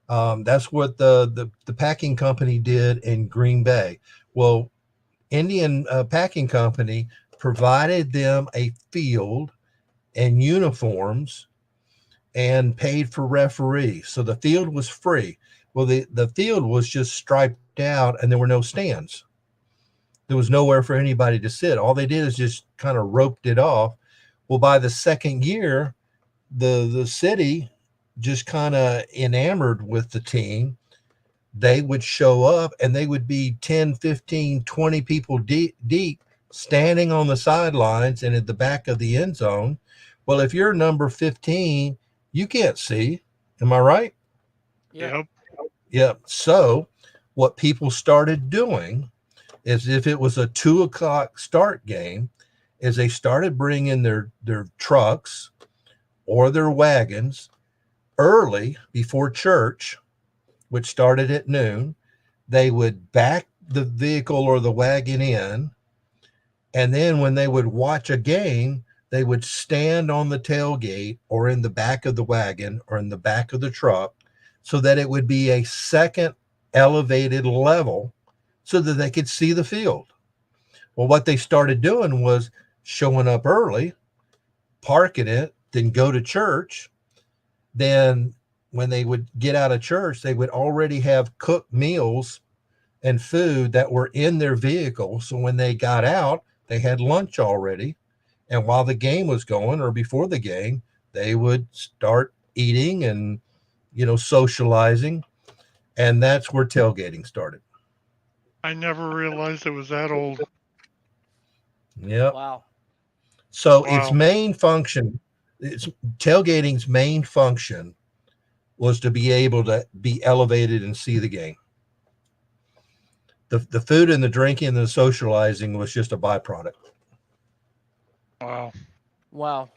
That's what the packing company did in Green Bay. Well, Indian Packing Company provided them a field and uniforms and paid for referees. So the field was free. Well, the field was just striped out and there were no stands. There was nowhere for anybody to sit. All they did is just kind of roped it off. Well, by the second year, the city just kind of enamored with the team. They would show up and they would be 10, 15, 20 people deep standing on the sidelines and at the back of the end zone. Well, if you're number 15, you can't see. Am I right? Yeah. Yep. So what people started doing is, if it was a 2:00 start game, is they started bringing their trucks or their wagons early before church, which started at noon. They would back the vehicle or the wagon in, and then when they would watch a game, they would stand on the tailgate or in the back of the wagon or in the back of the truck, so that it would be a second elevated level so that they could see the field. Well, what they started doing was showing up early, parking it, then go to church. Then when they would get out of church, they would already have cooked meals and food that were in their vehicle. So when they got out, they had lunch already. And while the game was going, or before the game, they would start eating and, socializing. And that's where tailgating started. I never realized it was that old. Yep. Wow. So Wow. its main function, tailgating's main function was to be able to be elevated and see the game. The food and the drinking and the socializing was just a byproduct. Wow. Wow.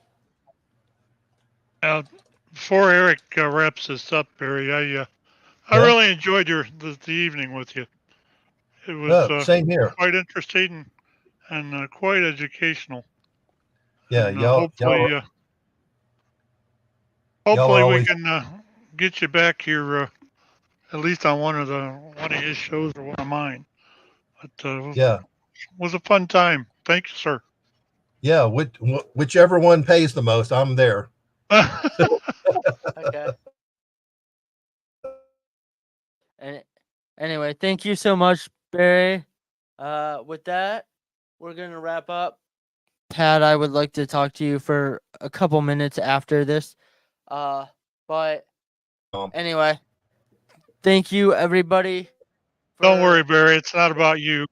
Before Eric wraps this up, Barry, I really enjoyed the evening with you. It was same here. quite interesting and quite educational. Yeah, and, y'all hopefully we always, can get you back here at least on one of his shows or one of mine. But yeah, was a fun time. Thank you, sir. yeah. Whichever one pays the most, I'm there. Okay. And anyway, thank you so much, Barry. With that, we're gonna wrap up. Pat, I would like to talk to you for a couple minutes after this. But anyway, thank you, everybody. Don't worry, Barry. It's not about you.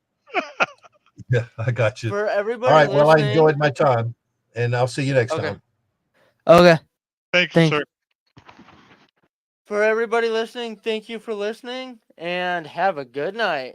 Yeah, I got you. For everybody All right. Well, I listening. enjoyed my time, and I'll see you next time. Okay. Thank you, sir. For everybody listening, thank you for listening, and have a good night.